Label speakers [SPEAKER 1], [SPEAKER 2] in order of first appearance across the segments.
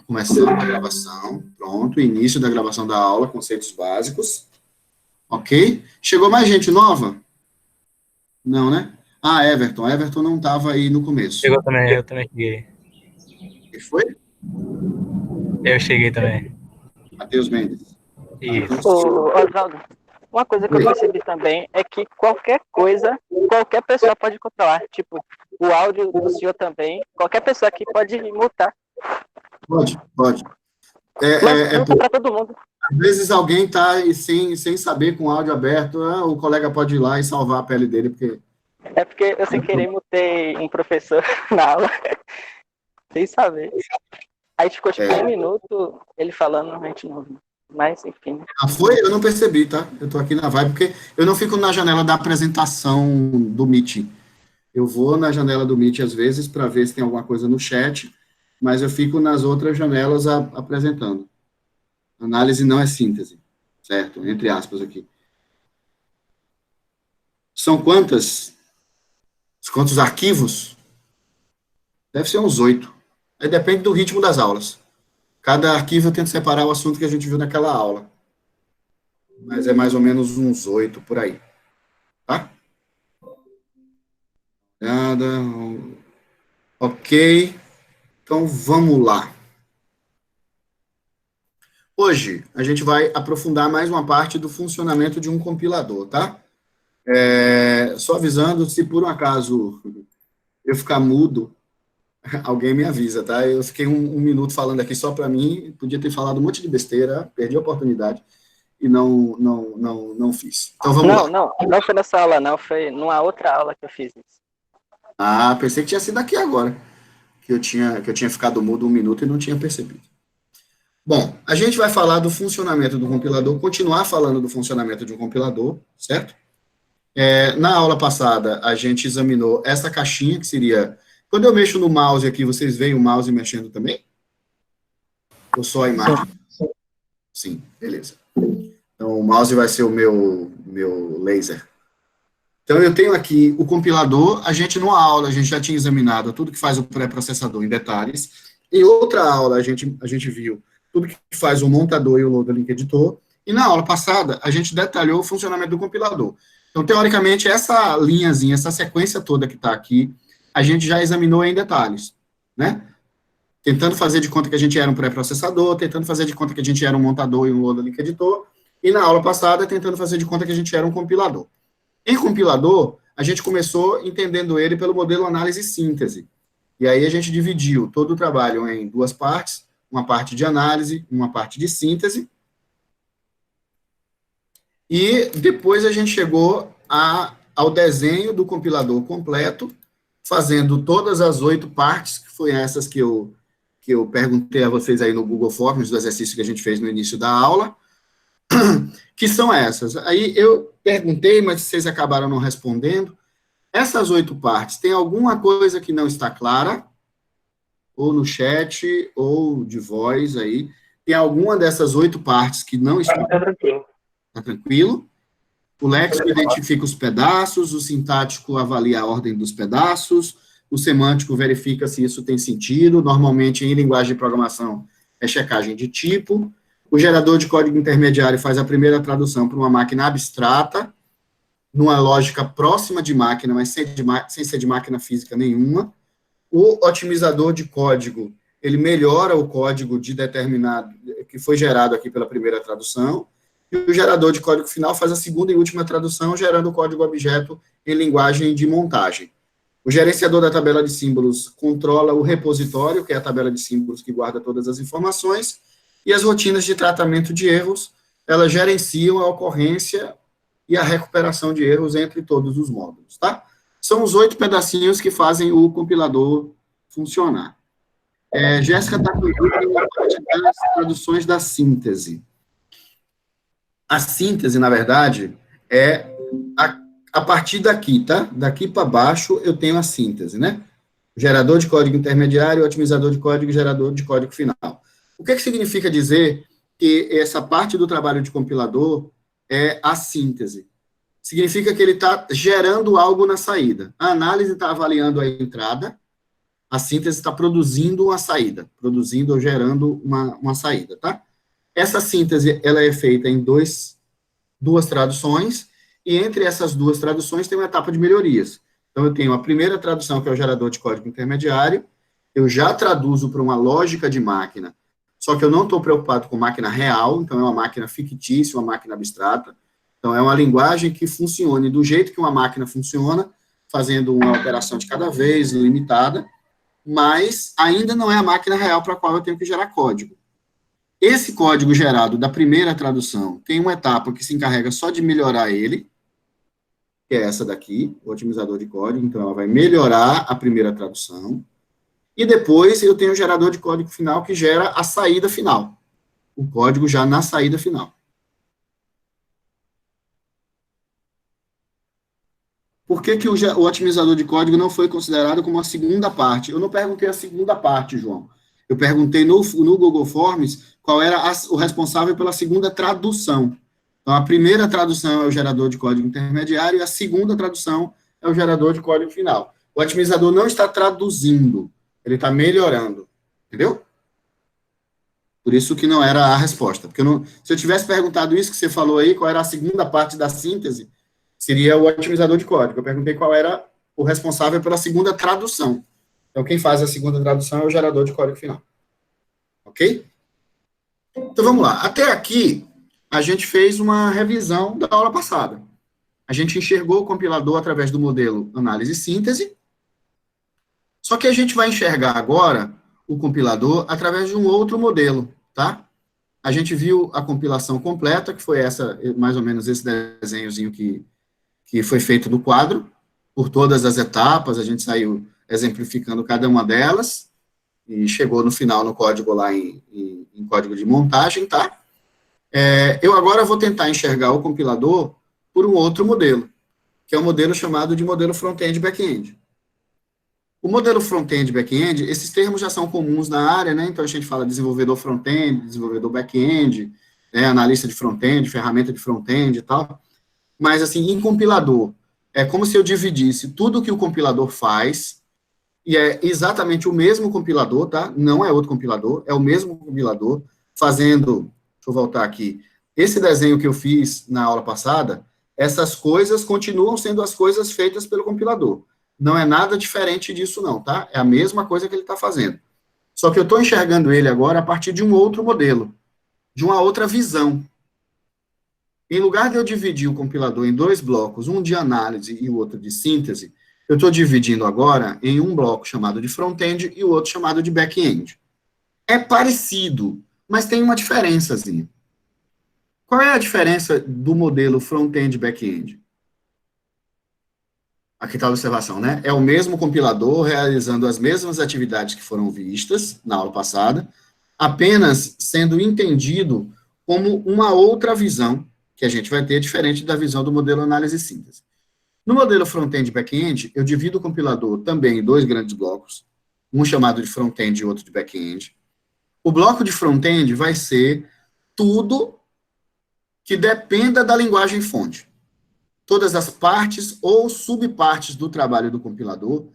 [SPEAKER 1] Começando a gravação. Pronto, início da gravação da aula, conceitos básicos. Ok? Chegou mais gente nova? Não, né? Ah, Everton. Everton não estava aí no começo.
[SPEAKER 2] Chegou também, eu também cheguei.
[SPEAKER 1] E foi?
[SPEAKER 2] Eu cheguei também.
[SPEAKER 1] Matheus Mendes. Ah, então
[SPEAKER 2] Isso.
[SPEAKER 1] sim.
[SPEAKER 3] Oswaldo, uma coisa que eu
[SPEAKER 1] Oi.
[SPEAKER 3] percebi também é que qualquer coisa, qualquer pessoa pode controlar. Tipo, o áudio do senhor também, qualquer pessoa aqui pode mutar.
[SPEAKER 1] Pode.
[SPEAKER 3] Mas muta para todo mundo.
[SPEAKER 1] Às vezes alguém está sem saber com o áudio aberto, o colega pode ir lá e salvar a pele dele, porque...
[SPEAKER 3] É porque eu sem querer mutei um professor na aula, sem saber. Aí ficou tipo 1 minuto ele falando, a gente não ouviu. Mas, enfim.
[SPEAKER 1] Ah, foi? Eu não percebi, tá? Eu tô aqui na vibe, porque eu não fico na janela da apresentação do Meet. Eu vou na janela do Meet, às vezes, para ver se tem alguma coisa no chat, mas eu fico nas outras janelas apresentando. Análise não é síntese, certo? Entre aspas aqui. São quantos arquivos? Deve ser uns 8. Aí depende do ritmo das aulas. Cada arquivo eu tento separar o assunto que a gente viu naquela aula. Mas é mais ou menos uns 8 por aí. Tá? Nada. Ok. Então, vamos lá. Hoje, a gente vai aprofundar mais uma parte do funcionamento de um compilador, tá? Só avisando, se por um acaso eu ficar mudo, alguém me avisa, tá? Eu fiquei um minuto falando aqui só para mim, podia ter falado um monte de besteira, perdi a oportunidade e não fiz. Então, vamos lá.
[SPEAKER 3] Não foi nessa aula, não. Foi numa outra aula que eu fiz isso.
[SPEAKER 1] Ah, pensei que tinha sido aqui agora, que eu tinha ficado mudo 1 minuto e não tinha percebido. Bom, a gente vai falar do funcionamento do compilador, continuar falando do funcionamento de um compilador, certo? Na aula passada, a gente examinou essa caixinha, que seria... Quando eu mexo no mouse aqui, vocês veem o mouse mexendo também? Ou só a imagem? Sim, beleza. Então, o mouse vai ser o meu laser. Então, eu tenho aqui o compilador. A gente, numa aula, a gente já tinha examinado tudo que faz o pré-processador em detalhes. Em outra aula, a gente viu tudo que faz o montador e o loader link editor. E na aula passada, a gente detalhou o funcionamento do compilador. Então, teoricamente, essa linhazinha, essa sequência toda que está aqui, a gente já examinou em detalhes, né? Tentando fazer de conta que a gente era um pré-processador, tentando fazer de conta que a gente era um montador e um loader link editor, e na aula passada, tentando fazer de conta que a gente era um compilador. Em compilador, a gente começou entendendo ele pelo modelo análise-síntese. E aí a gente dividiu todo o trabalho em 2 partes, uma parte de análise, uma parte de síntese. E depois a gente chegou ao desenho do compilador completo, fazendo todas as 8 partes, que foi essas que eu perguntei a vocês aí no Google Forms, do exercício que a gente fez no início da aula, que são essas. Aí eu perguntei, mas vocês acabaram não respondendo. Essas 8 partes, tem alguma coisa que não está clara? Ou no chat, ou de voz aí. Tem alguma dessas 8 partes que não está...
[SPEAKER 3] Tá tranquilo.
[SPEAKER 1] Está tranquilo? O léxico identifica os pedaços, o sintático avalia a ordem dos pedaços, o semântico verifica se isso tem sentido, normalmente em linguagem de programação é checagem de tipo, o gerador de código intermediário faz a primeira tradução para uma máquina abstrata, numa lógica próxima de máquina, mas sem ser de máquina física nenhuma. O otimizador de código, ele melhora o código de determinado, que foi gerado aqui pela primeira tradução, e o gerador de código final faz a segunda e última tradução, gerando o código objeto em linguagem de montagem. O gerenciador da tabela de símbolos controla o repositório, que é a tabela de símbolos que guarda todas as informações, e as rotinas de tratamento de erros, elas gerenciam a ocorrência e a recuperação de erros entre todos os módulos, tá? São os 8 pedacinhos que fazem o compilador funcionar. Jéssica está comigo na parte das traduções da síntese. A síntese, na verdade, é a partir daqui, tá? Daqui para baixo eu tenho a síntese, né? Gerador de código intermediário, otimizador de código e gerador de código final. O que significa dizer que essa parte do trabalho de compilador é a síntese? Significa que ele está gerando algo na saída. A análise está avaliando a entrada, A síntese está produzindo uma saída, produzindo ou gerando uma saída, tá? Essa síntese, ela é feita em duas traduções, e entre essas duas traduções tem uma etapa de melhorias. Então, eu tenho a primeira tradução, que é o gerador de código intermediário, eu já traduzo para uma lógica de máquina, só que eu não estou preocupado com máquina real, então é uma máquina fictícia, uma máquina abstrata. Então, é uma linguagem que funcione do jeito que uma máquina funciona, fazendo uma operação de cada vez, limitada, mas ainda não é a máquina real para a qual eu tenho que gerar código. Esse código gerado da primeira tradução tem uma etapa que se encarrega só de melhorar ele, que é essa daqui, o otimizador de código, então ela vai melhorar a primeira tradução, e depois eu tenho o gerador de código final que gera a saída final, o código já na saída final. Por que o otimizador de código não foi considerado como a segunda parte? Eu não perguntei a segunda parte, João. Eu perguntei no Google Forms qual era o responsável pela segunda tradução. Então, a primeira tradução é o gerador de código intermediário e a segunda tradução é o gerador de código final. O otimizador não está traduzindo, ele está melhorando. Entendeu? Por isso que não era a resposta. Porque se eu tivesse perguntado isso que você falou aí, qual era a segunda parte da síntese, seria o otimizador de código. Eu perguntei qual era o responsável pela segunda tradução. Então, quem faz a segunda tradução é o gerador de código final. Ok? Então, vamos lá. Até aqui, a gente fez uma revisão da aula passada. A gente enxergou o compilador através do modelo análise e síntese, só que a gente vai enxergar agora o compilador através de um outro modelo, tá? A gente viu a compilação completa, que foi essa, mais ou menos esse desenhozinho que foi feito no quadro, por todas as etapas, a gente saiu exemplificando cada uma delas, e chegou no final no código lá em código de montagem, tá? Eu agora vou tentar enxergar o compilador por um outro modelo, que é o modelo chamado de modelo front-end back-end. O modelo front-end back-end, esses termos já são comuns na área, né? Então a gente fala desenvolvedor front-end, desenvolvedor back-end, né? Analista de front-end, ferramenta de front-end e tal. Mas, assim, em compilador, é como se eu dividisse tudo que o compilador faz, e é exatamente o mesmo compilador, tá? Não é outro compilador, é o mesmo compilador, fazendo, deixa eu voltar aqui, esse desenho que eu fiz na aula passada, essas coisas continuam sendo as coisas feitas pelo compilador. Não é nada diferente disso, não, tá? É a mesma coisa que ele está fazendo. Só que eu estou enxergando ele agora a partir de um outro modelo, de uma outra visão. Em lugar de eu dividir o compilador em dois blocos, um de análise e o outro de síntese, eu estou dividindo agora em um bloco chamado de front-end e o outro chamado de back-end. É parecido, mas tem uma diferençazinha. Qual é a diferença do modelo front-end e back-end? Aqui está a observação, né? É o mesmo compilador realizando as mesmas atividades que foram vistas na aula passada, apenas sendo entendido como uma outra visão que a gente vai ter, diferente da visão do modelo análise e síntese. No modelo front-end e back-end, eu divido o compilador também em dois grandes blocos, um chamado de front-end e outro de back-end. O bloco de front-end vai ser tudo que dependa da linguagem fonte. Todas as partes ou subpartes do trabalho do compilador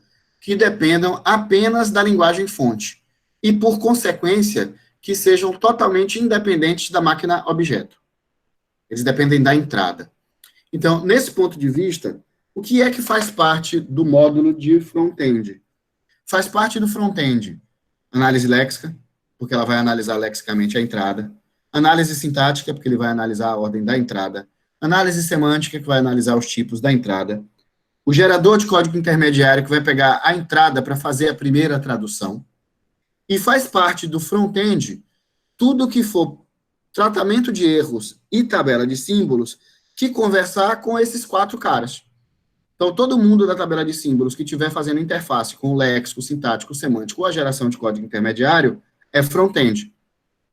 [SPEAKER 1] que dependam apenas da linguagem fonte. E, por consequência, que sejam totalmente independentes da máquina objeto. Eles dependem da entrada. Então, nesse ponto de vista, o que é que faz parte do módulo de front-end? Faz parte do front-end análise léxica, porque ela vai analisar lexicamente a entrada. Análise sintática, porque ele vai analisar a ordem da entrada. Análise semântica, que vai analisar os tipos da entrada. O gerador de código intermediário, que vai pegar a entrada para fazer a primeira tradução. E faz parte do front-end tudo que for tratamento de erros e tabela de símbolos que conversar com esses quatro caras. Então, todo mundo da tabela de símbolos que estiver fazendo interface com o léxico, sintático, semântico ou a geração de código intermediário é front-end.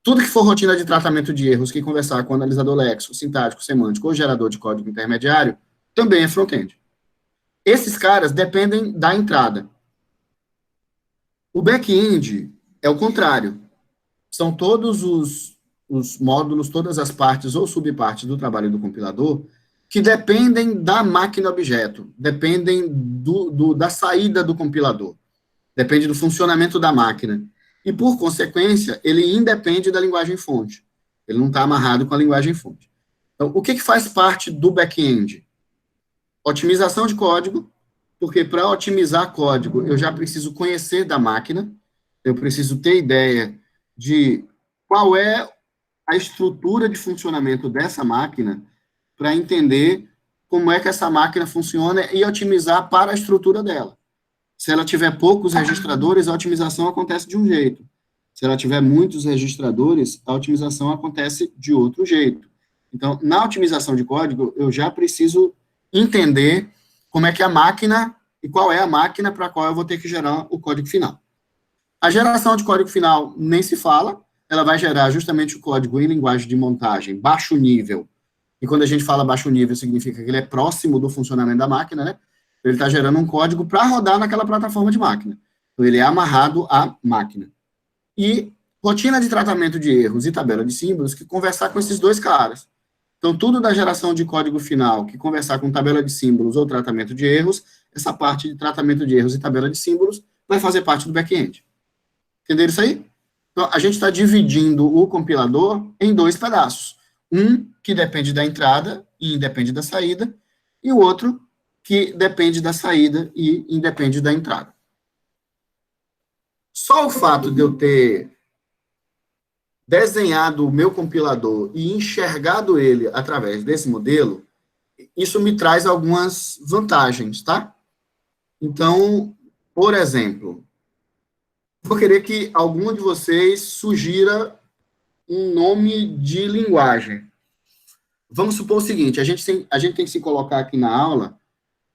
[SPEAKER 1] Tudo que for rotina de tratamento de erros que conversar com o analisador léxico, sintático, semântico ou gerador de código intermediário também é front-end. Esses caras dependem da entrada. O back-end é o contrário. São todos os módulos, todas as partes ou subpartes do trabalho do compilador que dependem da máquina objeto, dependem da saída do compilador. depende do funcionamento da máquina. E, por consequência, ele independe da linguagem-fonte. Ele não está amarrado com a linguagem-fonte. Então, o que faz parte do back-end? Otimização de código, porque para otimizar código, eu já preciso conhecer da máquina, eu preciso ter ideia de qual é a estrutura de funcionamento dessa máquina para entender como é que essa máquina funciona e otimizar para a estrutura dela. Se ela tiver poucos registradores, a otimização acontece de um jeito. Se ela tiver muitos registradores, a otimização acontece de outro jeito. Então, na otimização de código, eu já preciso entender como é que a máquina, e qual é a máquina para a qual eu vou ter que gerar o código final. A geração de código final nem se fala, ela vai gerar justamente o código em linguagem de montagem, baixo nível. E quando a gente fala baixo nível, significa que ele é próximo do funcionamento da máquina, né? Ele está gerando um código para rodar naquela plataforma de máquina. Então, ele é amarrado à máquina. E rotina de tratamento de erros e tabela de símbolos que conversar com esses dois caras. Então, tudo da geração de código final que conversar com tabela de símbolos ou tratamento de erros, essa parte de tratamento de erros e tabela de símbolos vai fazer parte do back-end. Entenderam isso aí? Então, a gente está dividindo o compilador em dois pedaços. Um que depende da entrada e independe da saída, e o outro que depende da saída e independe da entrada. Só o fato de eu ter desenhado o meu compilador e enxergado ele através desse modelo, isso me traz algumas vantagens, tá? Então, por exemplo, vou querer que algum de vocês sugira um nome de linguagem. Vamos supor o seguinte, a gente tem que se colocar aqui na aula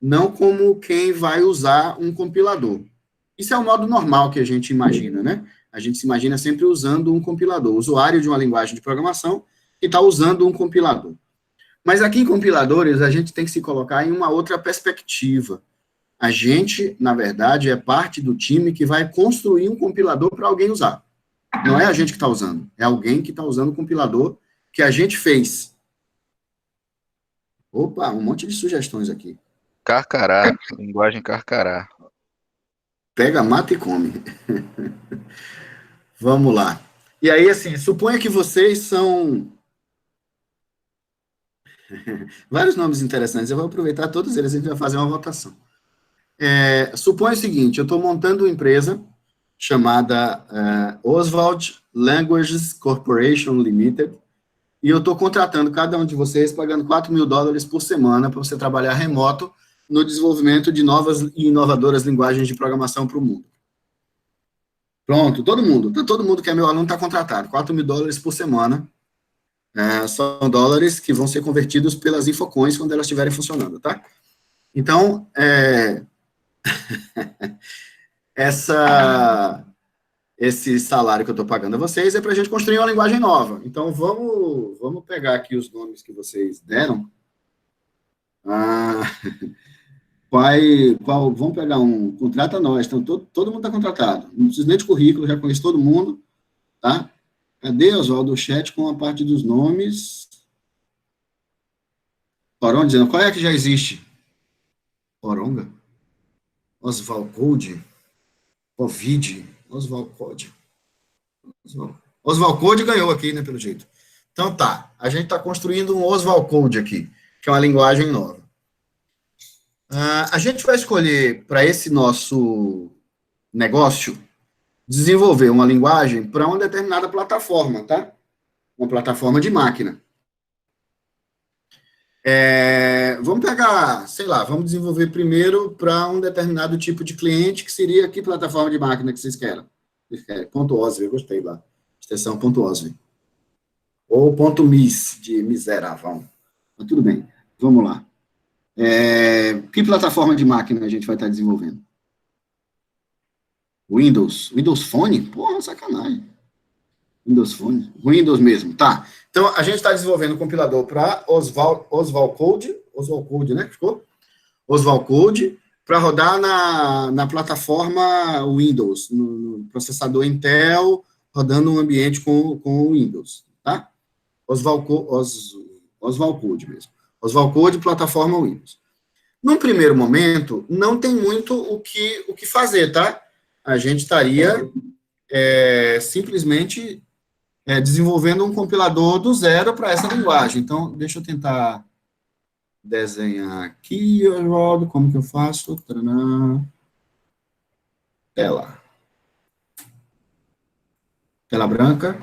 [SPEAKER 1] não como quem vai usar um compilador. Isso é o modo normal que a gente imagina, né? A gente se imagina sempre usando um compilador, usuário de uma linguagem de programação que está usando um compilador. Mas aqui em compiladores, a gente tem que se colocar em uma outra perspectiva. A gente, na verdade, é parte do time que vai construir um compilador para alguém usar. Não é a gente que está usando, é alguém que está usando o compilador que a gente fez. Opa, um monte de sugestões aqui.
[SPEAKER 4] Carcará, linguagem carcará.
[SPEAKER 1] Pega, mata e come. Vamos lá. E aí, assim, suponha que vocês são... Vários nomes interessantes, eu vou aproveitar todos eles, a gente vai fazer uma votação. Suponha o seguinte, eu estou montando uma empresa chamada Oswald Languages Corporation Limited, e eu estou contratando cada um de vocês, pagando $4.000 por semana para você trabalhar remoto no desenvolvimento de novas e inovadoras linguagens de programação para o mundo. Pronto, todo mundo que é meu aluno está contratado, $4.000 por semana, são dólares que vão ser convertidos pelas Infocoins quando elas estiverem funcionando, tá? Então, esse salário que eu estou pagando a vocês é para a gente construir uma linguagem nova. Então, vamos pegar aqui os nomes que vocês deram. Vamos pegar um, contrata nós, então todo mundo está contratado. Não precisa nem de currículo, já conheço todo mundo, tá? Cadê, Oswaldo, o chat com a parte dos nomes? Poronga dizendo, qual é que já existe? Poronga? Oswald Code? Covid? Oswald Code. Oswald Code ganhou aqui, né, pelo jeito. Então tá, a gente está construindo um Oswald Code aqui, que é uma linguagem nova. A gente vai escolher para esse nosso negócio desenvolver uma linguagem para uma determinada plataforma, tá? Uma plataforma de máquina. Vamos pegar, sei lá, vamos desenvolver primeiro para um determinado tipo de cliente, que seria que plataforma de máquina que vocês querem? .osv, eu gostei lá. Extensão .osv. Ou .mis, de miserável. Mas tudo bem, vamos lá. Que plataforma de máquina a gente vai estar desenvolvendo? Windows Phone? Porra, sacanagem. Windows Phone? Windows mesmo, tá. Então, a gente está desenvolvendo um compilador para Oswald Code, né? Ficou? Oswald Code, para rodar na plataforma Windows, no processador Intel, rodando um ambiente com Windows, tá? Oswald Code mesmo. Oswald Code, plataforma Windows. Num primeiro momento, não tem muito o que fazer, tá? a gente estaria simplesmente desenvolvendo um compilador do zero para essa linguagem. Então, deixa eu tentar desenhar aqui, Oswaldo, como que eu faço? Tcharam. Tela. Tela branca.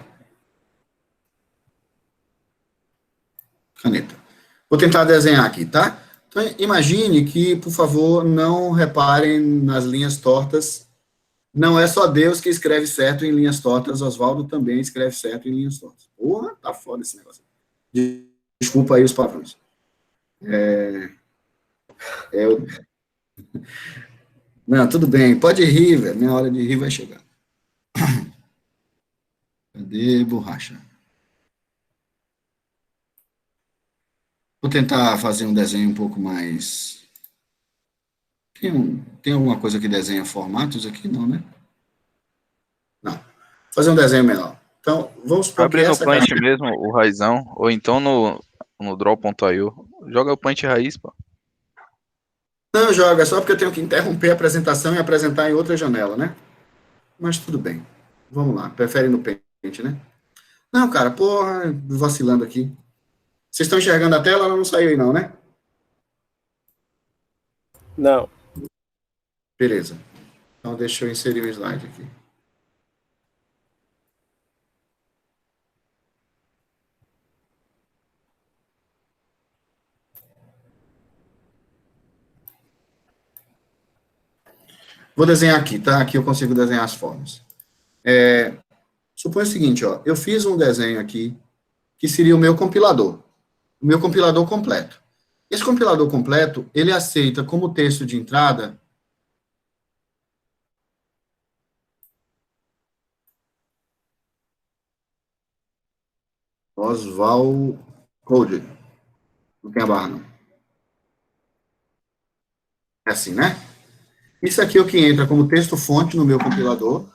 [SPEAKER 1] Caneta. Vou tentar desenhar aqui, tá? Então, imagine que, por favor, não reparem nas linhas tortas. Não é só Deus que escreve certo em linhas tortas, Oswaldo também escreve certo em linhas tortas. Porra, tá foda esse negócio. Desculpa aí os palavrões. Não, tudo bem, pode rir, velho. Minha hora de rir vai chegar. Cadê borracha? Vou tentar fazer um desenho um pouco mais... Tem alguma coisa que desenha formatos aqui? Não, né? Não. Vou fazer um desenho menor. Então, vamos supor
[SPEAKER 4] Abre
[SPEAKER 1] que
[SPEAKER 4] no
[SPEAKER 1] essa
[SPEAKER 4] Paint
[SPEAKER 1] cara...
[SPEAKER 4] mesmo, o raizão, ou então no draw.io. Joga o Paint raiz, pô.
[SPEAKER 1] Não, joga, só porque eu tenho que interromper a apresentação e apresentar em outra janela, né? Mas tudo bem. Vamos lá. Prefere no Paint, né? Não, cara, porra, vacilando aqui. Vocês estão enxergando a tela? Ela não saiu aí não, né?
[SPEAKER 5] Não.
[SPEAKER 1] Beleza. Então, deixa eu inserir o slide aqui. Vou desenhar aqui, tá? Aqui eu consigo desenhar as formas. Suponha o seguinte, ó. Eu fiz um desenho aqui, que seria o meu compilador. O meu compilador completo. Esse compilador completo, ele aceita como texto de entrada... Oswald Code. Não tem a barra, não. É assim, né? Isso aqui é o que entra como texto-fonte no meu compilador.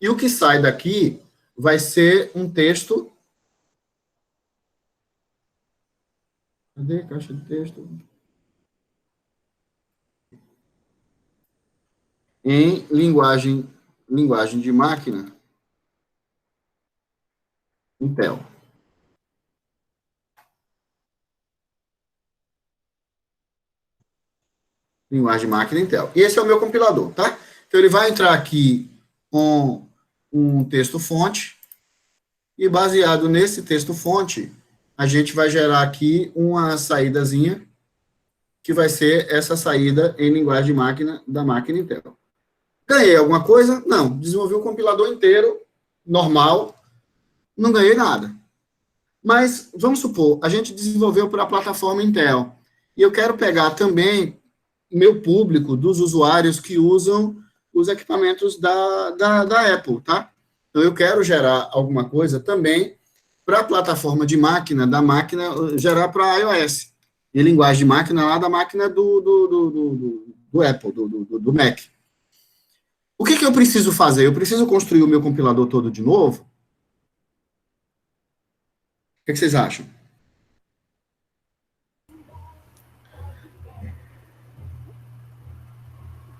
[SPEAKER 1] E o que sai daqui vai ser um texto... Cadê a caixa de texto? Em linguagem de máquina, Intel. Linguagem de máquina Intel. E esse é o meu compilador, tá? Então, ele vai entrar aqui com um texto-fonte, e baseado nesse texto-fonte, a gente vai gerar aqui uma saídazinha, que vai ser essa saída em linguagem de máquina da máquina Intel. Ganhei alguma coisa? Não. Desenvolvi o compilador inteiro, normal, não ganhei nada. Mas, vamos supor, a gente desenvolveu para a plataforma Intel, e eu quero pegar também meu público dos usuários que usam os equipamentos da Apple, tá? Então, eu quero gerar alguma coisa também para a plataforma de máquina, da máquina, gerar para iOS. E linguagem de máquina lá da máquina do Apple, do Mac. O que eu preciso fazer? Eu preciso construir o meu compilador todo de novo? O que vocês acham?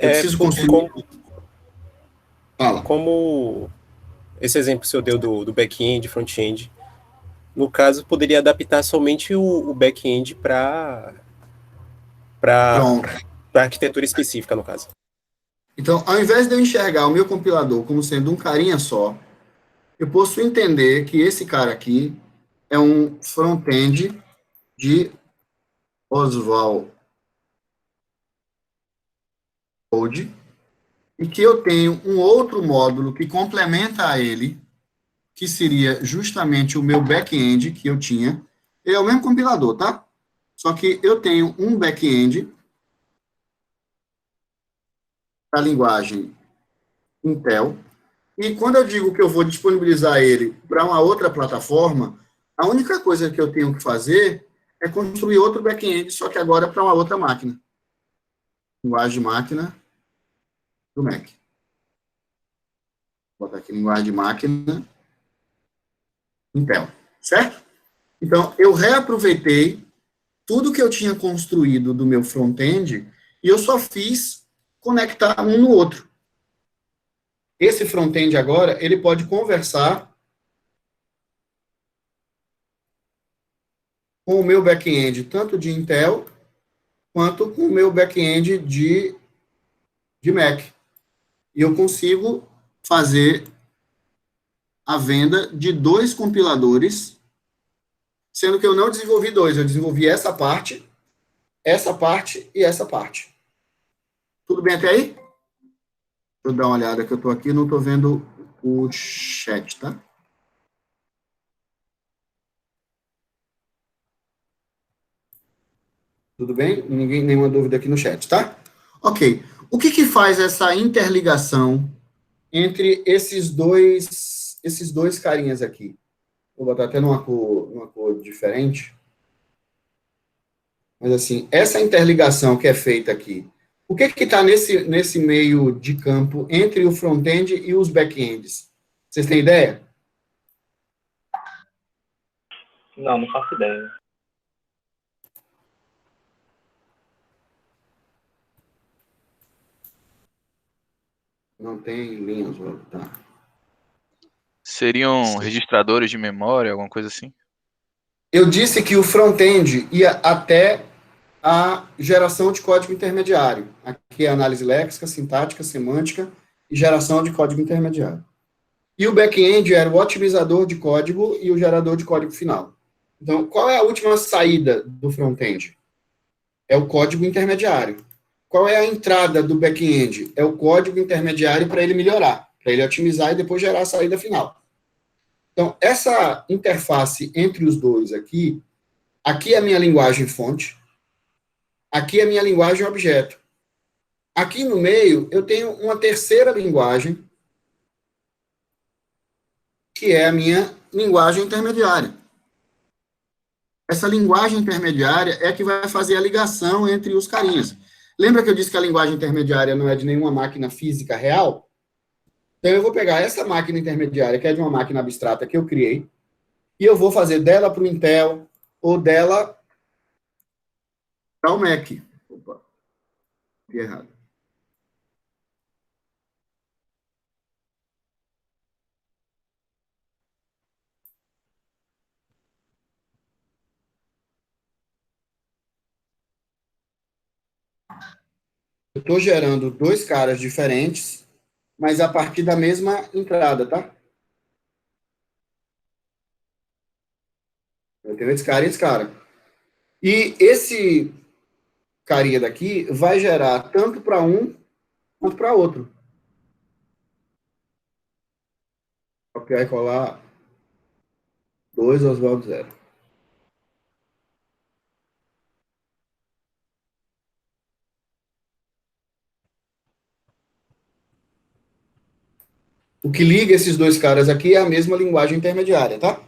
[SPEAKER 1] Eu preciso construir... Fala.
[SPEAKER 5] Como esse exemplo que o senhor deu do back-end, front-end, no caso, poderia adaptar somente o back-end para arquitetura específica, no caso.
[SPEAKER 1] Então, ao invés de eu enxergar o meu compilador como sendo um carinha só, eu posso entender que esse cara aqui é um front-end de Oswald Code, e que eu tenho um outro módulo que complementa a ele, que seria justamente o meu back-end que eu tinha. Ele é o mesmo compilador, tá? Só que eu tenho um back-end da linguagem Intel, e quando eu digo que eu vou disponibilizar ele para uma outra plataforma, a única coisa que eu tenho que fazer é construir outro back-end, só que agora para uma outra máquina. Linguagem de máquina do Mac. Vou botar aqui linguagem de máquina Intel, certo? Então, eu reaproveitei tudo que eu tinha construído do meu front-end e eu só fiz conectar um no outro. esse front-end agora, ele pode conversar com o meu back-end, tanto de Intel, quanto com o meu back-end de Mac. E eu consigo fazer a venda de 2 compiladores, sendo que eu não desenvolvi 2, eu desenvolvi essa parte e essa parte. Tudo bem até aí? Deixa eu dar uma olhada que eu estou aqui, não estou vendo o chat, tá? Tudo bem? Nenhuma dúvida aqui no chat, tá? Ok. O que faz essa interligação entre esses dois carinhas aqui? Vou botar até numa cor diferente. Mas, assim, essa interligação que é feita aqui, o que está nesse meio de campo entre o front-end e os back-ends? Vocês têm ideia?
[SPEAKER 6] Não faço ideia.
[SPEAKER 1] Não tem linhas, tá.
[SPEAKER 4] Seriam registradores de memória, alguma coisa assim?
[SPEAKER 1] Eu disse que o front-end ia até a geração de código intermediário. Aqui é análise léxica, sintática, semântica e geração de código intermediário. E o back-end era o otimizador de código e o gerador de código final. Então, qual é a última saída do front-end? É o código intermediário. Qual é a entrada do back-end? É o código intermediário para ele melhorar, para ele otimizar e depois gerar a saída final. Então, essa interface entre os dois aqui é a minha linguagem fonte, aqui é a minha linguagem objeto. Aqui no meio, eu tenho uma terceira linguagem, que é a minha linguagem intermediária. Essa linguagem intermediária é a que vai fazer a ligação entre os carinhas. Lembra que eu disse que a linguagem intermediária não é de nenhuma máquina física real? Então, eu vou pegar essa máquina intermediária, que é de uma máquina abstrata que eu criei, e eu vou fazer dela para o Intel, ou dela para o Mac. Opa, errado. Eu estou gerando 2 caras diferentes, mas a partir da mesma entrada, tá? Eu tenho esse cara e esse cara. E esse carinha daqui vai gerar tanto para um quanto para outro. Copiar e colar 2 Oswaldo 0. O que liga esses 2 caras aqui é a mesma linguagem intermediária, tá?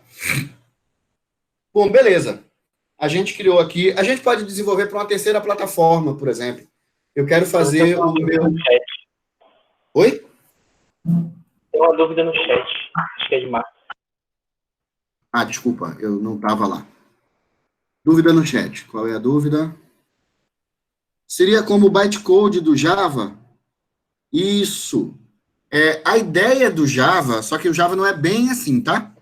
[SPEAKER 1] Bom, beleza. A gente criou aqui... A gente pode desenvolver para uma terceira plataforma, por exemplo. Eu quero fazer o meu... Oi?
[SPEAKER 6] Tem uma dúvida no chat. Acho que é de Marcos.
[SPEAKER 1] Ah, desculpa, eu não estava lá. Dúvida no chat. Qual é a dúvida? Seria como o bytecode do Java? Isso. A ideia do Java, só que o Java não é bem assim, tá?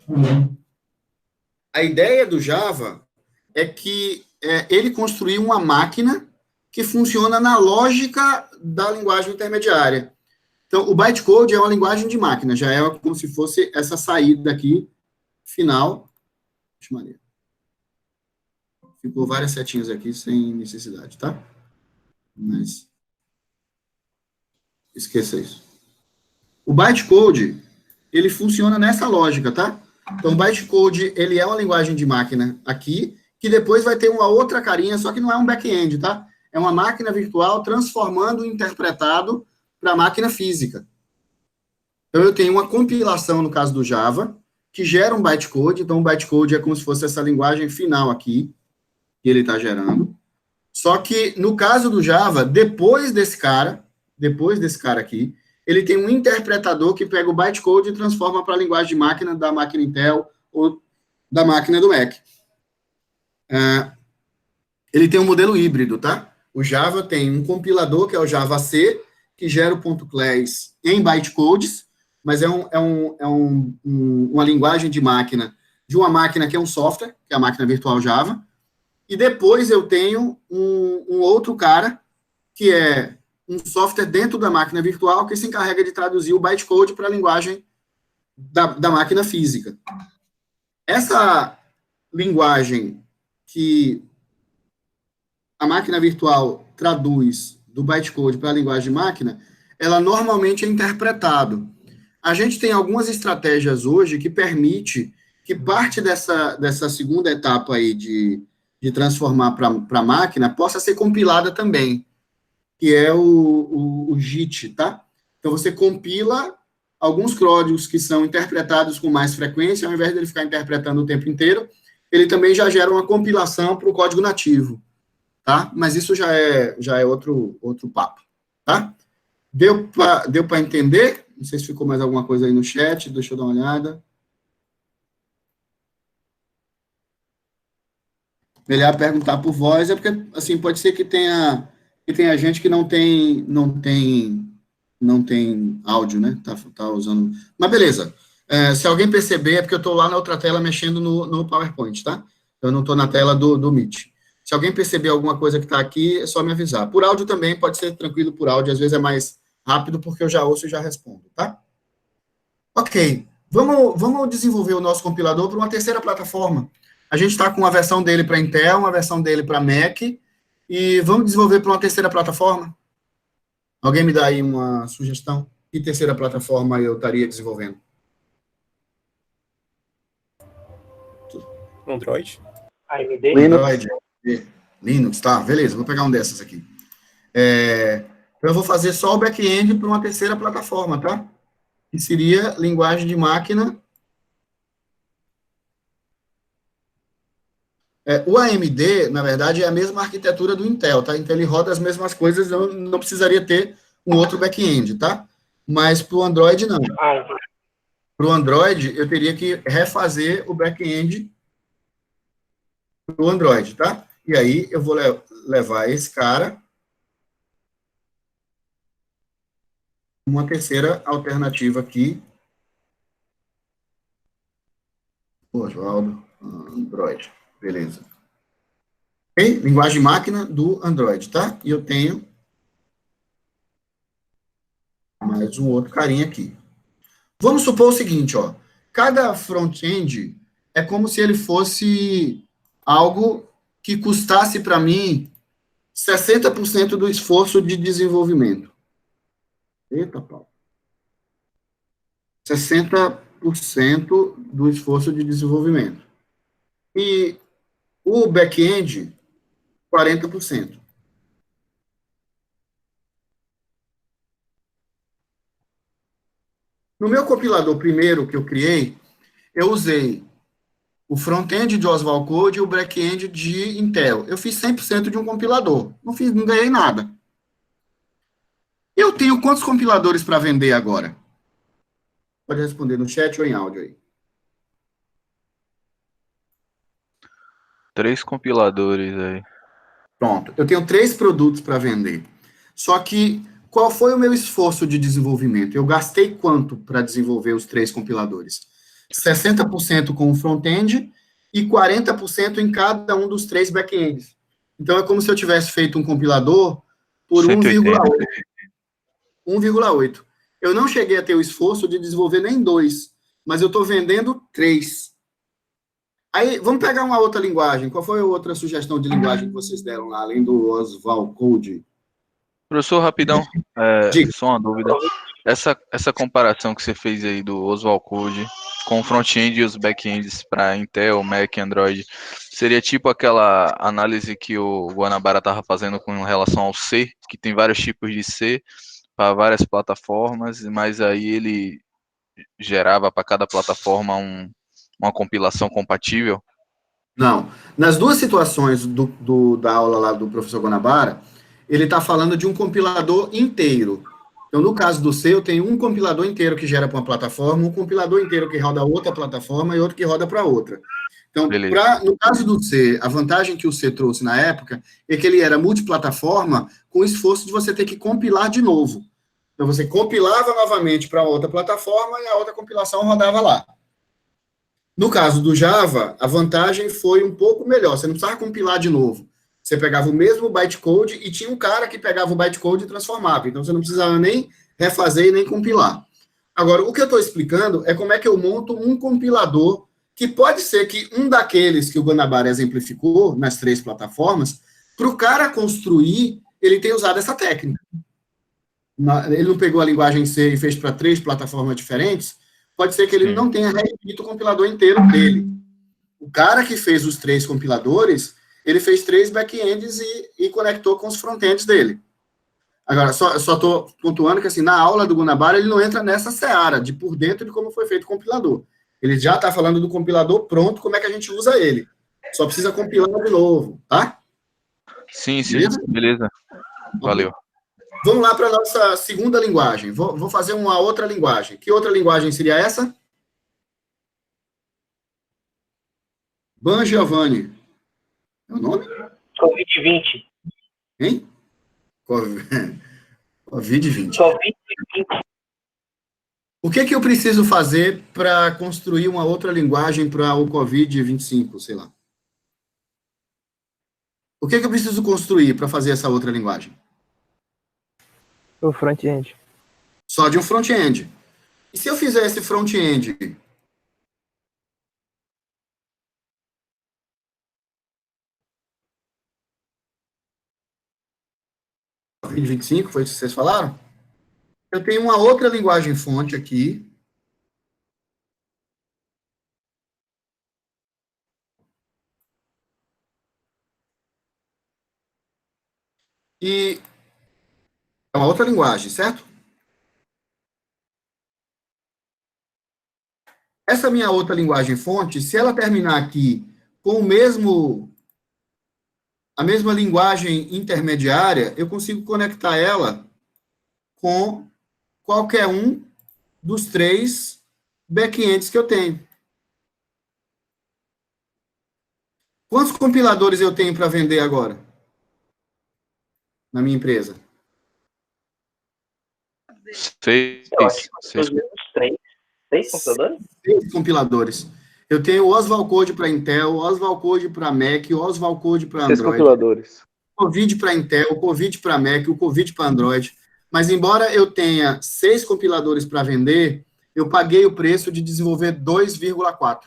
[SPEAKER 1] A ideia do Java é que ele construiu uma máquina que funciona na lógica da linguagem intermediária. Então, o bytecode é uma linguagem de máquina, já é como se fosse essa saída aqui, final. Ficou várias setinhas aqui sem necessidade, tá? Mas esqueça isso. O bytecode, ele funciona nessa lógica, tá? Então, o bytecode, ele é uma linguagem de máquina aqui, que depois vai ter uma outra carinha, só que não é um back-end, tá? É uma máquina virtual transformando o interpretado para a máquina física. Então, eu tenho uma compilação, no caso do Java, que gera um bytecode. Então, o bytecode é como se fosse essa linguagem final aqui, que ele está gerando. Só que, no caso do Java, depois desse cara aqui, ele tem um interpretador que pega o bytecode e transforma para a linguagem de máquina da máquina Intel ou da máquina do Mac. Ele tem um modelo híbrido, tá? O Java tem um compilador, que é o Java C, que gera o .class em bytecodes, mas uma linguagem de máquina, de uma máquina que é um software, que é a máquina virtual Java, e depois eu tenho um outro cara, que é um software dentro da máquina virtual, que se encarrega de traduzir o bytecode para a linguagem da máquina física. Essa linguagem que a máquina virtual traduz do bytecode para a linguagem de máquina, ela normalmente é interpretado. A gente tem algumas estratégias hoje que permite que parte dessa segunda etapa aí de transformar para a máquina possa ser compilada também, que é o JIT, tá? Então, você compila alguns códigos que são interpretados com mais frequência, ao invés dele ficar interpretando o tempo inteiro, ele também já gera uma compilação para o código nativo, tá? Mas isso já é outro papo, tá? Deu para entender? Não sei se ficou mais alguma coisa aí no chat, deixa eu dar uma olhada. Melhor perguntar por voz, é porque, assim, pode ser que tenha gente que não tem áudio, né? Tá usando. Mas beleza. Se alguém perceber, é porque eu estou lá na outra tela mexendo no PowerPoint, tá? Eu não estou na tela do Meet. Se alguém perceber alguma coisa que está aqui, é só me avisar. Por áudio também, pode ser tranquilo por áudio, às vezes é mais rápido, porque eu já ouço e já respondo, tá? Ok. Vamos desenvolver o nosso compilador para uma terceira plataforma. A gente está com uma versão dele para Intel, uma versão dele para Mac, e vamos desenvolver para uma terceira plataforma? Alguém me dá aí uma sugestão? Que terceira plataforma eu estaria desenvolvendo?
[SPEAKER 5] Android?
[SPEAKER 6] AMD?
[SPEAKER 1] Android, Linux, tá, beleza, vou pegar um dessas aqui. Eu vou fazer só o back-end para uma terceira plataforma, tá? Que seria linguagem de máquina. O AMD, na verdade, é a mesma arquitetura do Intel, tá? Então, ele roda as mesmas coisas, eu não precisaria ter um outro back-end, tá? Mas para o Android, não. Para o Android, eu teria que refazer o back-end para o Android, tá? E aí, eu vou levar esse cara uma terceira alternativa aqui. Oswaldo, Android. Beleza. Ok? Linguagem máquina do Android, tá? E eu tenho mais um outro carinha aqui. Vamos supor o seguinte, ó. Cada front-end é como se ele fosse algo que custasse para mim 60% do esforço de desenvolvimento. Eita, pau. 60% do esforço de desenvolvimento. E o back-end, 40%. No meu compilador primeiro que eu criei, eu usei o front-end de Oswald Code e o back-end de Intel. Eu fiz 100% de um compilador. Não ganhei nada. Eu tenho quantos compiladores para vender agora? Pode responder no chat ou em áudio aí.
[SPEAKER 4] 3 compiladores aí.
[SPEAKER 1] Pronto. Eu tenho 3 produtos para vender. Só que, qual foi o meu esforço de desenvolvimento? Eu gastei quanto para desenvolver os 3 compiladores? 60% com o front-end e 40% em cada um dos 3 back-ends. Então, é como se eu tivesse feito um compilador por 1,8. 1,8. Eu não cheguei a ter o esforço de desenvolver nem 2, mas eu estou vendendo 3. Aí, vamos pegar uma outra linguagem. Qual foi a outra sugestão de linguagem que vocês deram lá, além do Oswald Code?
[SPEAKER 4] Professor, rapidão,
[SPEAKER 1] Diga.
[SPEAKER 4] só uma dúvida. Essa comparação que você fez aí do Oswald Code com o front-end e os back-ends para Intel, Mac, Android, seria tipo aquela análise que o Guanabara estava fazendo com relação ao C, que tem vários tipos de C para várias plataformas, mas aí ele gerava para cada plataforma uma compilação compatível?
[SPEAKER 1] Não. Nas duas situações da aula lá do professor Guanabara, ele está falando de um compilador inteiro. Então, no caso do C, eu tenho um compilador inteiro que gera para uma plataforma, um compilador inteiro que roda outra plataforma e outro que roda para outra. Então, no caso do C, a vantagem que o C trouxe na época é que ele era multiplataforma com o esforço de você ter que compilar de novo. Então, você compilava novamente para outra plataforma e a outra compilação rodava lá. No caso do Java, a vantagem foi um pouco melhor. Você não precisava compilar de novo. Você pegava o mesmo bytecode e tinha um cara que pegava o bytecode e transformava. Então, você não precisava nem refazer e nem compilar. Agora, o que eu estou explicando é como é que eu monto um compilador que pode ser que um daqueles que o Guanabara exemplificou nas 3 plataformas, para o cara construir, ele tenha usado essa técnica. Ele não pegou a linguagem C e fez para 3 plataformas diferentes, pode ser que ele não tenha reescrito o compilador inteiro dele. O cara que fez os 3 compiladores, ele fez 3 back-ends e conectou com os front-ends dele. Agora, só estou pontuando que, assim, na aula do Guanabara, ele não entra nessa seara de por dentro de como foi feito o compilador. Ele já está falando do compilador pronto, como é que a gente usa ele. Só precisa compilar de novo, tá?
[SPEAKER 4] Sim, beleza. Valeu.
[SPEAKER 1] Vamos lá para a nossa segunda linguagem. Vou fazer uma outra linguagem. Que outra linguagem seria essa? Ban Giovanni. É o nome?
[SPEAKER 6] Covid-20.
[SPEAKER 1] Hein? Covid-20.
[SPEAKER 6] Covid-20.
[SPEAKER 1] O que eu preciso fazer para construir uma outra linguagem para o Covid-25, sei lá? O que eu preciso construir para fazer essa outra linguagem?
[SPEAKER 7] O front-end.
[SPEAKER 1] Só de um front-end. E se eu fizer esse front-end? Covid-25, foi isso que vocês falaram? Eu tenho uma outra linguagem fonte aqui. E é uma outra linguagem, certo? Essa minha outra linguagem fonte, se ela terminar aqui com a mesma linguagem intermediária, eu consigo conectar ela com qualquer um dos 3 back-ends que eu tenho. Quantos compiladores eu tenho para vender agora? Na minha empresa?
[SPEAKER 4] 6.
[SPEAKER 6] Eu acho que os mesmos 3 computadores?
[SPEAKER 1] 6 compiladores. Eu tenho o Oswald Code para Intel, o Oswald Code para Mac, o Oswald Code para
[SPEAKER 8] 6
[SPEAKER 1] Android.
[SPEAKER 8] compiladores.
[SPEAKER 1] O Covid para Intel, o Covid para Mac, o Covid para Android. Mas, embora eu tenha 6 compiladores para vender, eu paguei o preço de desenvolver 2,4.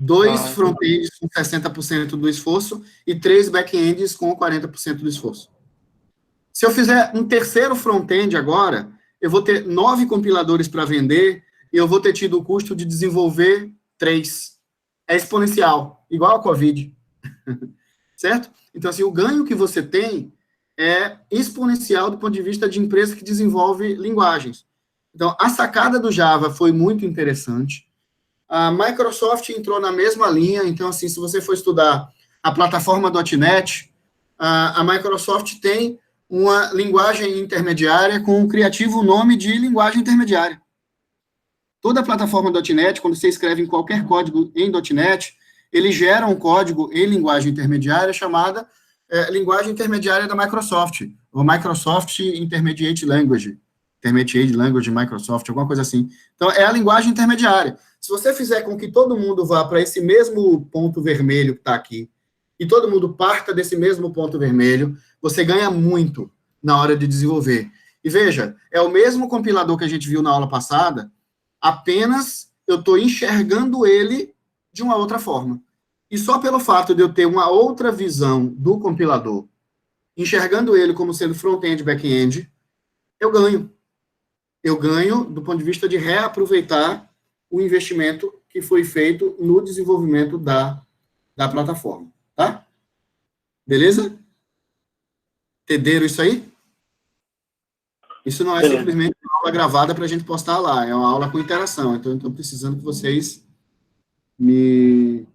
[SPEAKER 1] 2 front-ends com 60% do esforço e 3 back-ends com 40% do esforço. Se eu fizer um terceiro front-end agora, eu vou ter 9 compiladores para vender e eu vou ter tido o custo de desenvolver 3. É exponencial, igual a Covid. Certo? Então, assim, o ganho que você tem é exponencial do ponto de vista de empresa que desenvolve linguagens. Então, a sacada do Java foi muito interessante. A Microsoft entrou na mesma linha. Então, assim, se você for estudar a plataforma .NET, a Microsoft tem uma linguagem intermediária com um criativo nome de linguagem intermediária. Toda a plataforma .NET, quando você escreve em qualquer código em .NET, ele gera um código em linguagem intermediária chamada linguagem intermediária da Microsoft, ou Microsoft Intermediate Language Microsoft, alguma coisa assim. Então, é a linguagem intermediária. Se você fizer com que todo mundo vá para esse mesmo ponto vermelho que está aqui, e todo mundo parta desse mesmo ponto vermelho, você ganha muito na hora de desenvolver. E veja, é o mesmo compilador que a gente viu na aula passada, apenas eu estou enxergando ele de uma outra forma. E só pelo fato de eu ter uma outra visão do compilador, enxergando ele como sendo front-end e back-end, eu ganho. Eu ganho do ponto de vista de reaproveitar o investimento que foi feito no desenvolvimento da plataforma. Tá? Beleza? Entenderam isso aí? Isso não é simplesmente uma aula gravada para a gente postar lá, é uma aula com interação. Então, eu estou precisando que vocês me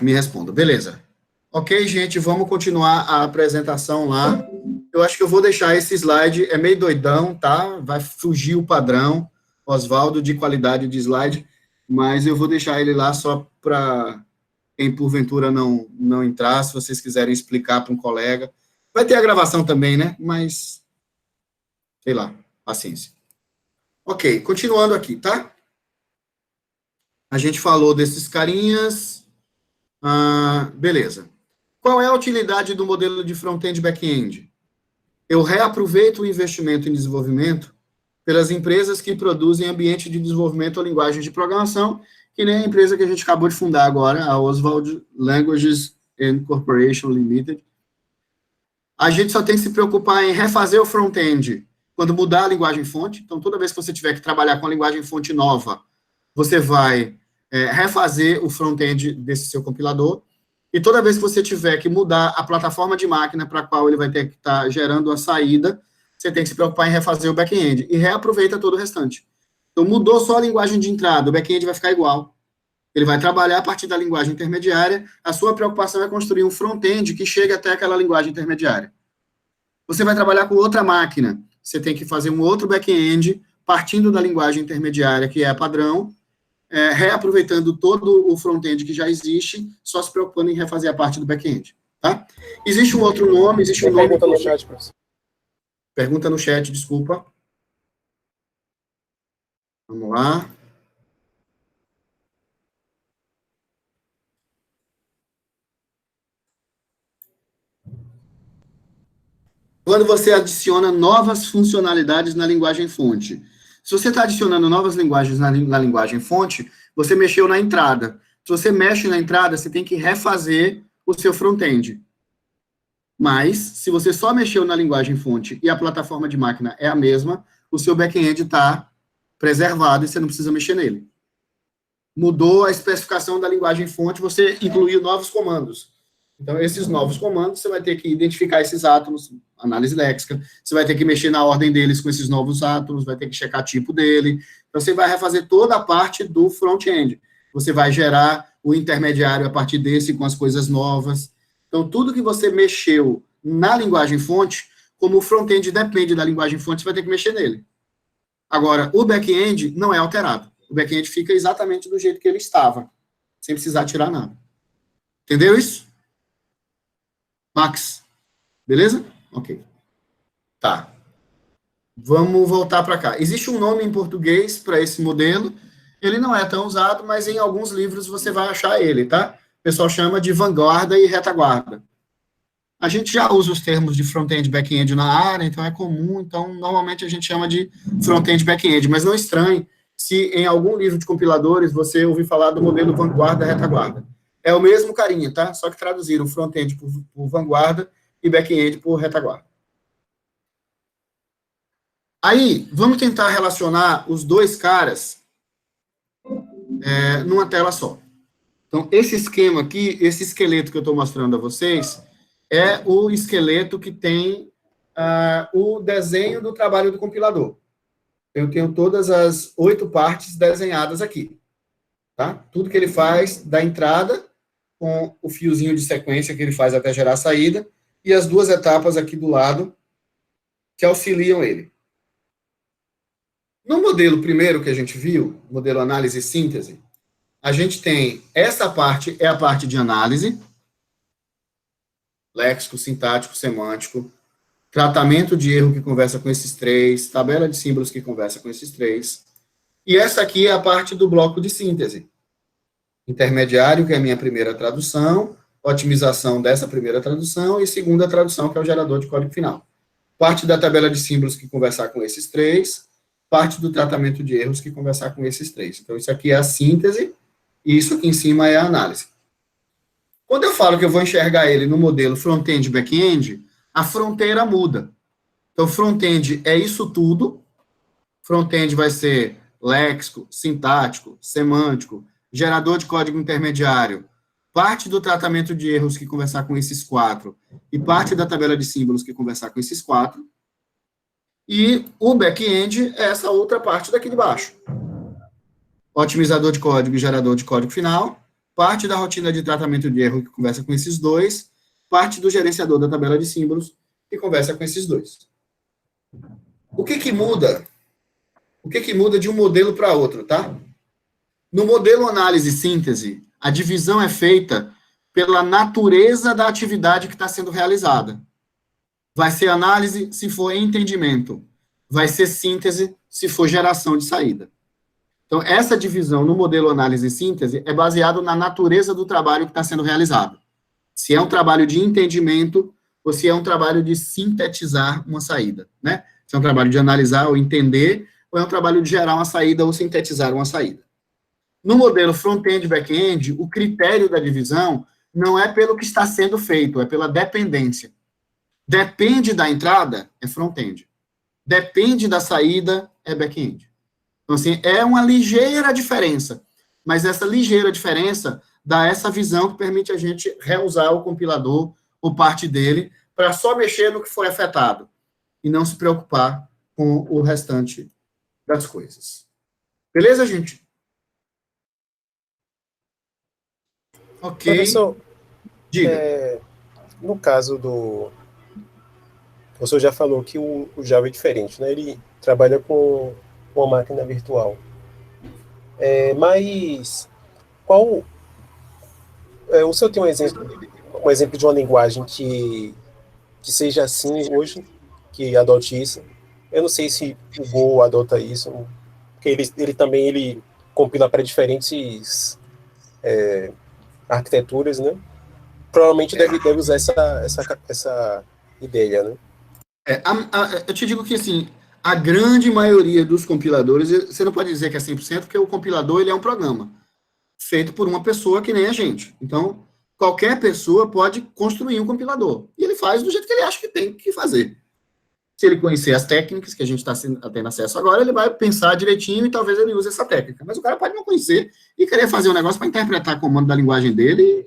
[SPEAKER 1] respondam. Beleza. Ok, gente, vamos continuar a apresentação lá. Eu acho que eu vou deixar esse slide, é meio doidão, tá? Vai fugir o padrão, Oswaldo, de qualidade de slide, mas eu vou deixar ele lá só para quem, porventura, não entrar, se vocês quiserem explicar para um colega. Vai ter a gravação também, né? Mas Sei lá, paciência. Ok, continuando aqui, tá? A gente falou desses carinhas. Beleza. Qual é a utilidade do modelo de front-end e back-end? Eu reaproveito o investimento em desenvolvimento pelas empresas que produzem ambiente de desenvolvimento ou linguagem de programação, que nem a empresa que a gente acabou de fundar agora, a Oswald Languages and Corporation Limited. A gente só tem que se preocupar em refazer o front-end quando mudar a linguagem fonte. Então, toda vez que você tiver que trabalhar com a linguagem fonte nova, você vai refazer o front-end desse seu compilador. E toda vez que você tiver que mudar a plataforma de máquina para a qual ele vai ter que estar gerando a saída, você tem que se preocupar em refazer o back-end. E reaproveita todo o restante. Então, mudou só a linguagem de entrada, o back-end vai ficar igual. Ele vai trabalhar a partir da linguagem intermediária, a sua preocupação é construir um front-end que chegue até aquela linguagem intermediária. Você vai trabalhar com outra máquina, você tem que fazer um outro back-end, partindo da linguagem intermediária, que é a padrão, reaproveitando todo o front-end que já existe, só se preocupando em refazer a parte do back-end, tá? Existe um outro nome, existe um nome...
[SPEAKER 5] Pergunta no chat, professor.
[SPEAKER 1] Pergunta no chat, desculpa. Vamos lá. Quando você adiciona novas funcionalidades na linguagem fonte. Se você está adicionando novas linguagens na linguagem fonte, você mexeu na entrada. Se você mexe na entrada, você tem que refazer o seu front-end. Mas, se você só mexeu na linguagem fonte e a plataforma de máquina é a mesma, o seu back-end está preservado e você não precisa mexer nele. Mudou a especificação da linguagem fonte, você incluiu novos comandos. Então, esses novos comandos, você vai ter que identificar esses átomos, análise léxica, você vai ter que mexer na ordem deles com esses novos átomos, vai ter que checar o tipo dele. Então, você vai refazer toda a parte do front-end. Você vai gerar o intermediário a partir desse com as coisas novas. Então, tudo que você mexeu na linguagem fonte, como o front-end depende da linguagem fonte, você vai ter que mexer nele. Agora, o back-end não é alterado. O back-end fica exatamente do jeito que ele estava, sem precisar tirar nada. Entendeu isso? Max, beleza? Ok. Tá. Vamos voltar para cá. Existe um nome em português para esse modelo. Ele não é tão usado, mas em alguns livros você vai achar ele, tá? O pessoal chama de vanguarda e retaguarda. A gente já usa os termos de front-end e back-end na área, então é comum. Então, normalmente a gente chama de front-end e back-end. Mas não estranhe se em algum livro de compiladores você ouvir falar do modelo vanguarda e retaguarda. É o mesmo carinha, tá? Só que traduziram front-end por vanguarda e back-end por retaguarda. Aí, vamos tentar relacionar os dois caras numa tela só. Então, esse esquema aqui, esse esqueleto que eu estou mostrando a vocês, é o esqueleto que tem o desenho do trabalho do compilador. Eu tenho todas as 8 partes desenhadas aqui. Tá? Tudo que ele faz da entrada, com o fiozinho de sequência que ele faz até gerar a saída, e as 2 etapas aqui do lado que auxiliam ele. No modelo primeiro que a gente viu, modelo análise e síntese, a gente tem essa parte, é a parte de análise, léxico, sintático, semântico, tratamento de erro que conversa com esses 3, tabela de símbolos que conversa com esses 3, e essa aqui é a parte do bloco de síntese. Intermediário, que é a minha primeira tradução, otimização dessa primeira tradução, e segunda tradução, que é o gerador de código final. Parte da tabela de símbolos que conversar com esses 3, parte do tratamento de erros que conversar com esses 3. Então, isso aqui é a síntese, e isso aqui em cima é a análise. Quando eu falo que eu vou enxergar ele no modelo front-end e back-end, a fronteira muda. Então, front-end é isso tudo. Front-end vai ser léxico, sintático, semântico, gerador de código intermediário, parte do tratamento de erros que conversar com esses 4, e parte da tabela de símbolos que conversar com esses 4. E o back-end é essa outra parte daqui de baixo. Otimizador de código e gerador de código final, parte da rotina de tratamento de erro que conversa com esses 2, parte do gerenciador da tabela de símbolos que conversa com esses 2. O que muda? O que muda de um modelo para outro, tá? No modelo análise e síntese, a divisão é feita pela natureza da atividade que está sendo realizada. Vai ser análise se for entendimento. vai ser síntese se for geração de saída. Então, essa divisão no modelo análise e síntese é baseado na natureza do trabalho que está sendo realizado. Se é um trabalho de entendimento ou se é um trabalho de sintetizar uma saída, né? Se é um trabalho de analisar ou entender, ou é um trabalho de gerar uma saída ou sintetizar uma saída. No modelo front-end e back-end, o critério da divisão não é pelo que está sendo feito, é pela dependência. Depende da entrada, é front-end. Depende da saída, é back-end. Então, assim, é uma ligeira diferença, mas essa ligeira diferença dá essa visão que permite a gente reusar o compilador ou parte dele para só mexer no que foi afetado e não se preocupar com o restante das coisas. Beleza, gente? Ok.
[SPEAKER 5] Professor,
[SPEAKER 1] Diga.
[SPEAKER 5] no caso do... O professor já falou que o Java é diferente, né? Ele trabalha com uma máquina virtual. Mas qual... o senhor tem um exemplo de uma linguagem que seja assim hoje, que adote isso? Eu não sei se o Go adota isso, porque ele também compila para diferentes arquiteturas, né? Provavelmente deve usar essa ideia, né?
[SPEAKER 1] Eu te digo que, assim, a grande maioria dos compiladores, você não pode dizer que é 100%, porque o compilador ele é um programa feito por uma pessoa que nem a gente. Então, qualquer pessoa pode construir um compilador. E ele faz do jeito que ele acha que tem que fazer. Se ele conhecer as técnicas que a gente está tendo acesso agora, ele vai pensar direitinho e talvez ele use essa técnica. Mas o cara pode não conhecer e querer fazer um negócio para interpretar o comando da linguagem dele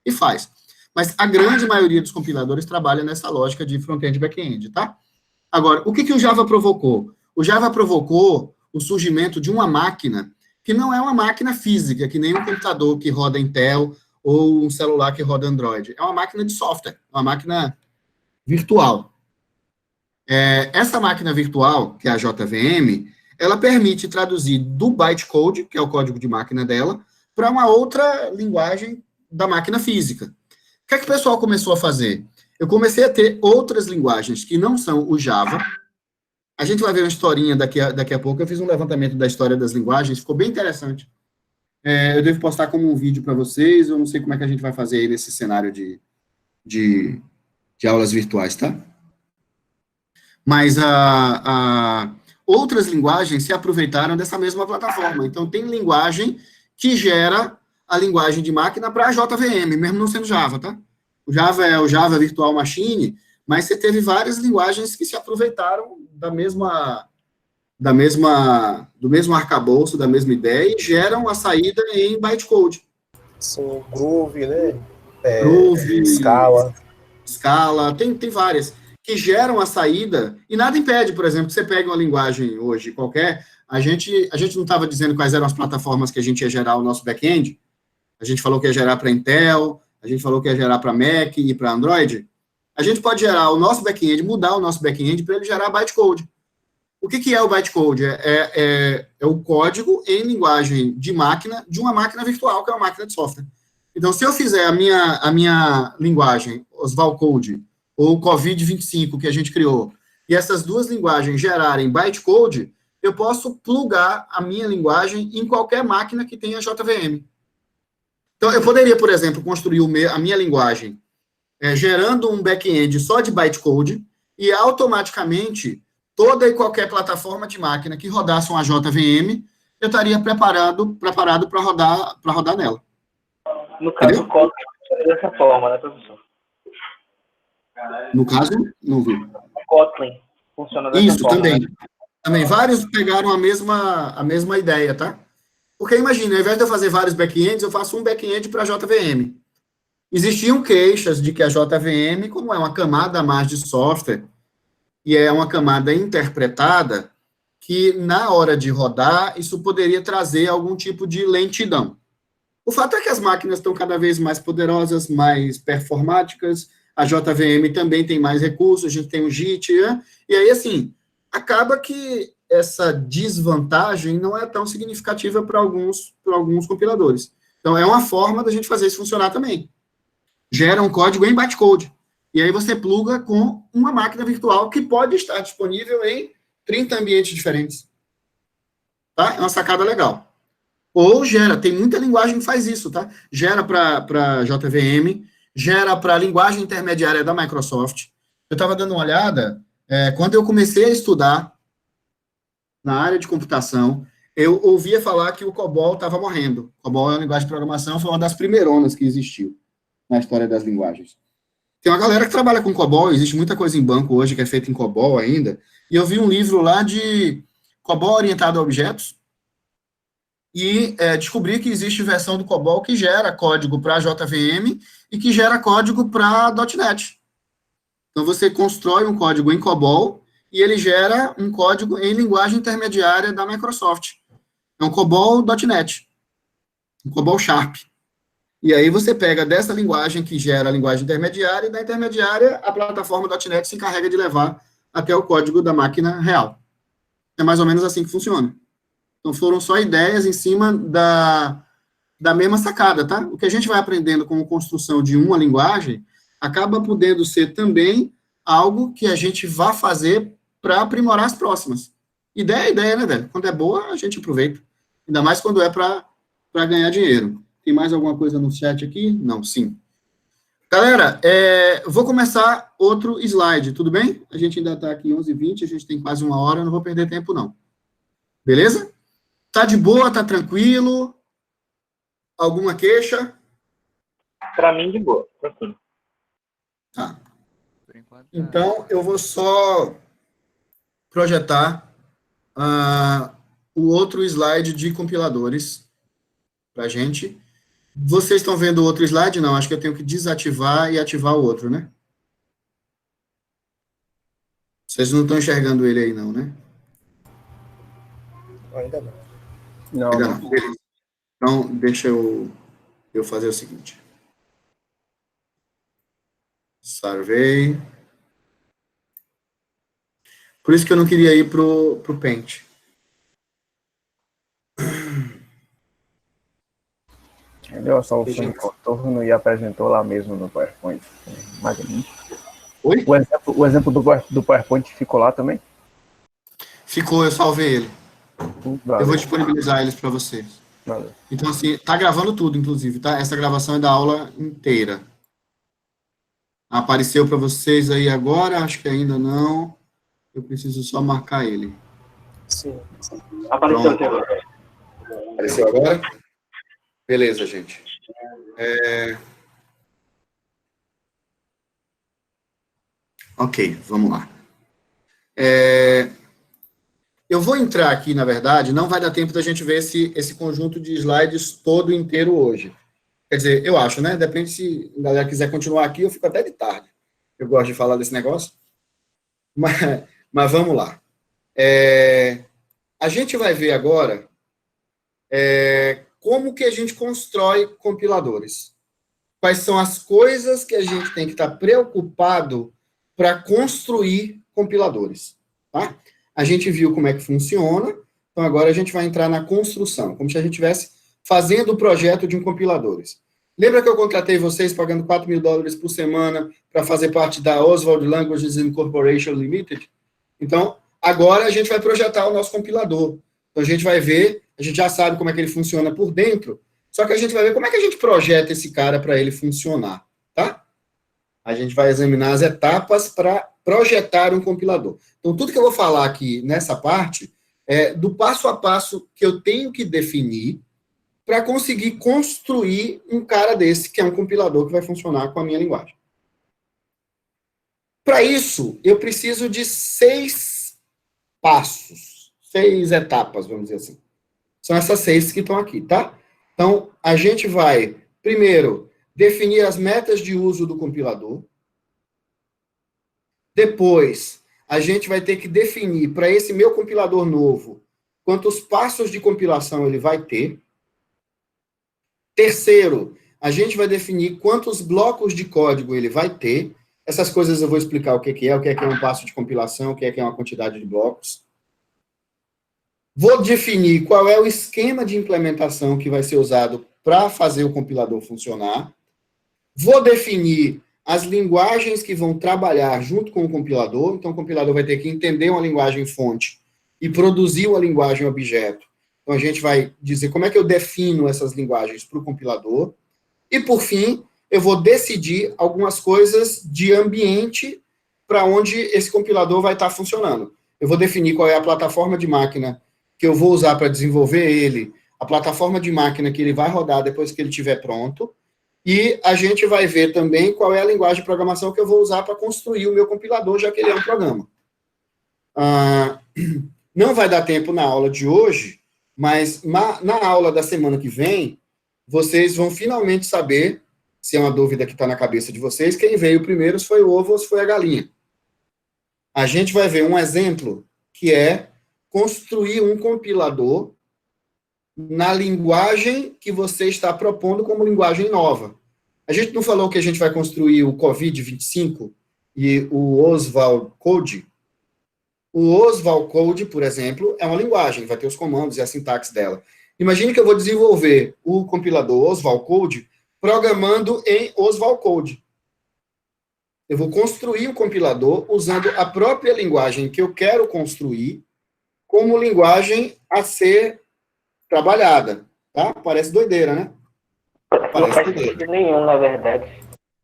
[SPEAKER 1] e faz. Mas a grande maioria dos compiladores trabalha nessa lógica de front-end e back-end, tá? Agora, o que o Java provocou? O Java provocou o surgimento de uma máquina que não é uma máquina física, que nem um computador que roda Intel ou um celular que roda Android. É uma máquina de software, uma máquina virtual. Essa máquina virtual, que é a JVM, ela permite traduzir do bytecode, que é o código de máquina dela, para uma outra linguagem da máquina física. O que é que o pessoal começou a fazer? Eu comecei a ter outras linguagens que não são o Java. A gente vai ver uma historinha daqui a pouco. Eu fiz um levantamento da história das linguagens, ficou bem interessante. Eu devo postar como um vídeo para vocês, eu não sei como é que a gente vai fazer aí nesse cenário de aulas virtuais, tá? Mas outras linguagens se aproveitaram dessa mesma plataforma. Então, tem linguagem que gera a linguagem de máquina para a JVM, mesmo não sendo Java, tá? O Java é o Java Virtual Machine, mas você teve várias linguagens que se aproveitaram do mesmo arcabouço, da mesma ideia, e geram a saída em bytecode.
[SPEAKER 5] Sim, Groove, né?
[SPEAKER 1] Groove,
[SPEAKER 5] Scala,
[SPEAKER 1] tem várias, que geram a saída, e nada impede, por exemplo, que você pegue uma linguagem hoje qualquer, a gente não estava dizendo quais eram as plataformas que a gente ia gerar o nosso back-end, a gente falou que ia gerar para Intel, a gente falou que ia gerar para Mac e para Android. A gente pode gerar o nosso back-end, mudar o nosso back-end para ele gerar bytecode. O que é o bytecode? É o código em linguagem de máquina, de uma máquina virtual, que é uma máquina de software. Então, se eu fizer a minha linguagem, Oswald Code, ou COVID-25, que a gente criou, e essas duas linguagens gerarem bytecode, eu posso plugar a minha linguagem em qualquer máquina que tenha JVM. Então, eu poderia, por exemplo, construir a minha linguagem gerando um back-end só de bytecode e automaticamente toda e qualquer plataforma de máquina que rodasse uma JVM, eu estaria preparado para rodar nela.
[SPEAKER 6] No caso, o Kotlin funciona dessa forma, né, professor?
[SPEAKER 1] No caso, não vi.
[SPEAKER 6] O Kotlin funciona dessa forma.
[SPEAKER 1] Isso,
[SPEAKER 6] né?
[SPEAKER 1] também. Vários pegaram a mesma ideia, tá? Porque imagina, ao invés de eu fazer vários back-ends, eu faço um back-end para JVM. Existiam queixas de que a JVM, como é uma camada a mais de software, e é uma camada interpretada, que na hora de rodar, isso poderia trazer algum tipo de lentidão. O fato é que as máquinas estão cada vez mais poderosas, mais performáticas, a JVM também tem mais recursos, a gente tem o JIT, e aí, assim, acaba que essa desvantagem não é tão significativa para alguns compiladores. Então, é uma forma da gente fazer isso funcionar também. Gera um código em bytecode. E aí você pluga com uma máquina virtual que pode estar disponível em 30 ambientes diferentes. Tá? É uma sacada legal. Ou gera, tem muita linguagem que faz isso, tá? Gera para JVM, gera para a linguagem intermediária da Microsoft. Eu estava dando uma olhada, quando eu comecei a estudar na área de computação, eu ouvia falar que o COBOL estava morrendo. COBOL é uma linguagem de programação, foi uma das primeironas que existiu na história das linguagens. Tem uma galera que trabalha com COBOL, existe muita coisa em banco hoje que é feita em COBOL ainda, e eu vi um livro lá de COBOL orientado a objetos, e descobri que existe versão do COBOL que gera código para JVM e que gera código para .NET. Então, você constrói um código em COBOL e ele gera um código em linguagem intermediária da Microsoft. É um COBOL.NET, um COBOL Sharp. E aí você pega dessa linguagem que gera a linguagem intermediária, e da intermediária a plataforma .NET se encarrega de levar até o código da máquina real. É mais ou menos assim que funciona. Então, foram só ideias em cima da mesma sacada, tá? O que a gente vai aprendendo como construção de uma linguagem acaba podendo ser também algo que a gente vá fazer para aprimorar as próximas. Ideia é ideia, né, velho? Quando é boa, a gente aproveita. Ainda mais quando é para ganhar dinheiro. Tem mais alguma coisa no chat aqui? Não, sim. Galera, vou começar outro slide, tudo bem? A gente ainda está aqui 11h20, a gente tem quase uma hora, eu não vou perder tempo, não. Beleza? Tá de boa, tá tranquilo? Alguma queixa?
[SPEAKER 6] Pra mim, de boa. Tranquilo.
[SPEAKER 1] Tá. Então, eu vou só projetar o outro slide de compiladores pra gente. Vocês estão vendo o outro slide? Não, acho que eu tenho que desativar e ativar o outro, né? Vocês não estão enxergando ele aí, não, né?
[SPEAKER 5] Ainda não.
[SPEAKER 7] Não,
[SPEAKER 1] Ainda
[SPEAKER 7] não.
[SPEAKER 1] não. Beleza. Então, deixa eu fazer o seguinte. Survey. Por isso que eu não queria ir pro Paint.
[SPEAKER 7] Ele deu a solução de contorno e apresentou lá mesmo no PowerPoint. Magnífico.
[SPEAKER 1] Oi?
[SPEAKER 7] O exemplo do PowerPoint ficou lá também?
[SPEAKER 1] Ficou, eu salvei ele.
[SPEAKER 7] Valeu.
[SPEAKER 1] Eu vou disponibilizar eles para vocês.
[SPEAKER 7] Valeu.
[SPEAKER 1] Então, assim, tá gravando tudo, inclusive, tá? Essa gravação é da aula inteira. Apareceu para vocês aí agora? Acho que ainda não. Eu preciso só marcar ele.
[SPEAKER 5] Sim.
[SPEAKER 6] Apareceu aqui agora.
[SPEAKER 1] Apareceu agora? Beleza, gente. Ok, vamos lá. Eu vou entrar aqui, na verdade, não vai dar tempo da gente ver esse conjunto de slides todo inteiro hoje. Quer dizer, eu acho, né? Depende se a galera quiser continuar aqui, eu fico até de tarde. Eu gosto de falar desse negócio. Mas vamos lá. A gente vai ver agora como que a gente constrói compiladores. Quais são as coisas que a gente tem que estar preocupado para construir compiladores, tá? A gente viu como é que funciona, então agora a gente vai entrar na construção, como se a gente estivesse fazendo o projeto de um compiladores. Lembra que eu contratei vocês pagando $4.000 por semana para fazer parte da Oswald Languages Incorporation Limited? Então, agora a gente vai projetar o nosso compilador. Então, a gente vai ver, a gente já sabe como é que ele funciona por dentro, só que a gente vai ver como é que a gente projeta esse cara para ele funcionar, tá? A gente vai examinar as etapas para projetar um compilador. Então, tudo que eu vou falar aqui nessa parte é do passo a passo que eu tenho que definir para conseguir construir um cara desse, que é um compilador que vai funcionar com a minha linguagem. Para isso, eu preciso de 6 passos, 6 etapas, vamos dizer assim. São essas 6 que estão aqui, tá? Então, a gente vai, primeiro, definir as metas de uso do compilador. Depois, a gente vai ter que definir, para esse meu compilador novo, quantos passos de compilação ele vai ter. Terceiro, a gente vai definir quantos blocos de código ele vai ter. Essas coisas eu vou explicar o que é um passo de compilação, o que é uma quantidade de blocos. Vou definir qual é o esquema de implementação que vai ser usado para fazer o compilador funcionar. Vou definir as linguagens que vão trabalhar junto com o compilador. Então, o compilador vai ter que entender uma linguagem fonte e produzir uma linguagem objeto. Então, a gente vai dizer como é que eu defino essas linguagens para o compilador. E, por fim, eu vou decidir algumas coisas de ambiente para onde esse compilador vai estar funcionando. Eu vou definir qual é a plataforma de máquina que eu vou usar para desenvolver ele, a plataforma de máquina que ele vai rodar depois que ele estiver pronto, e a gente vai ver também qual é a linguagem de programação que eu vou usar para construir o meu compilador, já que ele é um programa. Não vai dar tempo na aula de hoje, mas na aula da semana que vem, vocês vão finalmente saber, se é uma dúvida que está na cabeça de vocês, quem veio primeiro, se foi o ovo ou se foi a galinha. A gente vai ver um exemplo, que é construir um compilador na linguagem que você está propondo como linguagem nova. A gente não falou que a gente vai construir o COVID-25 e o Oswald Code? O Oswald Code, por exemplo, é uma linguagem, vai ter os comandos e a sintaxe dela. Imagine que eu vou desenvolver o compilador Oswald Code programando em Oswald Code. Eu vou construir o compilador usando a própria linguagem que eu quero construir como linguagem a ser trabalhada, tá? Parece doideira, né?
[SPEAKER 3] Não faz sentido nenhum, na verdade.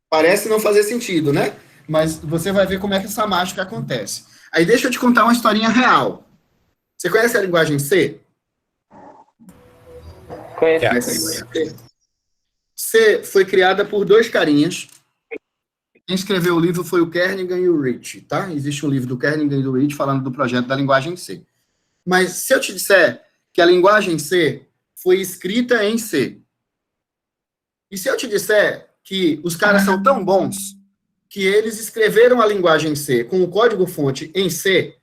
[SPEAKER 1] Parece não fazer sentido, né? Mas você vai ver como é que essa mágica acontece. Aí deixa eu te contar uma historinha real. Você conhece a linguagem C?
[SPEAKER 3] Conheço.
[SPEAKER 1] C foi criada por dois carinhas. Quem escreveu o livro foi o Kernighan e o Rich, tá? Existe um livro do Kernighan e do Rich falando do projeto da linguagem C. Mas se eu te disser que a linguagem C foi escrita em C, e se eu te disser que os caras são tão bons que eles escreveram a linguagem C com o código-fonte em C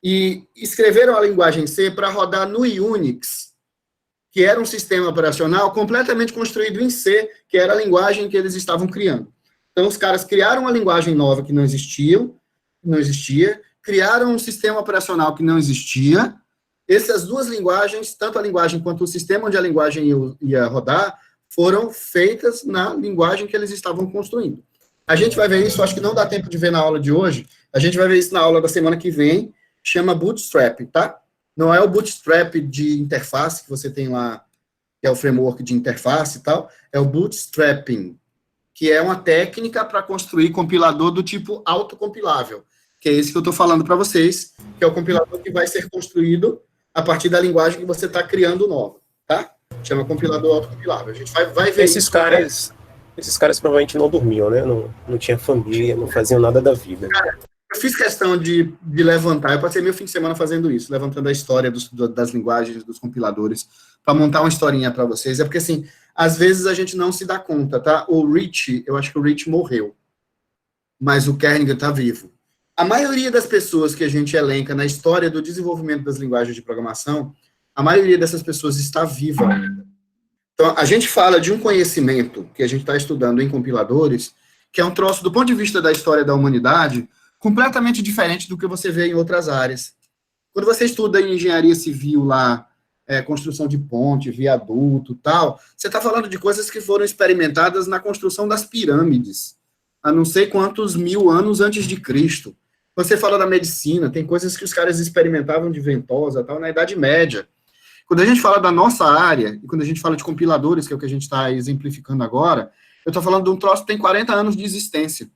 [SPEAKER 1] e escreveram a linguagem C para rodar no Unix, que era um sistema operacional completamente construído em C, que era a linguagem que eles estavam criando. Então, os caras criaram uma linguagem nova que não existia, criaram um sistema operacional que não existia. Essas duas linguagens, tanto a linguagem quanto o sistema onde a linguagem ia rodar, foram feitas na linguagem que eles estavam construindo. A gente vai ver isso, acho que não dá tempo de ver na aula de hoje, a gente vai ver isso na aula da semana que vem, chama Bootstrap, tá? Não é o Bootstrap de interface que você tem lá, que é o framework de interface e tal, é o Bootstrapping, que é uma técnica para construir compilador do tipo autocompilável, que é esse que eu estou falando para vocês, que é o compilador que vai ser construído a partir da linguagem que você está criando nova, tá? Chama compilador autocompilável. A gente vai ver
[SPEAKER 5] Esses caras provavelmente não dormiam, né? Não tinha família, não faziam nada da vida.
[SPEAKER 1] Cara, eu fiz questão de levantar, eu passei meu fim de semana fazendo isso, levantando a história das linguagens, dos compiladores, para montar uma historinha para vocês. É porque, assim, às vezes a gente não se dá conta, tá? O Rich, eu acho que o Rich morreu, mas o Kernighan está vivo. A maioria das pessoas que a gente elenca na história do desenvolvimento das linguagens de programação, a maioria dessas pessoas está viva ainda. Então, a gente fala de um conhecimento que a gente está estudando em compiladores, que é um troço, do ponto de vista da história da humanidade, completamente diferente do que você vê em outras áreas. Quando você estuda em engenharia civil lá, construção de ponte, viaduto, tal, você está falando de coisas que foram experimentadas na construção das pirâmides, há não sei quantos mil anos antes de Cristo. Você fala da medicina, tem coisas que os caras experimentavam de ventosa, tal, na Idade Média. Quando a gente fala da nossa área, e quando a gente fala de compiladores, que é o que a gente está exemplificando agora, eu estou falando de um troço que tem 40 anos de existência.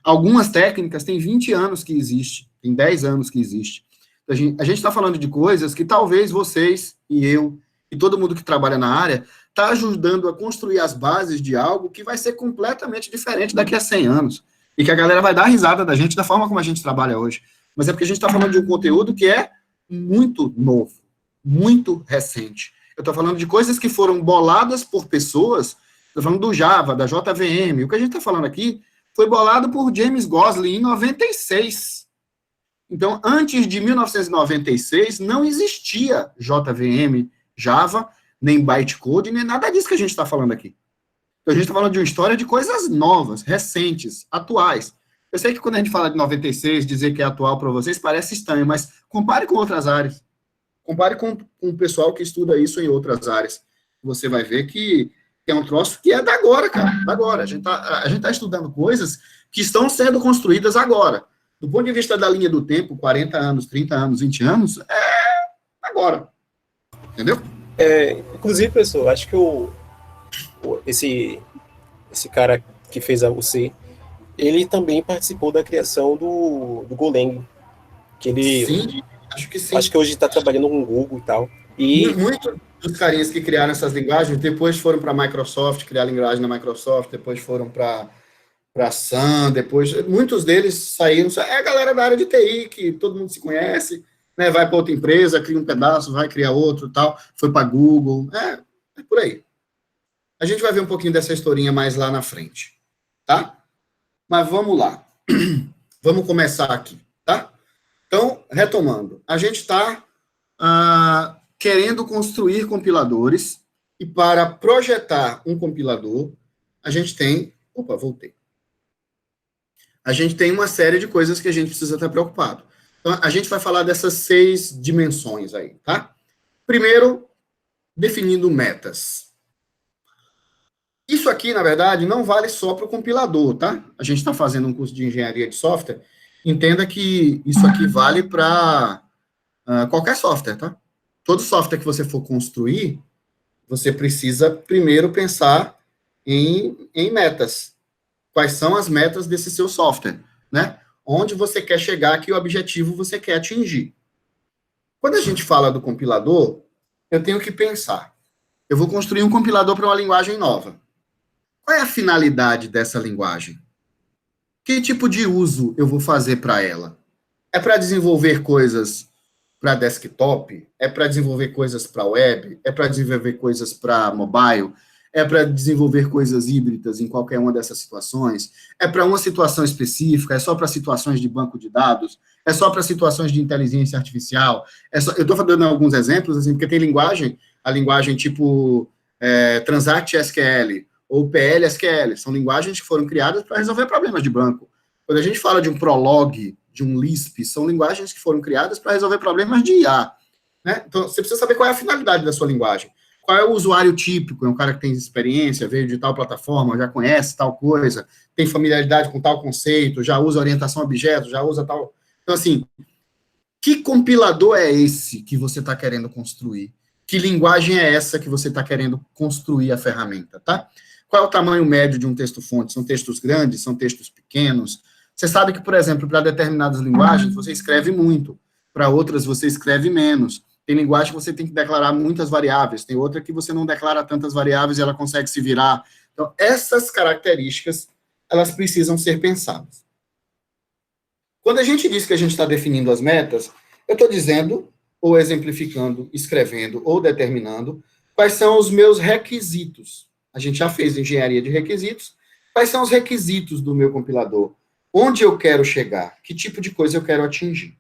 [SPEAKER 1] Algumas técnicas têm 20 anos que existe, tem 10 anos que existe. A gente está falando de coisas que talvez vocês e eu, e todo mundo que trabalha na área, está ajudando a construir as bases de algo que vai ser completamente diferente daqui a 100 anos. E que a galera vai dar risada da gente da forma como a gente trabalha hoje. Mas é porque a gente está falando de um conteúdo que é muito novo, muito recente. Eu estou falando de coisas que foram boladas por pessoas, estou falando do Java, da JVM. O que a gente está falando aqui foi bolado por James Gosling em 96. Então, antes de 1996, não existia JVM, Java, nem bytecode, nem nada disso que a gente está falando aqui. Então, a gente está falando de uma história de coisas novas, recentes, atuais. Eu sei que quando a gente fala de 96, dizer que é atual para vocês parece estranho, mas compare com outras áreas. Compare com o pessoal que estuda isso em outras áreas. Você vai ver que que é um troço que é da agora, cara, da agora. A gente tá estudando coisas que estão sendo construídas agora. Do ponto de vista da linha do tempo, 40 anos, 30 anos, 20 anos, é agora. Entendeu?
[SPEAKER 5] Inclusive, professor, acho que esse cara que fez a UC, ele também participou da criação do Golang. Que ele,
[SPEAKER 1] sim, acho que sim.
[SPEAKER 5] Acho que hoje está trabalhando com o Google e tal. E
[SPEAKER 1] muitos dos carinhas que criaram essas linguagens, depois foram para a Microsoft, criar linguagem na Microsoft, depois foram para Sun, depois... Muitos deles saíram... É a galera da área de TI, que todo mundo se conhece, né? Vai para outra empresa, cria um pedaço, vai criar outro e tal, foi para Google, é por aí. A gente vai ver um pouquinho dessa historinha mais lá na frente, tá? Mas vamos lá. Vamos começar aqui, tá? Então, retomando, a gente está querendo construir compiladores, e para projetar um compilador, a gente tem... Opa, voltei. A gente tem uma série de coisas que a gente precisa estar preocupado. Então, a gente vai falar dessas 6 dimensões aí, tá? Primeiro, definindo metas. Isso aqui, na verdade, não vale só para o compilador, tá? A gente está fazendo um curso de engenharia de software, entenda que isso aqui vale para qualquer software, tá? Todo software que você for construir, você precisa primeiro pensar em metas. Quais são as metas desse seu software, né? Onde você quer chegar, que objetivo você quer atingir. Quando a gente fala do compilador, eu tenho que pensar. Eu vou construir um compilador para uma linguagem nova. Qual é a finalidade dessa linguagem? Que tipo de uso eu vou fazer para ela? É para desenvolver coisas para desktop? É para desenvolver coisas para web? É para desenvolver coisas para mobile? É para desenvolver coisas híbridas em qualquer uma dessas situações? É para uma situação específica? É só para situações de banco de dados? É só para situações de inteligência artificial? Eu estou dando alguns exemplos, assim, porque tem a linguagem tipo Transact SQL, ou PL/SQL, são linguagens que foram criadas para resolver problemas de banco. Quando a gente fala de um Prolog, de um Lisp, são linguagens que foram criadas para resolver problemas de IA. Né? Então, você precisa saber qual é a finalidade da sua linguagem. Qual é o usuário típico? É um cara que tem experiência, veio de tal plataforma, já conhece tal coisa, tem familiaridade com tal conceito, já usa orientação a objeto, já usa tal... Então, assim, que compilador é esse que você está querendo construir? Que linguagem é essa que você está querendo construir a ferramenta, tá? Qual é o tamanho médio de um texto-fonte? São textos grandes? São textos pequenos? Você sabe que, por exemplo, para determinadas linguagens, você escreve muito. Para outras, você escreve menos. Tem linguagem que você tem que declarar muitas variáveis. Tem outra que você não declara tantas variáveis e ela consegue se virar. Então, essas características, elas precisam ser pensadas. Quando a gente diz que a gente está definindo as metas, eu estou dizendo, ou exemplificando, escrevendo, ou determinando, quais são os meus requisitos. A gente já fez engenharia de requisitos. Quais são os requisitos do meu compilador? Onde eu quero chegar? Que tipo de coisa eu quero atingir?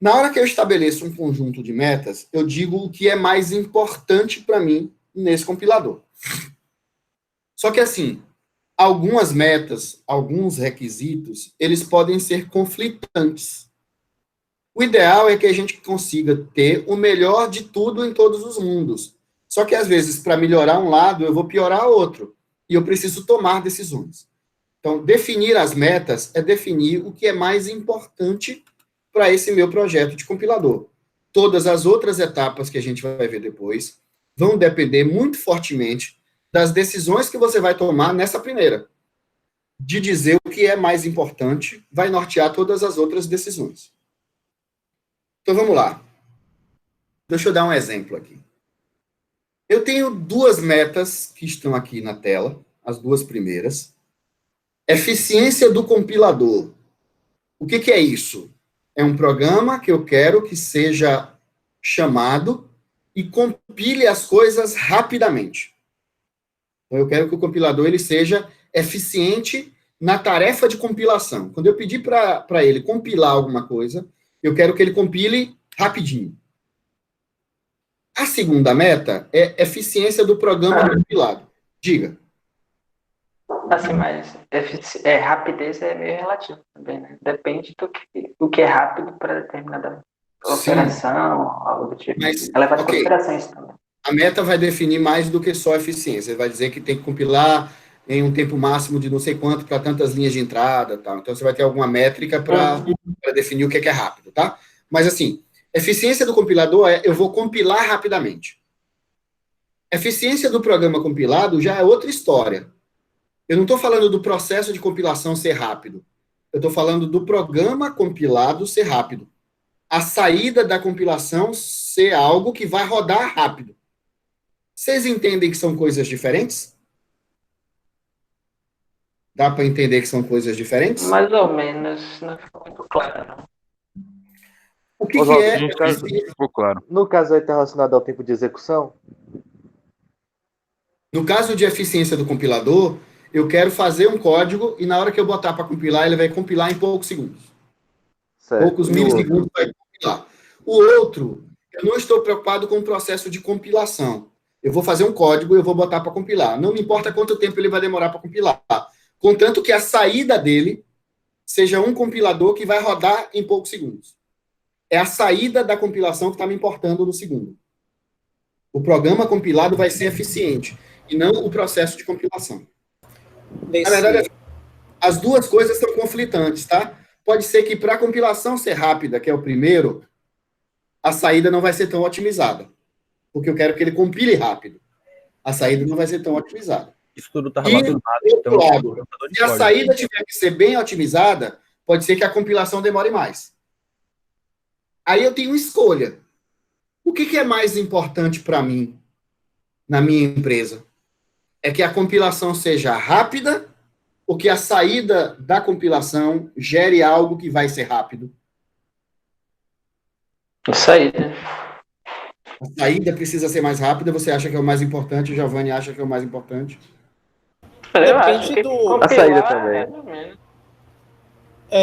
[SPEAKER 1] Na hora que eu estabeleço um conjunto de metas, eu digo o que é mais importante para mim nesse compilador. Só que, assim, algumas metas, alguns requisitos, eles podem ser conflitantes. O ideal é que a gente consiga ter o melhor de tudo em todos os mundos. Só que, às vezes, para melhorar um lado, eu vou piorar outro. E eu preciso tomar decisões. Então, definir as metas é definir o que é mais importante para esse meu projeto de compilador. Todas as outras etapas que a gente vai ver depois vão depender muito fortemente das decisões que você vai tomar nessa primeira. De dizer o que é mais importante, vai nortear todas as outras decisões. Então, vamos lá. Deixa eu dar um exemplo aqui. Eu tenho 2 metas que estão aqui na tela, as 2 primeiras. Eficiência do compilador. O que é isso? É um programa que eu quero que seja chamado e compile as coisas rapidamente. Então, eu quero que o compilador ele seja eficiente na tarefa de compilação. Quando eu pedir para ele compilar alguma coisa, eu quero que ele compile rapidinho. A segunda meta é eficiência do programa compilado. Diga.
[SPEAKER 3] Assim, mas rapidez é meio relativo também, né? Depende do que é rápido para determinada operação, algo do tipo.
[SPEAKER 1] Mas,
[SPEAKER 3] Ela leva em consideração isso também.
[SPEAKER 1] A meta vai definir mais do que só eficiência. Vai dizer que tem que compilar em um tempo máximo de não sei quanto para tantas linhas de entrada, tal. Então você vai ter alguma métrica para definir o que é rápido, tá? Mas assim, eficiência do compilador é eu vou compilar rapidamente. Eficiência do programa compilado já é outra história. Eu não estou falando do processo de compilação ser rápido. Eu estou falando do programa compilado ser rápido. A saída da compilação ser algo que vai rodar rápido. Vocês entendem que são coisas diferentes? Dá para entender que são coisas diferentes?
[SPEAKER 3] Mais ou menos, não ficou muito claro, não.
[SPEAKER 1] O que
[SPEAKER 8] Oswaldo,
[SPEAKER 1] é
[SPEAKER 8] no caso-
[SPEAKER 1] eficiência?
[SPEAKER 4] Ficou claro.
[SPEAKER 8] No caso aí está relacionado ao tempo de execução?
[SPEAKER 1] No caso de eficiência do compilador, eu quero fazer um código e na hora que eu botar para compilar, ele vai compilar em poucos segundos.
[SPEAKER 8] Certo.
[SPEAKER 1] Poucos
[SPEAKER 8] E o
[SPEAKER 1] milissegundos
[SPEAKER 8] outro?
[SPEAKER 1] vai compilar. O outro, eu não estou preocupado com o processo de compilação. Eu vou fazer um código e eu vou botar para compilar. Não me importa quanto tempo ele vai demorar para compilar. Contanto que a saída dele seja um compilador que vai rodar em poucos segundos. É a saída da compilação que está me importando no segundo. O programa compilado vai ser eficiente, e não o processo de compilação. Na verdade, as duas coisas são conflitantes, tá? Pode ser que para a compilação ser rápida, que é o primeiro, a saída não vai ser tão otimizada. Porque eu quero que ele compile rápido. A saída não vai ser tão otimizada.
[SPEAKER 9] Isso tudo está
[SPEAKER 1] E,
[SPEAKER 9] relacionado,
[SPEAKER 1] do
[SPEAKER 9] então,
[SPEAKER 1] outro
[SPEAKER 9] com
[SPEAKER 1] lado,
[SPEAKER 9] o computador de
[SPEAKER 1] se a
[SPEAKER 9] código.
[SPEAKER 1] saída tiver que ser bem otimizada, pode ser que a compilação demore mais. Aí eu tenho escolha. O que é mais importante para mim, na minha empresa? É que a compilação seja rápida ou que a saída da compilação gere algo que vai ser rápido?
[SPEAKER 3] Isso aí, né?
[SPEAKER 1] A saída precisa ser mais rápida, você acha que é o mais importante, o Giovanni acha que é o mais importante?
[SPEAKER 3] Eu acho
[SPEAKER 5] Depende
[SPEAKER 3] que
[SPEAKER 5] do-
[SPEAKER 3] compilar
[SPEAKER 8] A saída também.
[SPEAKER 3] é mais ou menos.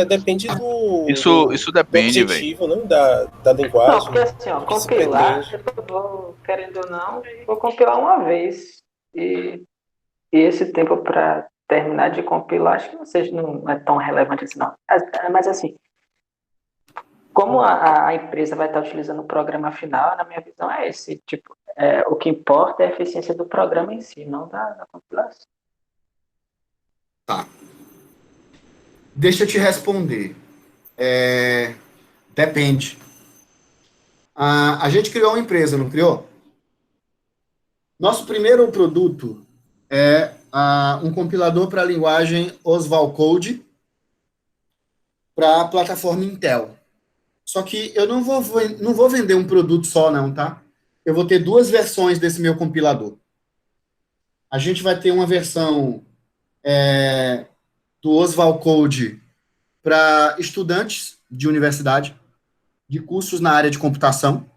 [SPEAKER 5] Depende do.
[SPEAKER 4] Isso depende,
[SPEAKER 5] do objetivo, né? Da
[SPEAKER 3] Não,
[SPEAKER 5] linguagem.
[SPEAKER 3] porque assim, ó,
[SPEAKER 5] do que se
[SPEAKER 3] compilar,
[SPEAKER 5] pretende.
[SPEAKER 3] eu vou, querendo ou não, vou compilar uma vez. E esse tempo para terminar de compilar, acho que não é tão relevante assim, não. Mas assim, como a empresa vai estar utilizando o programa final, na minha visão é esse. Tipo, o que importa é a eficiência do programa em si, não da compilação.
[SPEAKER 1] Tá. Deixa eu te responder. Depende. A gente criou uma empresa, não criou? Nosso primeiro produto é um compilador para a linguagem Oswald Code para a plataforma Intel. Só que eu não vou vender um produto só, não, tá? Eu vou ter duas versões desse meu compilador. A gente vai ter uma versão do Oswald Code para estudantes de universidade, de cursos na área de computação.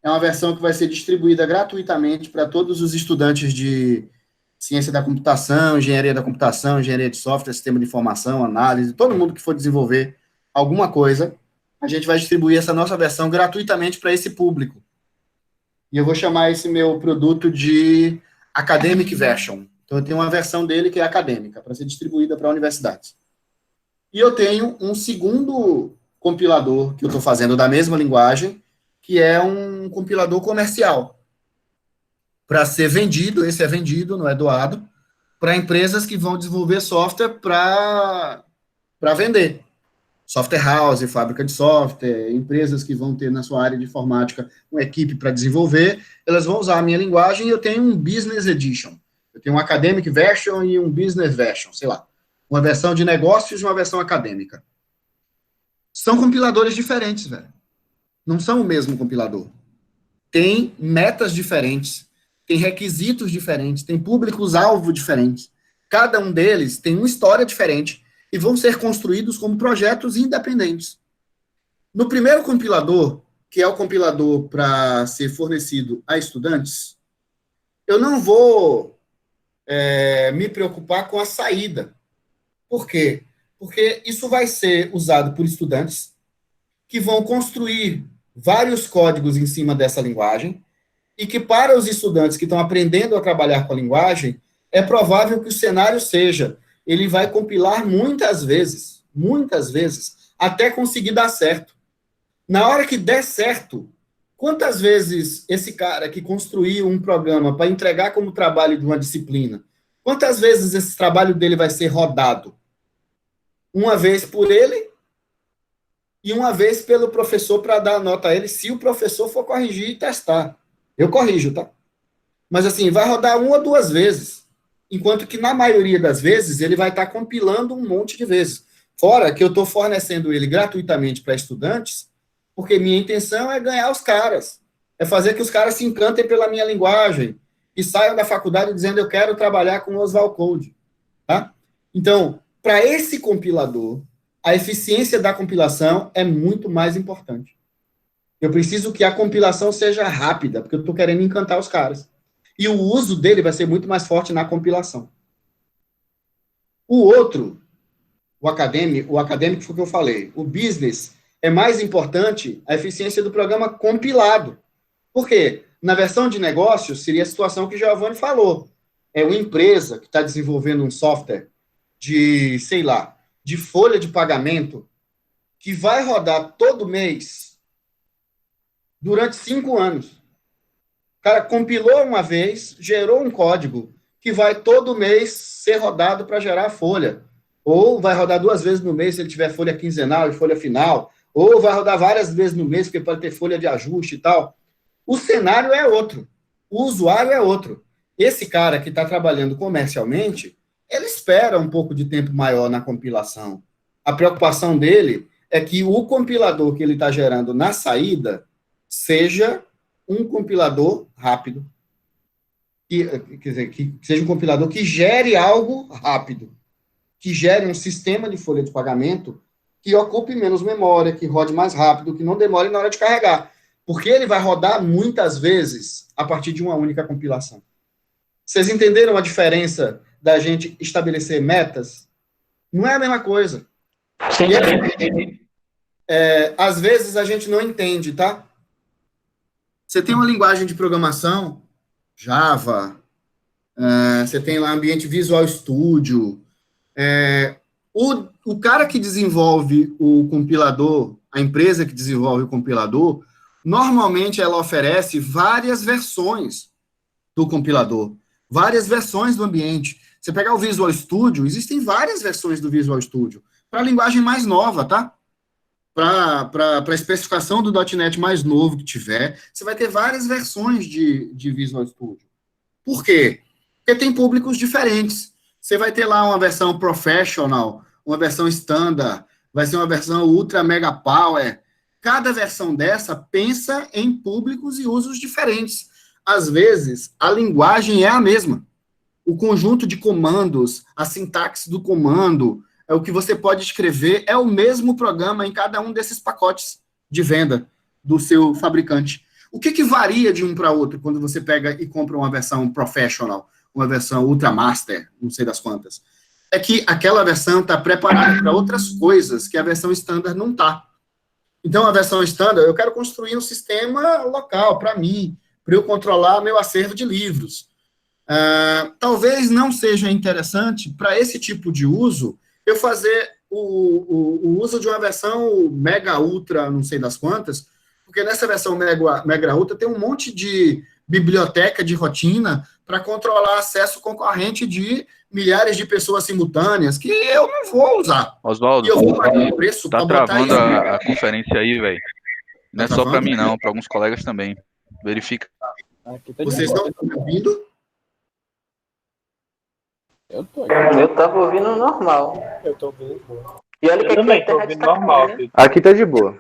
[SPEAKER 1] É uma versão que vai ser distribuída gratuitamente para todos os estudantes de ciência da computação, engenharia da computação, engenharia de software, sistema de informação, análise, todo mundo que for desenvolver alguma coisa, a gente vai distribuir essa nossa versão gratuitamente para esse público. E eu vou chamar esse meu produto de Academic Version. Então, eu tenho uma versão dele que é acadêmica, para ser distribuída para universidades. E eu tenho um segundo compilador que eu estou fazendo da mesma linguagem, que é um compilador comercial, para ser vendido, esse é vendido, não é doado, para empresas que vão desenvolver software para vender. Software house, fábrica de software, empresas que vão ter na sua área de informática uma equipe para desenvolver, elas vão usar a minha linguagem e eu tenho um Business Edition. Eu tenho um Academic Version e um Business Version, sei lá. Uma versão de negócios e uma versão acadêmica. São compiladores diferentes, velho. Não são o mesmo compilador. Tem metas diferentes, tem requisitos diferentes, tem públicos-alvo diferentes. Cada um deles tem uma história diferente e vão ser construídos como projetos independentes. No primeiro compilador, que é o compilador para ser fornecido a estudantes, eu não vou me preocupar com a saída. Por quê? Porque isso vai ser usado por estudantes que vão construir vários códigos em cima dessa linguagem e que, para os estudantes que estão aprendendo a trabalhar com a linguagem, é provável que o cenário seja, ele vai compilar muitas vezes, até conseguir dar certo. Na hora que der certo, Quantas vezes esse cara que construiu um programa para entregar como trabalho de uma disciplina, quantas vezes esse trabalho dele vai ser rodado? Uma vez por ele e uma vez pelo professor para dar nota a ele, se o professor for corrigir e testar. Eu corrijo, tá? Mas assim, vai rodar uma ou duas vezes, enquanto que na maioria das vezes ele vai estar compilando um monte de vezes. Fora que eu estou fornecendo ele gratuitamente para estudantes, porque minha intenção é ganhar os caras, é fazer que os caras se encantem pela minha linguagem e saiam da faculdade dizendo eu quero trabalhar com o Oswald Code, tá? Então, para esse compilador, a eficiência da compilação é muito mais importante. Eu preciso que a compilação seja rápida, porque eu estou querendo encantar os caras. E o uso dele vai ser muito mais forte na compilação. O outro, o acadêmico foi o que eu falei. O business é mais importante a eficiência do programa compilado. Por quê? Na versão de negócios, seria a situação que o Giovanni falou. É uma empresa que está desenvolvendo um software de, sei lá, de folha de pagamento que vai rodar todo mês durante 5 anos. O cara compilou uma vez, gerou um código que vai todo mês ser rodado para gerar folha. Ou vai rodar 2 vezes no mês se ele tiver folha quinzenal e folha final. Ou vai rodar várias vezes no mês, porque pode ter folha de ajuste e tal. O cenário é outro. O usuário é outro. Esse cara que está trabalhando comercialmente, ele espera um pouco de tempo maior na compilação. A preocupação dele é que o compilador que ele está gerando na saída seja um compilador rápido. Quer dizer, que seja um compilador que gere algo rápido. Que gere um sistema de folha de pagamento que ocupe menos memória, que rode mais rápido, que não demore na hora de carregar. Porque ele vai rodar muitas vezes a partir de uma única compilação. Vocês entenderam a diferença da gente estabelecer metas? Não é a mesma coisa.
[SPEAKER 3] Sim.
[SPEAKER 1] Às vezes a gente não entende, tá? Você tem uma linguagem de programação, Java, você tem lá ambiente Visual Studio. O cara que desenvolve o compilador, a empresa que desenvolve o compilador, normalmente ela oferece várias versões do compilador, várias versões do ambiente. Você pegar o Visual Studio, existem várias versões do Visual Studio, para a linguagem mais nova, tá? Para a especificação do .NET mais novo que tiver, você vai ter várias versões de Visual Studio. Por quê? Porque tem públicos diferentes. Você vai ter lá uma versão Professional, uma versão Standard, vai ser uma versão Ultra Mega Power. Cada versão dessa pensa em públicos e usos diferentes. Às vezes, a linguagem é a mesma. O conjunto de comandos, a sintaxe do comando, o que você pode escrever é o mesmo programa em cada um desses pacotes de venda do seu fabricante. O que varia de um para outro quando você pega e compra uma versão Professional, uma versão Ultra Master, não sei das quantas? É que aquela versão está preparada para outras coisas que a versão Standard não está. Então, a versão Standard, eu quero construir um sistema local para mim, para eu controlar meu acervo de livros. Talvez não seja interessante, para esse tipo de uso, eu fazer o uso de uma versão Mega Ultra, não sei das quantas, porque nessa versão Mega Ultra tem um monte de biblioteca de rotina para controlar acesso concorrente de milhares de pessoas simultâneas, que eu não vou usar.
[SPEAKER 4] Oswaldo,
[SPEAKER 1] E eu vou pagar um preço
[SPEAKER 4] tá
[SPEAKER 1] para botar
[SPEAKER 4] travando
[SPEAKER 1] isso.
[SPEAKER 4] a conferência aí, velho. Não é
[SPEAKER 1] Tá
[SPEAKER 4] só para
[SPEAKER 1] travando?
[SPEAKER 4] mim, não, para alguns colegas também. Verifica.
[SPEAKER 7] Aqui tá de
[SPEAKER 1] Vocês
[SPEAKER 7] boa.
[SPEAKER 1] estão me ouvindo?
[SPEAKER 7] Eu tô.
[SPEAKER 3] Eu tava ouvindo normal.
[SPEAKER 5] Eu tô ouvindo.
[SPEAKER 3] E olha que
[SPEAKER 6] Eu
[SPEAKER 3] aqui a
[SPEAKER 6] também, tô
[SPEAKER 3] internet
[SPEAKER 6] ouvindo
[SPEAKER 3] tá
[SPEAKER 6] normal.
[SPEAKER 3] caindo, né?
[SPEAKER 8] Aqui tá de boa.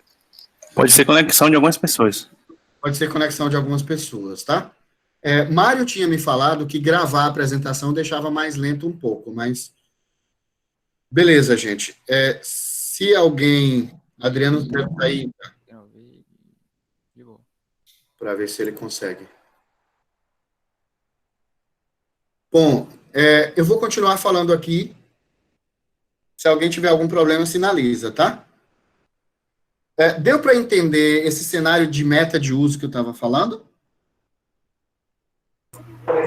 [SPEAKER 9] Pode ser conexão de algumas pessoas.
[SPEAKER 1] Pode ser conexão de algumas pessoas, tá? Mário tinha me falado que gravar a apresentação deixava mais lento um pouco, mas... Beleza, gente. Se alguém... Adriano deve estar aí para ver se ele consegue. Bom, eu vou continuar falando aqui. Se alguém tiver algum problema, sinaliza, tá? Deu para entender esse cenário de meta de uso que eu estava falando?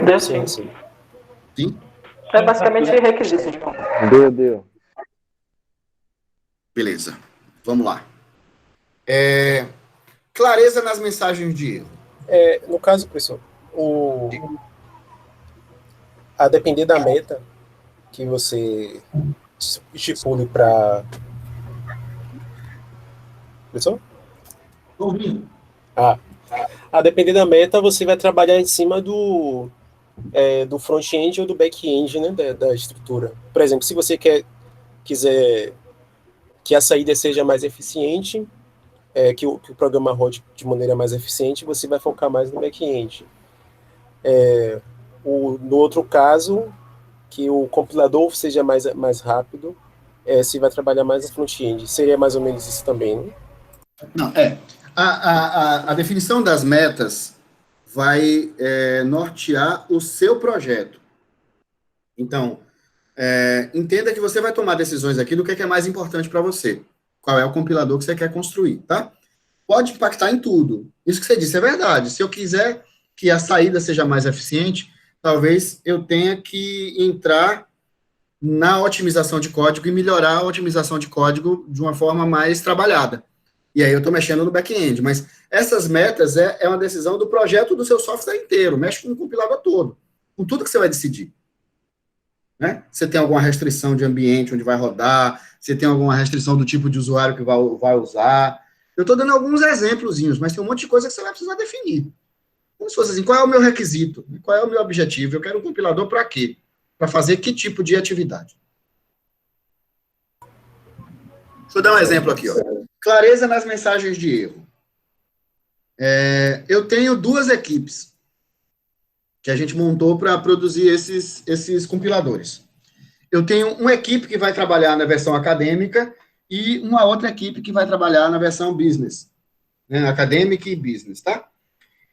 [SPEAKER 3] Deu sim.
[SPEAKER 5] Sim.
[SPEAKER 1] Sim?
[SPEAKER 3] É basicamente requisito de
[SPEAKER 8] Deu.
[SPEAKER 1] Beleza. Vamos lá. Clareza nas mensagens de erro.
[SPEAKER 5] No caso, professor, a depender da meta que você estipule para... Professor?
[SPEAKER 1] Ouvindo.
[SPEAKER 5] A depender da meta, você vai trabalhar em cima do front-end ou do back-end, né, da estrutura. Por exemplo, se você quiser que a saída seja mais eficiente, que o programa rode de maneira mais eficiente, você vai focar mais no back-end. No outro caso, que o compilador seja mais rápido, você vai trabalhar mais no front-end. Seria mais ou menos isso também, né?
[SPEAKER 1] Não, a definição das metas vai nortear o seu projeto. Então, entenda que você vai tomar decisões aqui do que é mais importante para você. Qual é o compilador que você quer construir, tá? Pode impactar em tudo. Isso que você disse é verdade. Se eu quiser que a saída seja mais eficiente, talvez eu tenha que entrar na otimização de código e melhorar a otimização de código de uma forma mais trabalhada. E aí eu estou mexendo no back-end. Mas essas metas é uma decisão do projeto do seu software inteiro. Mexe com o compilador todo. Com tudo que você vai decidir. Né? Você tem alguma restrição de ambiente onde vai rodar, você tem alguma restrição do tipo de usuário que vai usar. Eu estou dando alguns exemplozinhos, mas tem um monte de coisa que você vai precisar definir. Como se fosse assim, qual é o meu requisito? Qual é o meu objetivo? Eu quero um compilador para quê? Para fazer que tipo de atividade? Deixa eu dar um exemplo aqui. Ó. Clareza nas mensagens de erro. Eu tenho 2 equipes que a gente montou para produzir esses compiladores. Eu tenho uma equipe que vai trabalhar na versão acadêmica e uma outra equipe que vai trabalhar na versão business. Né, acadêmica e business, tá?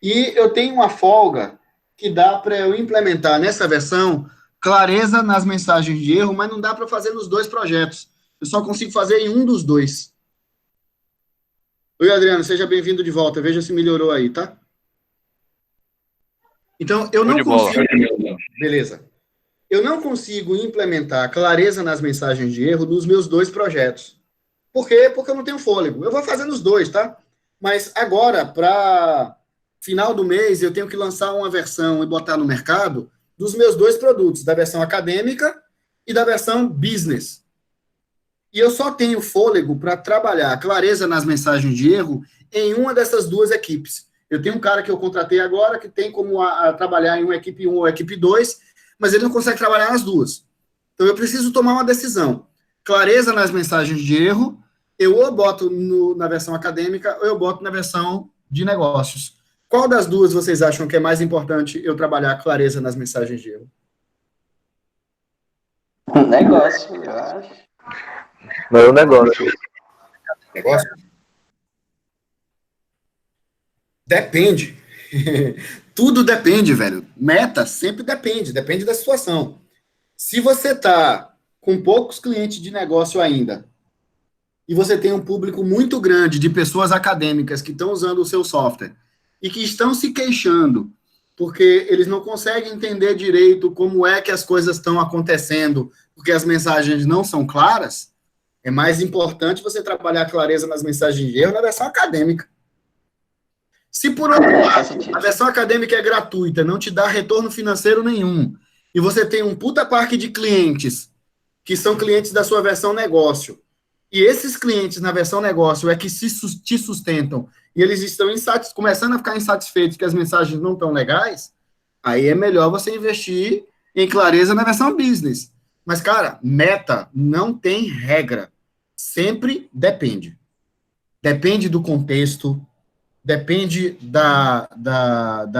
[SPEAKER 1] E eu tenho uma folga que dá para eu implementar nessa versão clareza nas mensagens de erro, mas não dá para fazer nos 2 projetos. Eu só consigo fazer em um dos 2. Oi, Adriano, seja bem-vindo de volta. Veja se melhorou aí, tá? Então, eu não consigo... Beleza. Eu não consigo implementar clareza nas mensagens de erro nos meus 2 projetos. Por quê? Porque eu não tenho fôlego. Eu vou fazer nos 2, tá? Mas agora, para final do mês, eu tenho que lançar uma versão e botar no mercado dos meus 2 produtos, da versão acadêmica e da versão business. E eu só tenho fôlego para trabalhar clareza nas mensagens de erro em uma dessas 2 equipes. Eu tenho um cara que eu contratei agora, que tem como trabalhar em uma equipe 1 ou equipe 2, mas ele não consegue trabalhar nas 2. Então, eu preciso tomar uma decisão. Clareza nas mensagens de erro, eu ou boto na versão acadêmica, ou eu boto na versão de negócios. Qual das 2 vocês acham que é mais importante eu trabalhar clareza nas mensagens de erro?
[SPEAKER 3] Negócio, eu acho.
[SPEAKER 8] Não é um negócio.
[SPEAKER 1] Negócio? Depende. Tudo depende, velho. Meta sempre depende da situação. Se você está com poucos clientes de negócio ainda, e você tem um público muito grande de pessoas acadêmicas que estão usando o seu software, e que estão se queixando, porque eles não conseguem entender direito como é que as coisas estão acontecendo, porque as mensagens não são claras, é mais importante você trabalhar a clareza nas mensagens de erro na versão acadêmica. Se, por outro lado, a versão acadêmica é gratuita, não te dá retorno financeiro nenhum, e você tem um puta parque de clientes, que são clientes da sua versão negócio, e esses clientes na versão negócio é que te sustentam, e eles estão começando a ficar insatisfeitos que as mensagens não estão legais, aí é melhor você investir em clareza na versão business. Mas, cara, meta não tem regra. Sempre depende. Depende do contexto, depende da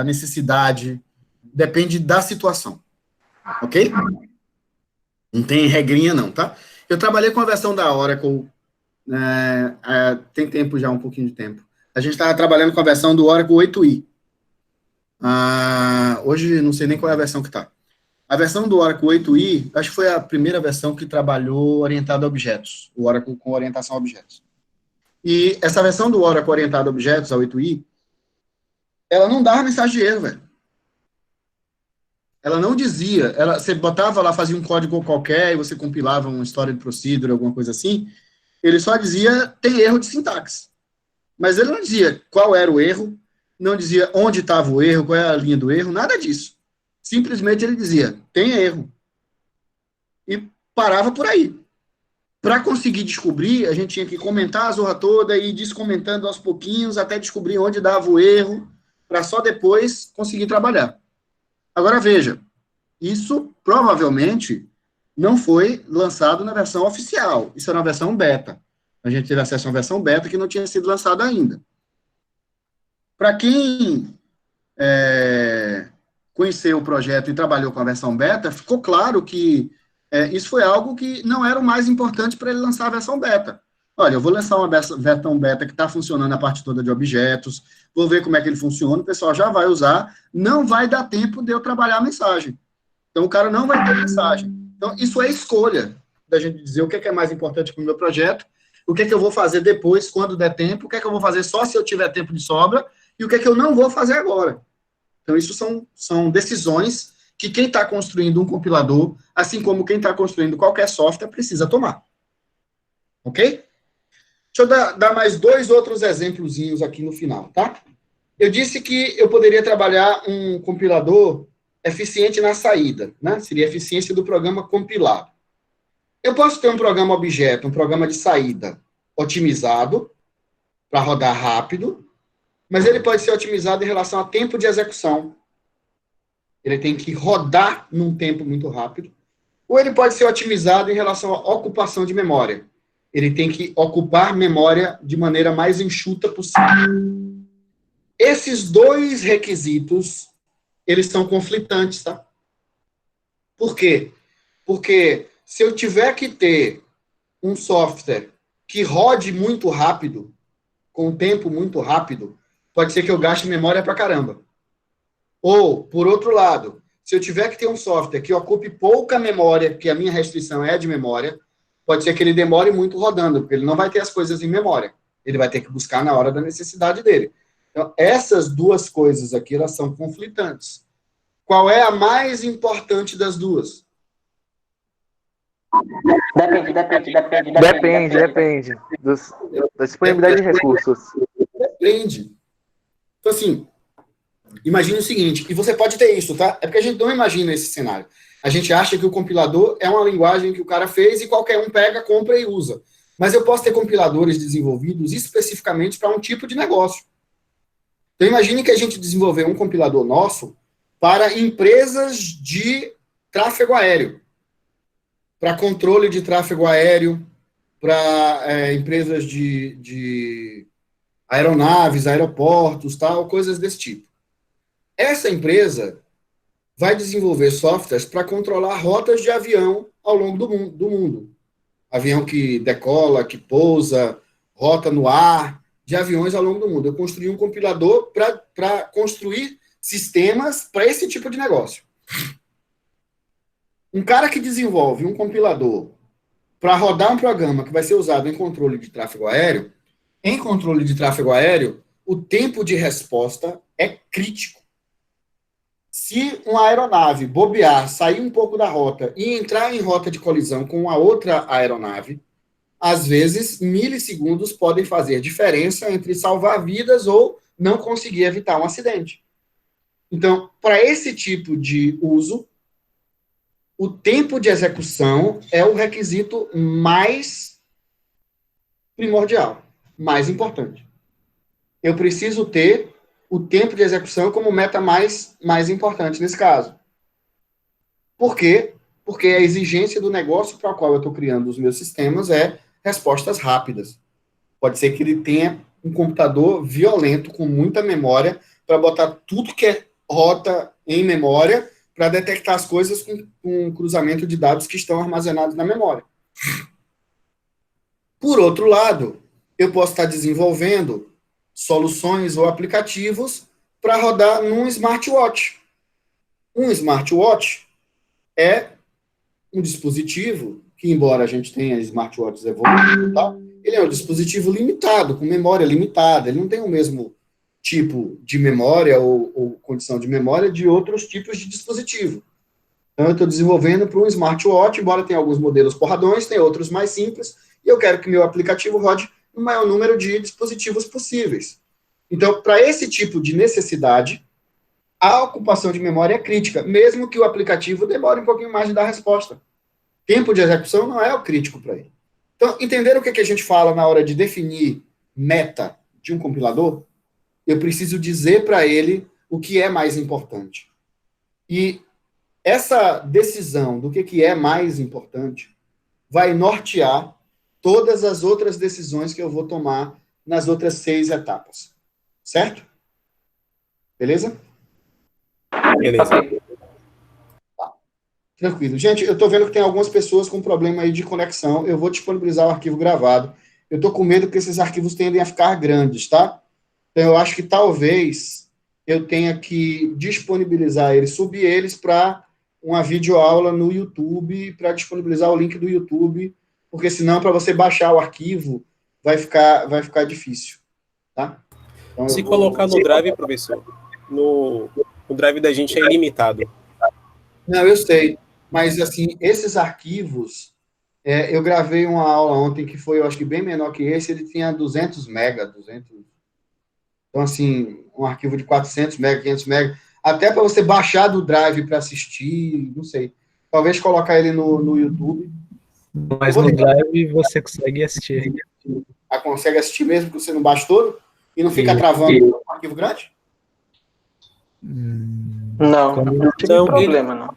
[SPEAKER 1] necessidade, depende da situação. Ok? Não tem regrinha não, tá? Eu trabalhei com a versão da Oracle, tem tempo já, um pouquinho de tempo. A gente estava trabalhando com a versão do Oracle 8i. Hoje, não sei nem qual é a versão que está. A versão do Oracle 8i, acho que foi a primeira versão que trabalhou orientado a objetos, o Oracle com orientação a objetos. E essa versão do Oracle orientado a objetos, a 8i, ela não dava mensagem de erro, velho. Ela não dizia, você botava lá, fazia um código qualquer, e você compilava uma história de procedure, alguma coisa assim, ele só dizia, tem erro de sintaxe. Mas ele não dizia qual era o erro, não dizia onde estava o erro, qual era a linha do erro, nada disso. Simplesmente ele dizia, tem erro. E parava por aí. Para conseguir descobrir, a gente tinha que comentar a zorra toda e ir descomentando aos pouquinhos até descobrir onde dava o erro, para só depois conseguir trabalhar. Agora veja, isso provavelmente não foi lançado na versão oficial, isso era uma versão beta. A gente teve acesso a uma versão beta que não tinha sido lançada ainda. Para quem conheceu o projeto e trabalhou com a versão beta, ficou claro que isso foi algo que não era o mais importante para ele lançar a versão beta. Olha, eu vou lançar uma versão beta que está funcionando a parte toda de objetos, vou ver como é que ele funciona, o pessoal já vai usar, não vai dar tempo de eu trabalhar a mensagem. Então, o cara não vai ter mensagem. Então, isso é escolha da gente dizer o que é mais importante para o meu projeto, o que é que eu vou fazer depois, quando der tempo, o que é que eu vou fazer só se eu tiver tempo de sobra, e o que é que eu não vou fazer agora. Então, isso são decisões que quem está construindo um compilador, assim como quem está construindo qualquer software, precisa tomar. Ok? Deixa eu dar mais 2 outros exemplozinhos aqui no final, tá? Eu disse que eu poderia trabalhar um compilador eficiente na saída, né? Seria a eficiência do programa compilado. Eu posso ter um programa objeto, um programa de saída otimizado, para rodar rápido, mas ele pode ser otimizado em relação a tempo de execução. Ele tem que rodar num tempo muito rápido. Ou ele pode ser otimizado em relação à ocupação de memória. Ele tem que ocupar memória de maneira mais enxuta possível. Esses 2 requisitos, eles são conflitantes, tá? Por quê? Porque se eu tiver que ter um software que rode muito rápido, com um tempo muito rápido, pode ser que eu gaste memória pra caramba. Ou, por outro lado, se eu tiver que ter um software que ocupe pouca memória, porque a minha restrição é de memória, pode ser que ele demore muito rodando, porque ele não vai ter as coisas em memória. Ele vai ter que buscar na hora da necessidade dele. Então, essas 2 coisas aqui, elas são conflitantes. Qual é a mais importante das 2?
[SPEAKER 8] Depende da disponibilidade de recursos.
[SPEAKER 1] Depende. Então, assim, imagine o seguinte, e você pode ter isso, tá? É porque a gente não imagina esse cenário. A gente acha que o compilador é uma linguagem que o cara fez e qualquer um pega, compra e usa. Mas eu posso ter compiladores desenvolvidos especificamente para um tipo de negócio. Então, imagine que a gente desenvolveu um compilador nosso para empresas de tráfego aéreo, para controle de tráfego aéreo, para empresas de aeronaves, aeroportos, tal, coisas desse tipo. Essa empresa vai desenvolver softwares para controlar rotas de avião ao longo do mundo. Avião que decola, que pousa, rota no ar, de aviões ao longo do mundo. Eu construí um compilador para construir sistemas para esse tipo de negócio. Um cara que desenvolve um compilador para rodar um programa que vai ser usado em controle de tráfego aéreo, o tempo de resposta é crítico. Se uma aeronave bobear, sair um pouco da rota e entrar em rota de colisão com uma outra aeronave, às vezes, milissegundos podem fazer diferença entre salvar vidas ou não conseguir evitar um acidente. Então, para esse tipo de uso, o tempo de execução é o requisito mais primordial, mais importante. Eu preciso ter o tempo de execução como meta mais importante nesse caso. Por quê? Porque a exigência do negócio para o qual eu estou criando os meus sistemas é respostas rápidas. Pode ser que ele tenha um computador violento, com muita memória, para botar tudo que é rota em memória, para detectar as coisas com um cruzamento de dados que estão armazenados na memória. Por outro lado, eu posso estar desenvolvendo soluções ou aplicativos para rodar num smartwatch. Um smartwatch é um dispositivo que, embora a gente tenha smartwatches evoluídos e tal, ele é um dispositivo limitado, com memória limitada, ele não tem o mesmo tipo de memória ou condição de memória de outros tipos de dispositivo. Então, eu estou desenvolvendo para um smartwatch, embora tenha alguns modelos porradões, tem outros mais simples, e eu quero que meu aplicativo rode no maior número de dispositivos possíveis. Então, para esse tipo de necessidade, a ocupação de memória é crítica, mesmo que o aplicativo demore um pouquinho mais de dar resposta. Tempo de execução não é o crítico para ele. Então, entenderam o que a gente fala na hora de definir meta de um compilador? Eu preciso dizer para ele o que é mais importante. E essa decisão do que é mais importante vai nortear todas as outras decisões que eu vou tomar nas outras 6 etapas. Certo? Beleza?
[SPEAKER 5] Beleza.
[SPEAKER 1] Tá. Tranquilo. Gente, eu estou vendo que tem algumas pessoas com problema aí de conexão. Eu vou disponibilizar o arquivo gravado. Eu estou com medo que esses arquivos tendem a ficar grandes, tá? Então, eu acho que talvez eu tenha que disponibilizar eles, subir eles para uma videoaula no YouTube, para disponibilizar o link do YouTube, porque senão, para você baixar o arquivo, vai ficar difícil, tá? Então,
[SPEAKER 5] Se colocar no Drive, professor, no Drive da gente é ilimitado.
[SPEAKER 1] Não, eu sei, mas, assim, esses arquivos, eu gravei uma aula ontem que foi, eu acho que bem menor que esse, ele tinha 200 mega, 200... Então, assim, um arquivo de 400 mega, 500 mega, até para você baixar do Drive para assistir, não sei. Talvez colocar ele no YouTube.
[SPEAKER 2] Mas no Drive você consegue assistir.
[SPEAKER 1] Consegue assistir mesmo que você não baixa todo? E não fica travando um arquivo grande?
[SPEAKER 3] Não, não
[SPEAKER 5] Não,
[SPEAKER 3] tem problema, não.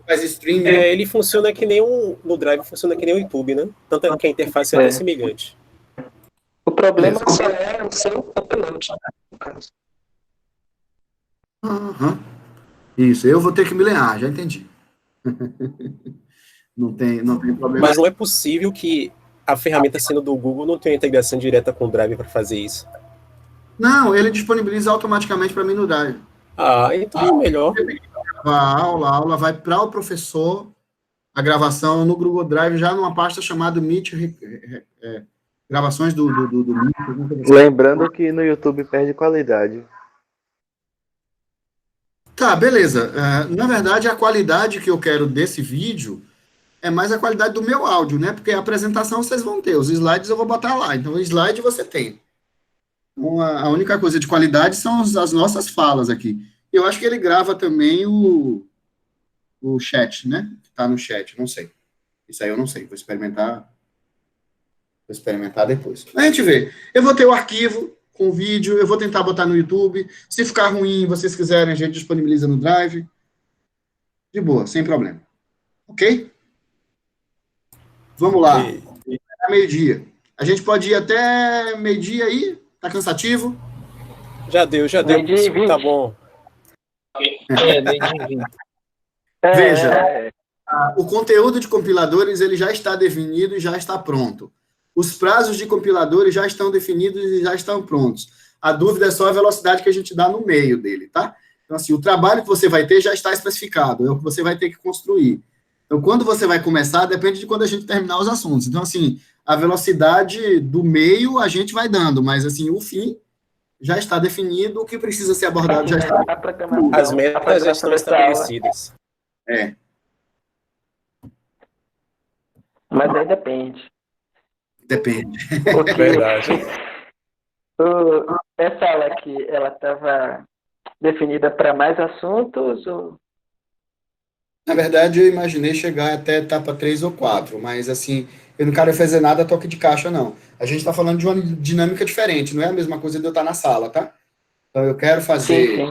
[SPEAKER 1] Faz stream, né?
[SPEAKER 5] Ele funciona que nem no Drive, funciona que nem o YouTube, né? Tanto é que a interface é até semelhante.
[SPEAKER 3] O problema só é o seu upload, no caso.
[SPEAKER 1] Uhum. Isso, eu vou ter que me ler, já entendi. Não tem problema.
[SPEAKER 5] Mas não é possível que a ferramenta sendo do Google não tenha integração direta com o Drive para fazer isso.
[SPEAKER 1] Não, ele disponibiliza automaticamente para mim no Drive.
[SPEAKER 5] Então é melhor.
[SPEAKER 1] A aula vai para o professor, a gravação no Google Drive, já numa pasta chamada Meet, gravações do Meet.
[SPEAKER 8] Lembrando que no YouTube perde qualidade.
[SPEAKER 1] Tá, beleza. Na verdade, a qualidade que eu quero desse vídeo é mais a qualidade do meu áudio, né? Porque a apresentação vocês vão ter, os slides eu vou botar lá. Então, o slide você tem. Então, a única coisa de qualidade são as nossas falas aqui. Eu acho que ele grava também o chat, né? Que tá no chat, não sei. Isso aí eu não sei, vou experimentar depois. A gente vê. Eu vou ter o arquivo com o vídeo, eu vou tentar botar no YouTube. Se ficar ruim, vocês quiserem, a gente disponibiliza no Drive. De boa, sem problema. Ok? Vamos lá. É meio-dia. A gente pode ir até meio-dia aí? Tá cansativo?
[SPEAKER 5] Já deu. Tá bom.
[SPEAKER 1] Veja, o conteúdo de compiladores ele já está definido e já está pronto. Os prazos de compiladores já estão definidos e já estão prontos. A dúvida é só a velocidade que a gente dá no meio dele, tá? Então, assim, o trabalho que você vai ter já está especificado, é o que você vai ter que construir. Então, quando você vai começar, depende de quando a gente terminar os assuntos. Então, assim, a velocidade do meio a gente vai dando, mas, assim, o fim já está definido, o que precisa ser abordado já está.
[SPEAKER 5] As metas já estão estabelecidas.
[SPEAKER 3] Mas aí depende.
[SPEAKER 1] Depende.
[SPEAKER 3] Porque
[SPEAKER 5] Verdade.
[SPEAKER 3] essa aula aqui, ela estava definida para mais assuntos? Ou...
[SPEAKER 1] Na verdade, eu imaginei chegar até etapa 3 ou 4, mas, assim, eu não quero fazer nada a toque de caixa, não. A gente está falando de uma dinâmica diferente, não é a mesma coisa de eu estar na sala, tá? Então, eu quero fazer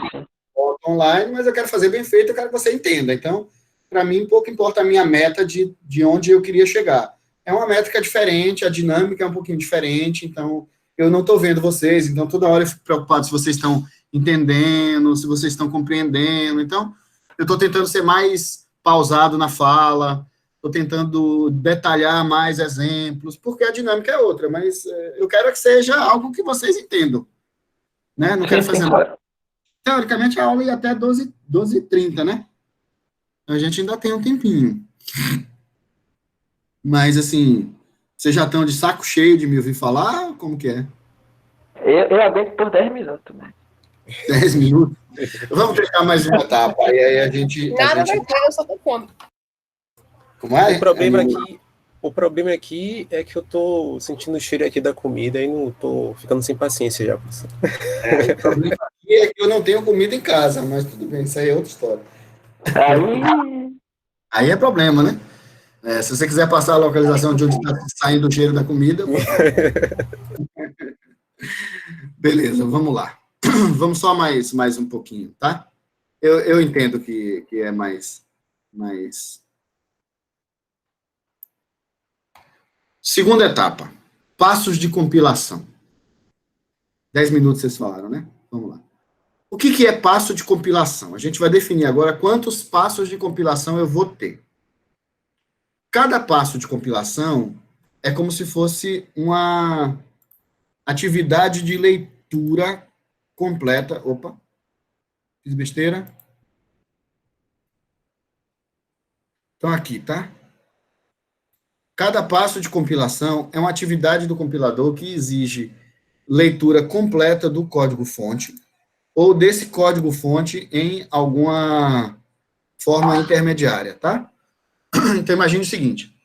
[SPEAKER 1] online, mas eu quero fazer bem feito, eu quero que você entenda. Então, para mim, pouco importa a minha meta de onde eu queria chegar. É uma métrica diferente, a dinâmica é um pouquinho diferente, então, eu não estou vendo vocês, então, toda hora eu fico preocupado se vocês estão entendendo, se vocês estão compreendendo. Então, eu estou tentando ser mais pausado na fala, estou tentando detalhar mais exemplos, porque a dinâmica é outra, mas eu quero que seja algo que vocês entendam. Né? Não quero fazer nada. Teoricamente, a aula ia até 12h30, né? A gente ainda tem um tempinho. Mas, assim, vocês já estão de saco cheio de me ouvir falar? Como que é?
[SPEAKER 3] Eu aguento por 10 minutos, né?
[SPEAKER 1] 10 minutos? Vamos tentar mais uma etapa, e aí a gente...
[SPEAKER 10] Nada vai ter, eu só tô fome.
[SPEAKER 1] Como é?
[SPEAKER 5] O problema aqui O problema aqui é que eu tô sentindo o cheiro aqui da comida e não tô ficando sem paciência já, professor.
[SPEAKER 1] O problema aqui é que eu não tenho comida em casa, mas tudo bem, isso aí é outra história.
[SPEAKER 3] Aí,
[SPEAKER 1] Aí é problema, né? Se você quiser passar a localização de onde está saindo o cheiro da comida, pode falar. Beleza, vamos lá. Vamos só mais um pouquinho, tá? Eu entendo que é mais... Segunda etapa, passos de compilação. 10 minutos vocês falaram, né? Vamos lá. O que é passo de compilação? A gente vai definir agora quantos passos de compilação eu vou ter. Cada passo de compilação é como se fosse uma atividade de leitura completa. Opa, fiz besteira. Então, aqui, tá? Cada passo de compilação é uma atividade do compilador que exige leitura completa do código-fonte ou desse código-fonte em alguma forma intermediária, tá? Então, imagine o seguinte.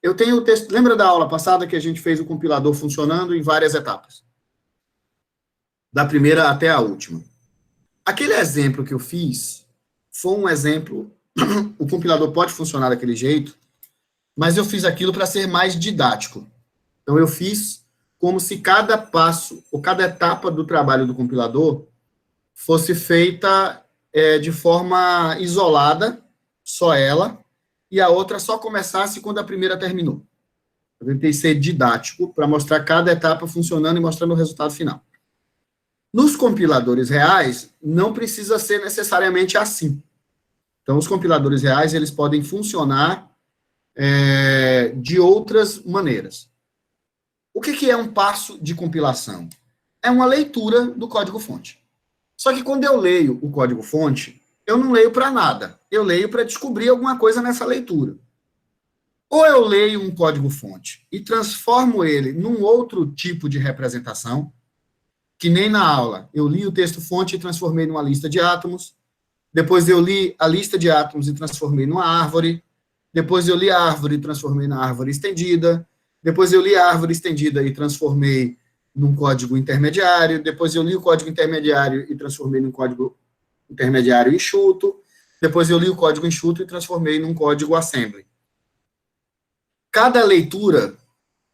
[SPEAKER 1] Eu tenho o texto... Lembra da aula passada que a gente fez o compilador funcionando em várias etapas? Da primeira até a última. Aquele exemplo que eu fiz foi um exemplo... O compilador pode funcionar daquele jeito, mas eu fiz aquilo para ser mais didático. Então, eu fiz como se cada passo, ou cada etapa do trabalho do compilador fosse feita de forma isolada, só ela, e a outra só começasse quando a primeira terminou. Eu tentei ser didático para mostrar cada etapa funcionando e mostrando o resultado final. Nos compiladores reais, não precisa ser necessariamente assim. Então, os compiladores reais, eles podem funcionar de outras maneiras. O que é um passo de compilação? É uma leitura do código-fonte. Só que quando eu leio o código-fonte, eu não leio para nada. Eu leio para descobrir alguma coisa nessa leitura. Ou eu leio um código-fonte e transformo ele num outro tipo de representação, que nem na aula. Eu li o texto-fonte e transformei numa lista de átomos. Depois eu li a lista de átomos e transformei numa árvore. Depois eu li a árvore e transformei na árvore estendida. Depois eu li a árvore estendida e transformei num código intermediário. Depois eu li o código intermediário e transformei num código intermediário enxuto. Depois eu li o código enxuto e transformei num código assembly. Cada leitura,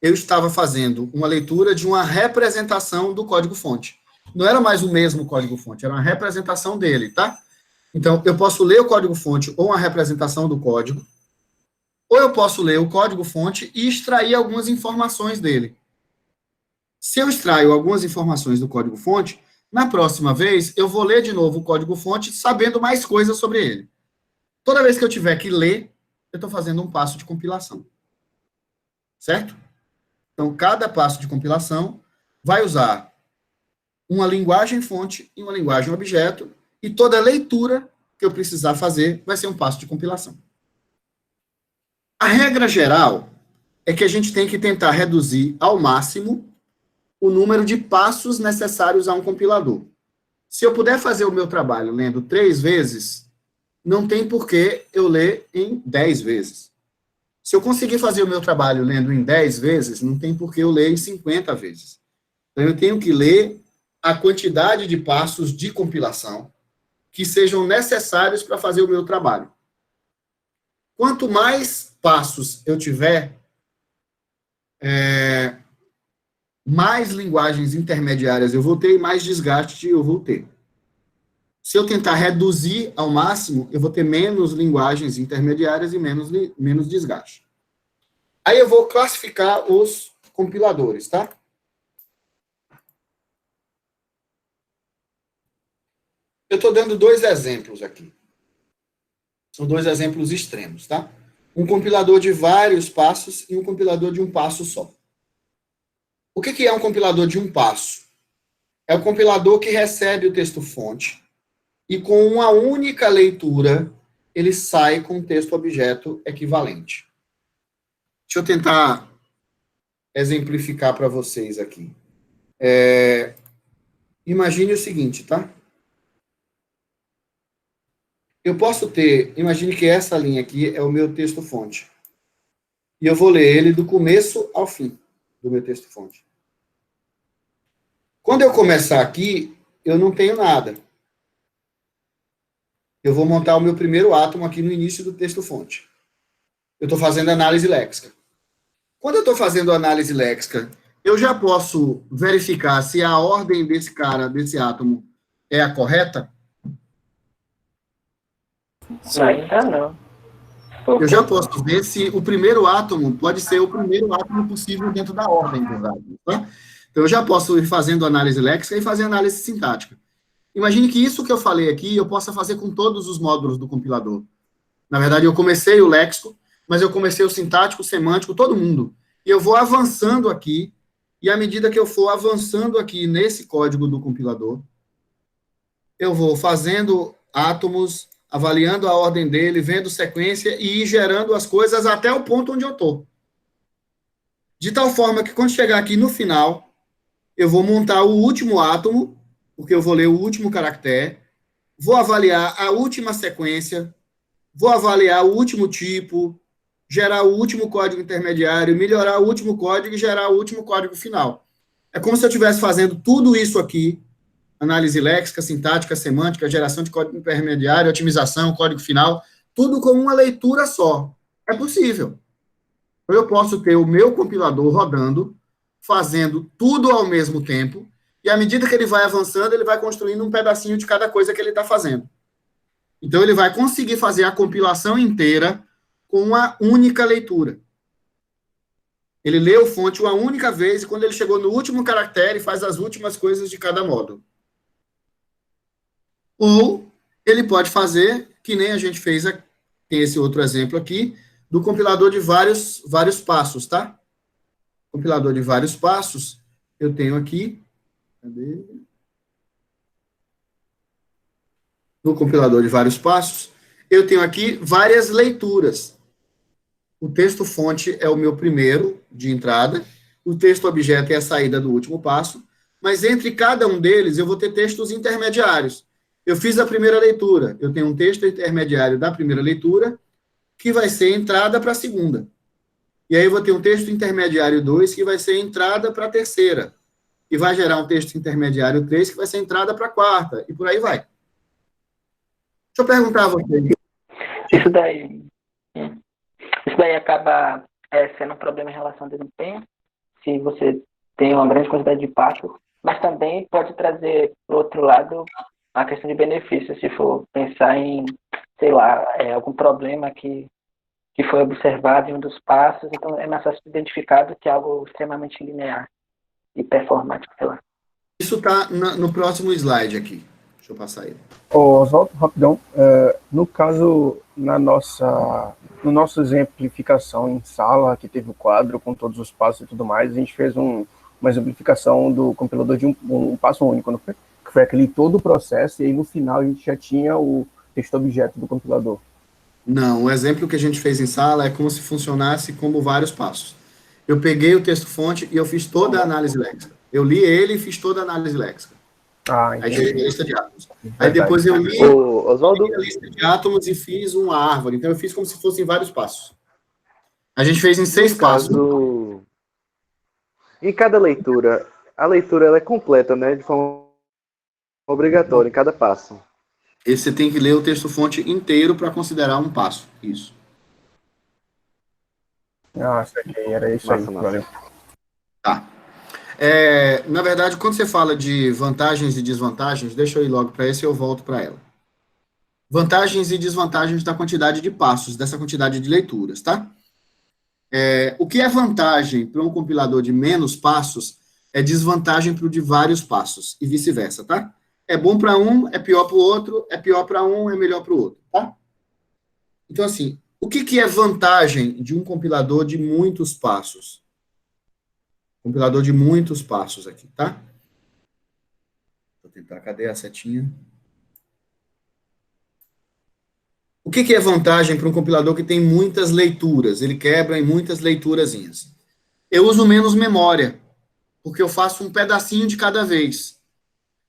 [SPEAKER 1] eu estava fazendo uma leitura de uma representação do código-fonte. Não era mais o mesmo código-fonte, era uma representação dele, tá? Então, eu posso ler o código-fonte ou uma representação do código, ou eu posso ler o código-fonte e extrair algumas informações dele. Se eu extraio algumas informações do código-fonte, na próxima vez, eu vou ler de novo o código-fonte sabendo mais coisas sobre ele. Toda vez que eu tiver que ler, eu estou fazendo um passo de compilação. Certo? Então, cada passo de compilação vai usar uma linguagem fonte e uma linguagem objeto, e toda leitura que eu precisar fazer vai ser um passo de compilação. A regra geral é que a gente tem que tentar reduzir ao máximo o número de passos necessários a um compilador. Se eu puder fazer o meu trabalho lendo 3 vezes, não tem por que eu ler em 10 vezes. Se eu conseguir fazer o meu trabalho lendo em 10 vezes, não tem por que eu ler em 50 vezes. Então, eu tenho que ler a quantidade de passos de compilação que sejam necessários para fazer o meu trabalho. Quanto mais passos eu tiver, mais linguagens intermediárias eu vou ter e mais desgaste eu vou ter. Se eu tentar reduzir ao máximo, eu vou ter menos linguagens intermediárias e menos desgaste. Aí eu vou classificar os compiladores, tá? Eu estou dando 2 exemplos aqui. São 2 exemplos extremos, tá? Um compilador de vários passos e um compilador de um passo só. O que é um compilador de um passo? É o compilador que recebe o texto-fonte e com uma única leitura, ele sai com um texto-objeto equivalente. Deixa eu tentar exemplificar para vocês aqui. Imagine o seguinte, tá? Eu posso ter, imagine que essa linha aqui é o meu texto-fonte. e eu vou ler ele do começo ao fim do meu texto-fonte. Quando eu começar aqui, eu não tenho nada. Eu vou montar o meu primeiro átomo aqui no início do texto-fonte. Eu estou fazendo análise léxica. Quando eu estou fazendo análise léxica, eu já posso verificar se a ordem desse átomo é a correta?
[SPEAKER 3] Ainda não.
[SPEAKER 1] Eu já posso ver se o primeiro átomo pode ser o primeiro átomo possível dentro da ordem dos átomos, tá? Então, eu já posso ir fazendo análise léxica e fazer análise sintática. Imagine que isso que eu falei aqui, eu possa fazer com todos os módulos do compilador. Na verdade, eu comecei o léxico, mas eu comecei o sintático, o semântico, todo mundo. E eu vou avançando aqui, e à medida que eu for avançando aqui nesse código do compilador, eu vou fazendo átomos, avaliando a ordem dele, vendo sequência e ir gerando as coisas até o ponto onde eu estou. De tal forma que quando chegar aqui no final, eu vou montar o último átomo, porque eu vou ler o último caractere, vou avaliar a última sequência, vou avaliar o último tipo, gerar o último código intermediário, melhorar o último código e gerar o último código final. É como se eu estivesse fazendo tudo isso aqui, análise léxica, sintática, semântica, geração de código intermediário, otimização, código final, tudo com uma leitura só. É possível. Eu posso ter o meu compilador rodando, fazendo tudo ao mesmo tempo, e à medida que ele vai avançando, ele vai construindo um pedacinho de cada coisa que ele está fazendo. Então, ele vai conseguir fazer a compilação inteira com uma única leitura. Ele lê o fonte uma única vez, e quando ele chegou no último caractere, faz as últimas coisas de cada módulo. Ou ele pode fazer, que nem a gente fez, tem esse outro exemplo aqui, do compilador de vários passos, tá? Compilador de vários passos, eu tenho aqui, cadê? No compilador de vários passos, eu tenho aqui várias leituras. O texto-fonte é o meu primeiro de entrada, o texto-objeto é a saída do último passo, mas entre cada um deles eu vou ter textos intermediários. Eu fiz a primeira leitura, eu tenho um texto intermediário da primeira leitura, que vai ser entrada para a segunda. E aí eu vou ter um texto intermediário 2, que vai ser entrada para a terceira. E vai gerar um texto intermediário 3, que vai ser entrada para a quarta. E por aí vai. Deixa eu perguntar a você.
[SPEAKER 3] Isso daí acaba sendo um problema em relação ao desempenho, se você tem uma grande quantidade de passos, mas também pode trazer, do outro lado, a questão de benefício, se for pensar em, sei lá, algum problema que foi observado em um dos passos, então é mais fácil identificar do que algo extremamente linear e performático, sei lá.
[SPEAKER 1] Isso está no próximo slide aqui. Deixa eu passar ele.
[SPEAKER 7] Oswaldo, rapidão. No caso, no nosso exemplificação em sala, que teve o quadro com todos os passos e tudo mais, a gente fez uma exemplificação do compilador de um passo único, não foi? Que foi aquele todo o processo, e aí no final a gente já tinha o texto-objeto do compilador.
[SPEAKER 1] Não, o exemplo que a gente fez em sala é como se funcionasse como vários passos. Eu peguei o texto-fonte e eu fiz toda a análise léxica. Eu li ele e fiz toda a análise léxica. Aí cheguei a lista de átomos. Aí depois eu li a lista de átomos e fiz uma árvore. Então eu fiz como se fossem vários passos. A gente fez em 6 passos.
[SPEAKER 8] Em cada leitura, a leitura ela é completa, né? De forma obrigatória, em cada passo.
[SPEAKER 1] E você tem que ler o texto-fonte inteiro para considerar um passo. Isso.
[SPEAKER 7] Isso aqui era isso aí. Valeu.
[SPEAKER 1] Tá. Na verdade, quando você fala de vantagens e desvantagens, deixa eu ir logo para esse e eu volto para ela. Vantagens e desvantagens da quantidade de passos, dessa quantidade de leituras, tá? O que é vantagem para um compilador de menos passos é desvantagem para o de vários passos, e vice-versa, tá? É bom para um, é pior para o outro, é pior para um, é melhor para o outro, tá? Então, assim, o que é vantagem de um compilador de muitos passos? Compilador de muitos passos aqui, tá? Vou tentar, cadê a setinha? O que é vantagem para um compilador que tem muitas leituras? Ele quebra em muitas leiturazinhas. Eu uso menos memória, porque eu faço um pedacinho de cada vez.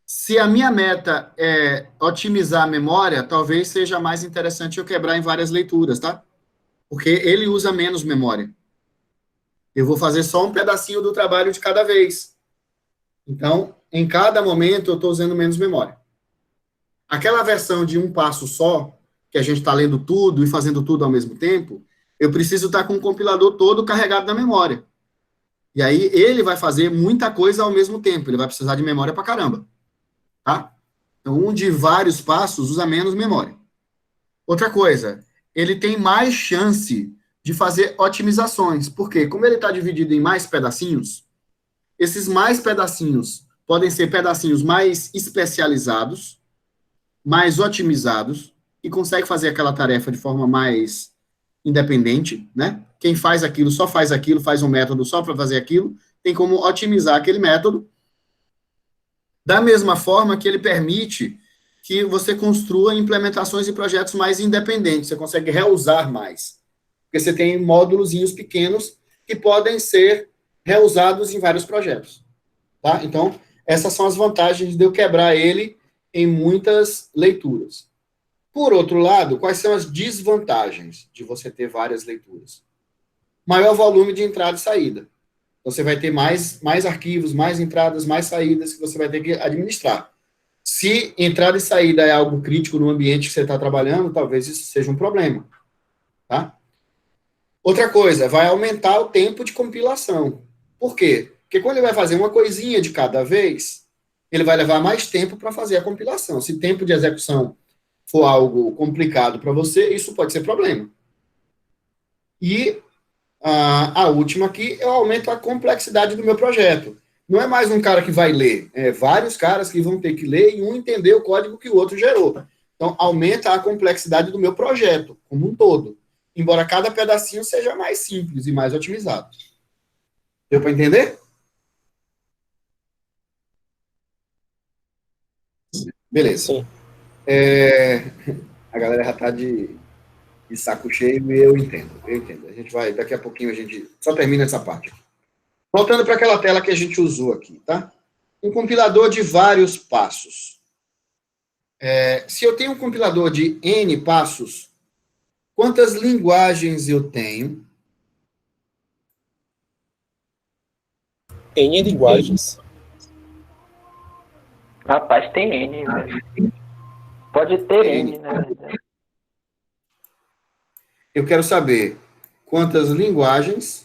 [SPEAKER 1] Se a minha meta é otimizar a memória, talvez seja mais interessante eu quebrar em várias leituras, tá? Porque ele usa menos memória. Eu vou fazer só um pedacinho do trabalho de cada vez. Então, em cada momento, eu estou usando menos memória. Aquela versão de um passo só, que a gente está lendo tudo e fazendo tudo ao mesmo tempo, eu preciso estar com o compilador todo carregado na memória. E aí, ele vai fazer muita coisa ao mesmo tempo. Ele vai precisar de memória pra caramba. Tá? Então, um de vários passos usa menos memória. Outra coisa, ele tem mais chance de fazer otimizações. Por quê? Como ele está dividido em mais pedacinhos, esses mais pedacinhos podem ser pedacinhos mais especializados, mais otimizados, e consegue fazer aquela tarefa de forma mais independente, né? Quem faz aquilo só faz aquilo, faz um método só para fazer aquilo, tem como otimizar aquele método, da mesma forma que ele permite que você construa implementações e projetos mais independentes, você consegue reusar mais, porque você tem módulozinhos pequenos que podem ser reusados em vários projetos, tá? Então, essas são as vantagens de eu quebrar ele em muitas leituras. Por outro lado, quais são as desvantagens de você ter várias leituras? Maior volume de entrada e saída. Você vai ter mais arquivos, mais entradas, mais saídas que você vai ter que administrar. Se entrada e saída é algo crítico no ambiente que você está trabalhando, talvez isso seja um problema. Tá? Outra coisa, vai aumentar o tempo de compilação. Por quê? Porque quando ele vai fazer uma coisinha de cada vez, ele vai levar mais tempo para fazer a compilação. Se tempo de execução for algo complicado para você, isso pode ser problema. E a última aqui, eu aumento a complexidade do meu projeto. Não é mais um cara que vai ler, é vários caras que vão ter que ler e um entender o código que o outro gerou. Então, aumenta a complexidade do meu projeto, como um todo. Embora cada pedacinho seja mais simples e mais otimizado. Deu para entender? Beleza.
[SPEAKER 5] Sim.
[SPEAKER 1] A galera já está de saco cheio e eu entendo. A gente vai, daqui a pouquinho a gente só termina essa parte. Voltando para aquela tela que a gente usou aqui, tá? Um compilador de vários passos. Se eu tenho um compilador de N passos, quantas linguagens eu tenho?
[SPEAKER 5] N linguagens.
[SPEAKER 3] Rapaz, tem N, velho. Pode ter N, na verdade.
[SPEAKER 1] Eu quero saber quantas linguagens.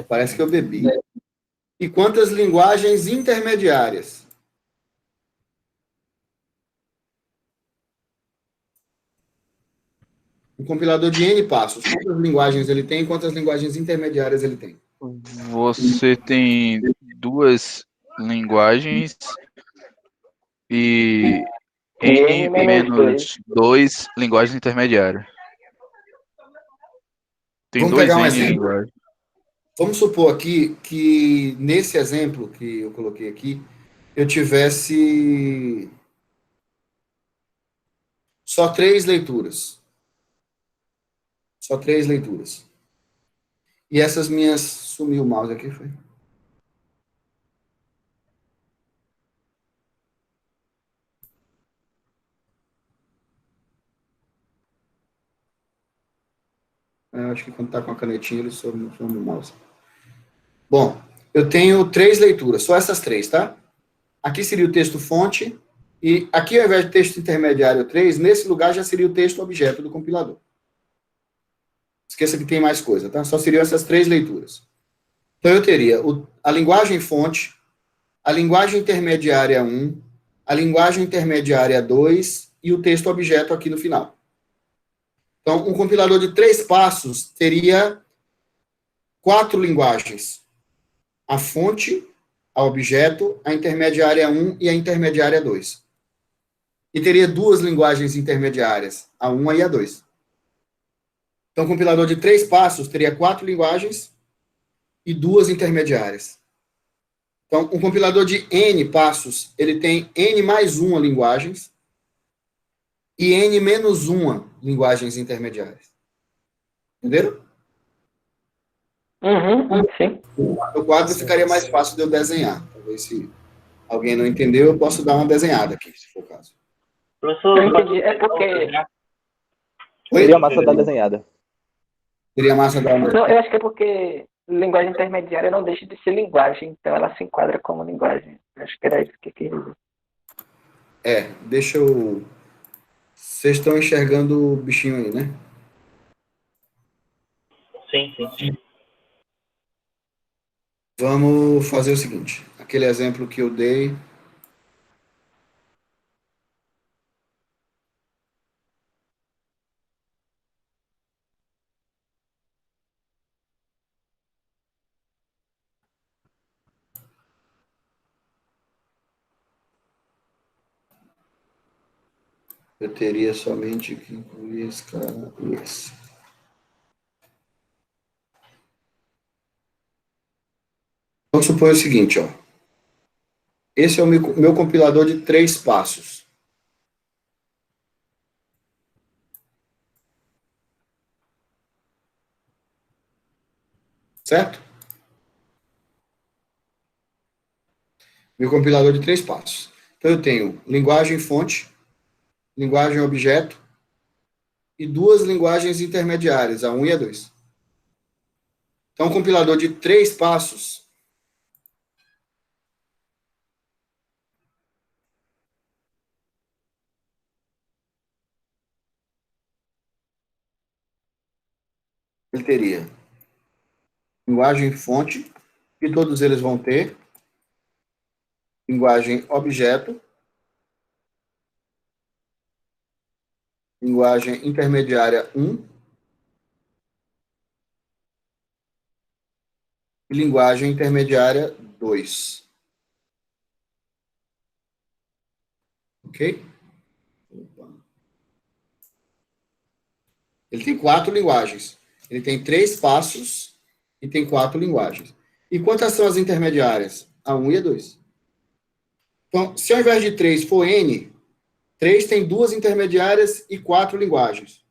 [SPEAKER 1] Parece que eu bebi. E quantas linguagens intermediárias? Um compilador de N passos. Quantas linguagens ele tem e quantas linguagens intermediárias ele tem?
[SPEAKER 4] Você tem 2 linguagens e N menos 2 linguagens intermediárias. Tem
[SPEAKER 1] Vamos
[SPEAKER 4] 2
[SPEAKER 1] pegar um
[SPEAKER 4] N
[SPEAKER 1] exemplo.
[SPEAKER 4] linguagens.
[SPEAKER 1] Vamos supor aqui que, nesse exemplo que eu coloquei aqui, eu tivesse só 3 leituras. Só 3 leituras. E essas minhas... Sumiu o mouse aqui, foi? Eu acho que quando está com a canetinha, ele some o mouse. Bom, eu tenho 3 leituras, só essas 3, tá? Aqui seria o texto fonte, e aqui, ao invés de texto intermediário 3, nesse lugar já seria o texto objeto do compilador. Esqueça que tem mais coisa, tá? Só seriam essas 3 leituras. Então, eu teria a linguagem fonte, a linguagem intermediária 1, a linguagem intermediária 2 e o texto objeto aqui no final. Então, um compilador de 3 passos teria 4 linguagens. A fonte, a objeto, a intermediária 1 e a intermediária 2. E teria 2 linguagens intermediárias, a 1 e a 2. Então, um compilador de 3 passos teria 4 linguagens e 2 intermediárias. Então, um compilador de N passos, ele tem N mais 1 linguagens e N menos 1 linguagens intermediárias. Entenderam?
[SPEAKER 3] Sim.
[SPEAKER 1] O quadro ficaria mais fácil de eu desenhar. Talvez se alguém não entendeu, eu posso dar uma desenhada aqui, se for o caso.
[SPEAKER 6] Professor,
[SPEAKER 3] Eu entendi. É porque...
[SPEAKER 1] Oi?
[SPEAKER 10] Seria massa da desenhada.
[SPEAKER 1] Seria massa dar uma...
[SPEAKER 3] Não, eu acho que é porque linguagem intermediária não deixa de ser linguagem, então ela se enquadra como linguagem. Acho que era isso que eu queria dizer.
[SPEAKER 1] Deixa eu... Vocês estão enxergando o bichinho aí, né?
[SPEAKER 6] Sim.
[SPEAKER 1] Vamos fazer o seguinte. Aquele exemplo que eu dei... Eu teria somente que incluir esse cara e esse. Vamos supor o seguinte, ó. Esse é o meu compilador de 3 passos. Certo? Meu compilador de 3 passos. Então, eu tenho linguagem fonte, linguagem objeto e 2 linguagens intermediárias, a 1 e a 2. Então, um compilador de 3 passos ele teria linguagem fonte, e todos eles vão ter linguagem objeto, linguagem intermediária 1 e linguagem intermediária 2. Ok? Ele tem 4 linguagens. Ele tem 3 passos e tem 4 linguagens. E quantas são as intermediárias? A 1 e a 2. Então, se ao invés de 3 for N, 3 tem 2 intermediárias e 4 linguagens.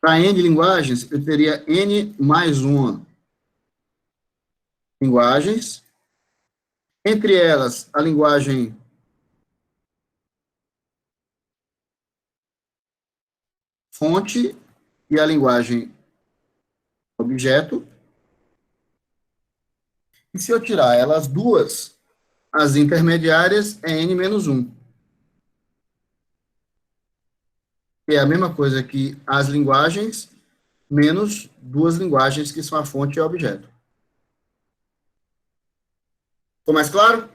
[SPEAKER 1] Para N linguagens, eu teria N mais 1 linguagens. Entre elas, a linguagem fonte e a linguagem objeto. E se eu tirar elas duas, as intermediárias é N menos 1. Que é a mesma coisa que as linguagens menos 2 linguagens que são a fonte e o objeto. Ficou mais claro?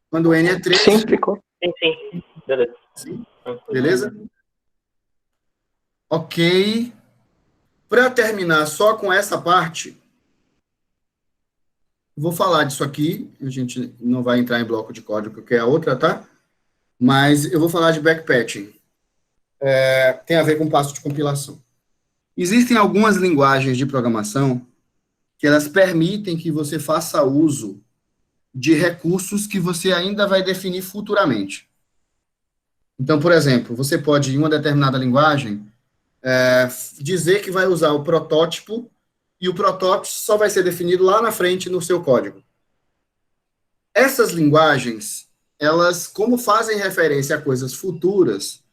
[SPEAKER 1] Quando N é 3...
[SPEAKER 3] Sim, ficou.
[SPEAKER 6] Sim. Beleza.
[SPEAKER 1] Beleza? Ok. Para terminar só com essa parte, vou falar disso aqui. A gente não vai entrar em bloco de código, que é a outra, tá? Mas eu vou falar de backpatching. Tem a ver com passo de compilação. Existem algumas linguagens de programação que elas permitem que você faça uso de recursos que você ainda vai definir futuramente. Então, por exemplo, você pode, em uma determinada linguagem, dizer que vai usar o protótipo, e o protótipo só vai ser definido lá na frente no seu código. Essas linguagens, elas, como fazem referência a coisas futuras,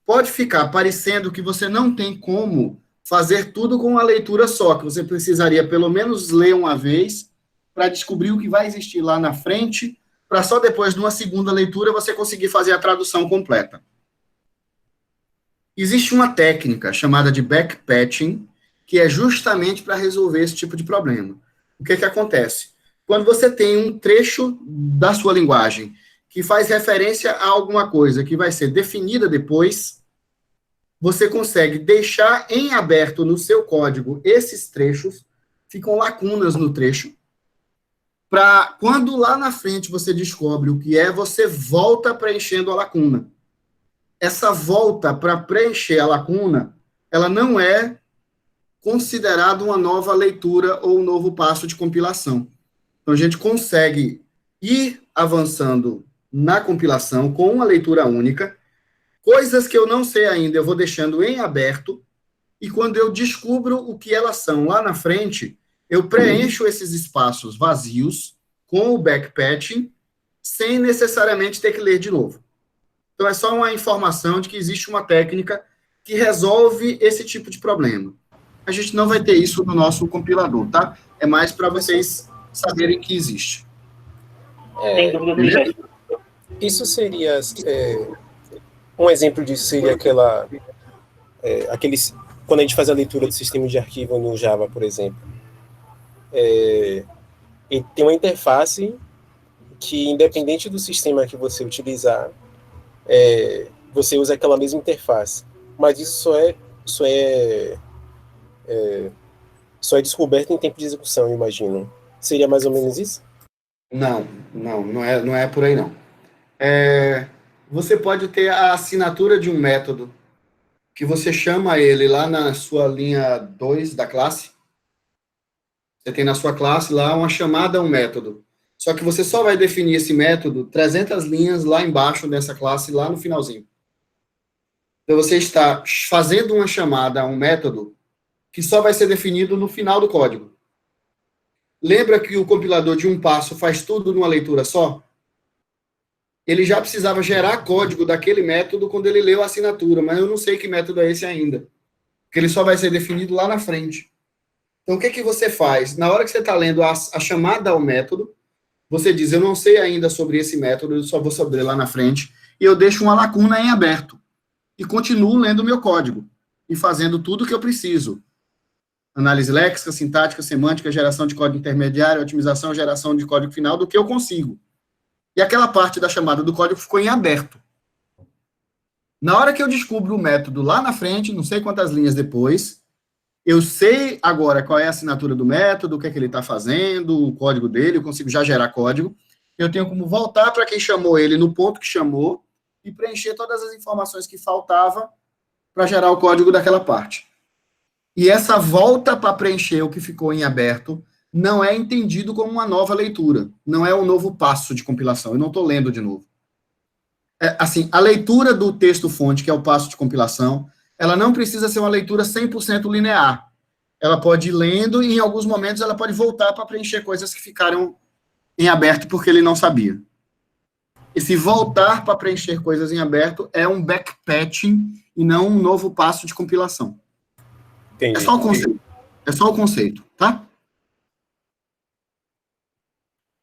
[SPEAKER 1] pode ficar parecendo que você não tem como fazer tudo com uma leitura só, que você precisaria pelo menos ler uma vez para descobrir o que vai existir lá na frente, para só depois de uma segunda leitura você conseguir fazer a tradução completa. Existe uma técnica chamada de backpatching, que é justamente para resolver esse tipo de problema. O que acontece? Quando você tem um trecho da sua linguagem que faz referência a alguma coisa que vai ser definida depois, você consegue deixar em aberto no seu código esses trechos, ficam lacunas no trecho, para quando lá na frente você descobre o que é, você volta preenchendo a lacuna. Essa volta para preencher a lacuna, ela não é considerada uma nova leitura ou um novo passo de compilação. Então, a gente consegue ir avançando na compilação com uma leitura única, Coisas que eu não sei ainda, eu vou deixando em aberto, e quando eu descubro o que elas são lá na frente, eu preencho esses espaços vazios com o backpatching, sem necessariamente ter que ler de novo. Então, é só uma informação de que existe uma técnica que resolve esse tipo de problema. A gente não vai ter isso no nosso compilador, tá? É mais para vocês saberem que existe.
[SPEAKER 6] Tem dúvida no chat.
[SPEAKER 5] Isso seria... um exemplo disso seria quando a gente faz a leitura do sistema de arquivo no Java, por exemplo. E tem uma interface que, independente do sistema que você utilizar, você usa aquela mesma interface. Mas isso só é descoberto em tempo de execução, eu imagino. Seria mais ou menos isso?
[SPEAKER 1] Não é por aí, não. Você pode ter a assinatura de um método que você chama ele lá na sua linha 2 da classe. Você tem na sua classe lá uma chamada a um método. Só que você só vai definir esse método 300 linhas lá embaixo dessa classe, lá no finalzinho. Então, você está fazendo uma chamada a um método que só vai ser definido no final do código. Lembra que o compilador de um passo faz tudo numa leitura só? Ele já precisava gerar código daquele método quando ele leu a assinatura, mas eu não sei que método é esse ainda. Porque ele só vai ser definido lá na frente. Então, o que você faz? Na hora que você está lendo a chamada ao método, você diz, eu não sei ainda sobre esse método, eu só vou saber lá na frente, e eu deixo uma lacuna em aberto. E continuo lendo o meu código, e fazendo tudo o que eu preciso. Análise léxica, sintática, semântica, geração de código intermediário, otimização, geração de código final, do que eu consigo. E aquela parte da chamada do código ficou em aberto. Na hora que eu descubro o método lá na frente, não sei quantas linhas depois, eu sei agora qual é a assinatura do método, o que é que ele está fazendo, o código dele, eu consigo já gerar código. Eu tenho como voltar para quem chamou ele no ponto que chamou e preencher todas as informações que faltava para gerar o código daquela parte. E essa volta para preencher o que ficou em aberto não é entendido como uma nova leitura, não é um novo passo de compilação, eu não estou lendo de novo. Assim, a leitura do texto-fonte, que é o passo de compilação, ela não precisa ser uma leitura 100% linear. Ela pode ir lendo e, em alguns momentos, ela pode voltar para preencher coisas que ficaram em aberto porque ele não sabia. Esse voltar para preencher coisas em aberto é um backpatching e não um novo passo de compilação.
[SPEAKER 5] Entendi.
[SPEAKER 1] É só o conceito. É só o conceito, tá?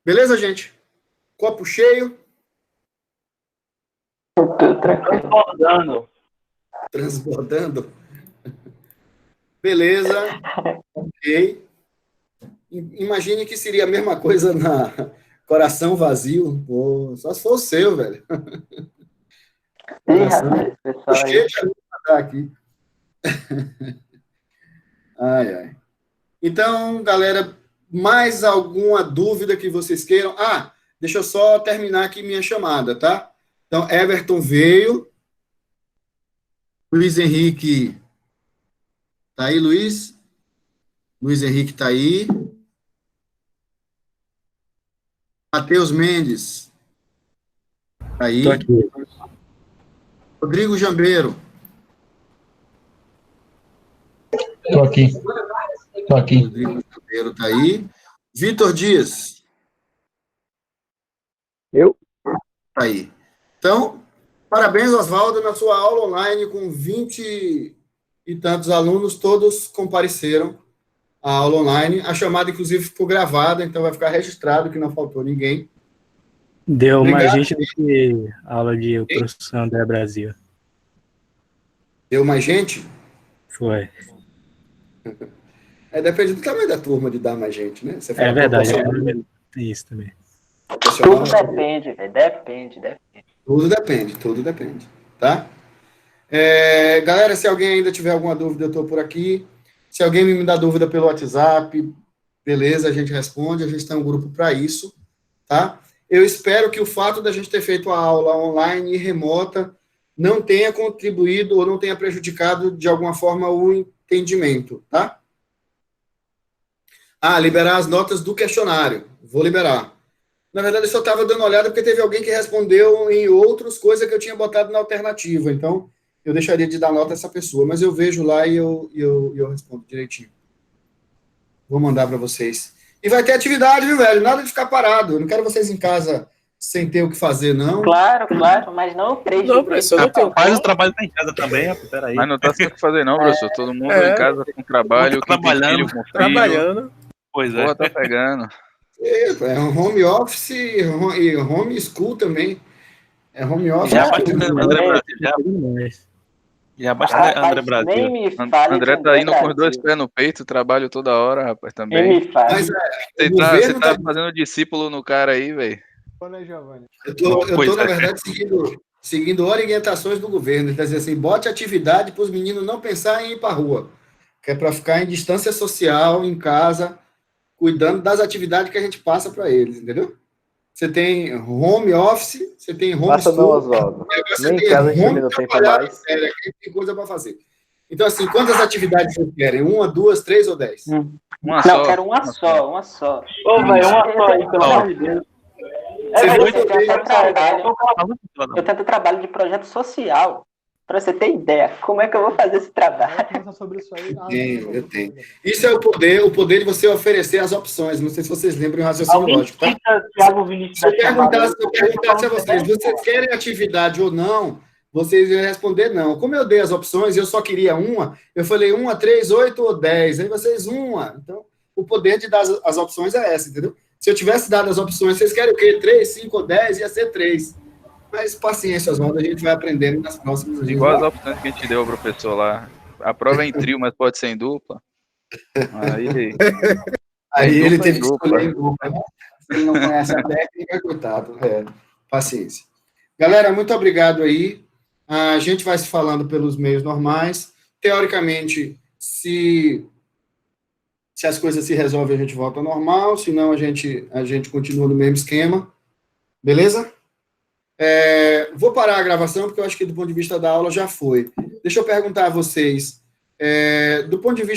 [SPEAKER 1] Beleza, gente? Copo cheio. Transbordando. Beleza. Ok. Imagine que seria a mesma coisa na coração vazio. Pô, só se for o seu, velho. Coração cheio de aqui. Ai. Então, galera, mais alguma dúvida que vocês queiram? Deixa eu só terminar aqui minha chamada, tá? Então, Everton veio. Luiz Henrique. Tá aí, Luiz? Luiz Henrique tá aí. Matheus Mendes. Tá aí.
[SPEAKER 2] Tô aqui.
[SPEAKER 1] Rodrigo Jambeiro.
[SPEAKER 2] Tô aqui.
[SPEAKER 1] Rodrigo Jambeiro tá aí. Vitor Dias.
[SPEAKER 7] Eu?
[SPEAKER 1] Tá aí. Então, parabéns, Oswaldo, na sua aula online com 20 e tantos alunos, todos compareceram à aula online. A chamada, inclusive, ficou gravada, então vai ficar registrado que não faltou ninguém.
[SPEAKER 2] Deu
[SPEAKER 1] Obrigado.
[SPEAKER 2] mais gente do que a aula de professor André Brasil.
[SPEAKER 1] Deu mais gente?
[SPEAKER 2] Foi.
[SPEAKER 1] Depende do tamanho da turma de dar mais gente, né? Você fala
[SPEAKER 2] É verdade.
[SPEAKER 1] proporcional.
[SPEAKER 2] Tem isso também.
[SPEAKER 3] Tudo depende, velho. Depende.
[SPEAKER 1] Tudo depende, tá? Galera, se alguém ainda tiver alguma dúvida, eu estou por aqui. Se alguém me dá dúvida pelo WhatsApp, beleza, a gente responde, a gente tem um grupo para isso, tá? Eu espero que o fato da gente ter feito a aula online e remota não tenha contribuído ou não tenha prejudicado de alguma forma o entendimento, tá? Liberar as notas do questionário. Vou liberar. Na verdade, eu só estava dando uma olhada porque teve alguém que respondeu em outras coisas que eu tinha botado na alternativa. Então, eu deixaria de dar nota a essa pessoa. Mas eu vejo lá e eu respondo direitinho. Vou mandar para vocês. E vai ter atividade, viu, velho? Nada de ficar parado. Eu não quero vocês em casa sem ter o que fazer, não.
[SPEAKER 3] Claro, mas não 3
[SPEAKER 5] Não, professor, não tem
[SPEAKER 9] Faz o trabalho tá em casa também, rapaz, peraí.
[SPEAKER 4] Mas não tá sem o que fazer, não, professor. Todo mundo em casa com trabalho, quem tem filho com filho.
[SPEAKER 5] Trabalhando.
[SPEAKER 9] Pois é.
[SPEAKER 4] Porra, tá pegando.
[SPEAKER 1] É um home office e home school também. É home office.
[SPEAKER 9] Já basta André Brasil. Já basta André Brasil.
[SPEAKER 3] Nem me fale
[SPEAKER 4] André
[SPEAKER 3] de
[SPEAKER 4] tá indo com os
[SPEAKER 3] Brasil.
[SPEAKER 4] 2 pés no peito, trabalho toda hora, rapaz,
[SPEAKER 3] Nem
[SPEAKER 4] também.
[SPEAKER 3] me fale.
[SPEAKER 1] Mas
[SPEAKER 4] Você
[SPEAKER 1] o
[SPEAKER 4] tá
[SPEAKER 1] governo
[SPEAKER 4] fazendo discípulo no cara aí, velho.
[SPEAKER 1] Eu tô,
[SPEAKER 9] Pois
[SPEAKER 1] na
[SPEAKER 9] é.
[SPEAKER 1] verdade, seguindo orientações do governo. Quer dizer assim, bote atividade para os meninos não pensarem em ir para a rua. Que é para ficar em distância social, em casa, cuidando das atividades que a gente passa para eles, entendeu? Você tem home office, você tem home
[SPEAKER 8] Passa não,
[SPEAKER 1] school,
[SPEAKER 8] Oswaldo.
[SPEAKER 1] você
[SPEAKER 8] Nem em
[SPEAKER 1] tem
[SPEAKER 8] casa a gente
[SPEAKER 1] home
[SPEAKER 8] também não tem
[SPEAKER 1] trabalhar,
[SPEAKER 8] mais.
[SPEAKER 1] que tem coisa para fazer. Então, assim, quantas atividades vocês querem? 1, 2, 3 ou 10?
[SPEAKER 4] Uma
[SPEAKER 3] Não,
[SPEAKER 4] só.
[SPEAKER 3] eu quero uma só.
[SPEAKER 6] Ô, velho, uma só aí, pelo amor de Deus.
[SPEAKER 1] Vocês vão
[SPEAKER 3] Eu tenho
[SPEAKER 1] poder-
[SPEAKER 3] até eu tento trabalho de projeto social. Pra você ter ideia, como é que eu vou fazer esse trabalho?
[SPEAKER 1] Eu tenho. Isso é o poder de você oferecer as opções. Não sei se vocês lembram o raciocínio
[SPEAKER 6] Alguém
[SPEAKER 1] lógico, tá?
[SPEAKER 6] cita Thiago Vinícius
[SPEAKER 1] Se eu
[SPEAKER 6] da chamada.
[SPEAKER 1] perguntasse a vocês querem atividade ou não, vocês iam responder não. Como eu dei as opções e eu só queria uma, eu falei 1, 3, 8 ou 10. Aí vocês, uma. Então, o poder de dar as opções é essa, entendeu? Se eu tivesse dado as opções, vocês querem o quê? 3, 5 ou 10? Ia ser 3. Mas paciência, Oswaldo, a gente vai aprendendo nas próximas vezes.
[SPEAKER 4] Igual as opções que a gente deu ao professor lá. A prova é em trio, mas pode ser em dupla.
[SPEAKER 1] Aí ele
[SPEAKER 4] dupla,
[SPEAKER 1] teve que
[SPEAKER 4] dupla.
[SPEAKER 1] escolher em dupla, né? Se ele não conhece a técnica, coitado. Paciência. Galera, muito obrigado aí. A gente vai se falando pelos meios normais. Teoricamente, se as coisas se resolvem, a gente volta ao normal. Se não, a gente continua no mesmo esquema. Beleza? Vou parar a gravação, porque eu acho que do ponto de vista da aula já foi. Deixa eu perguntar a vocês, do ponto de vista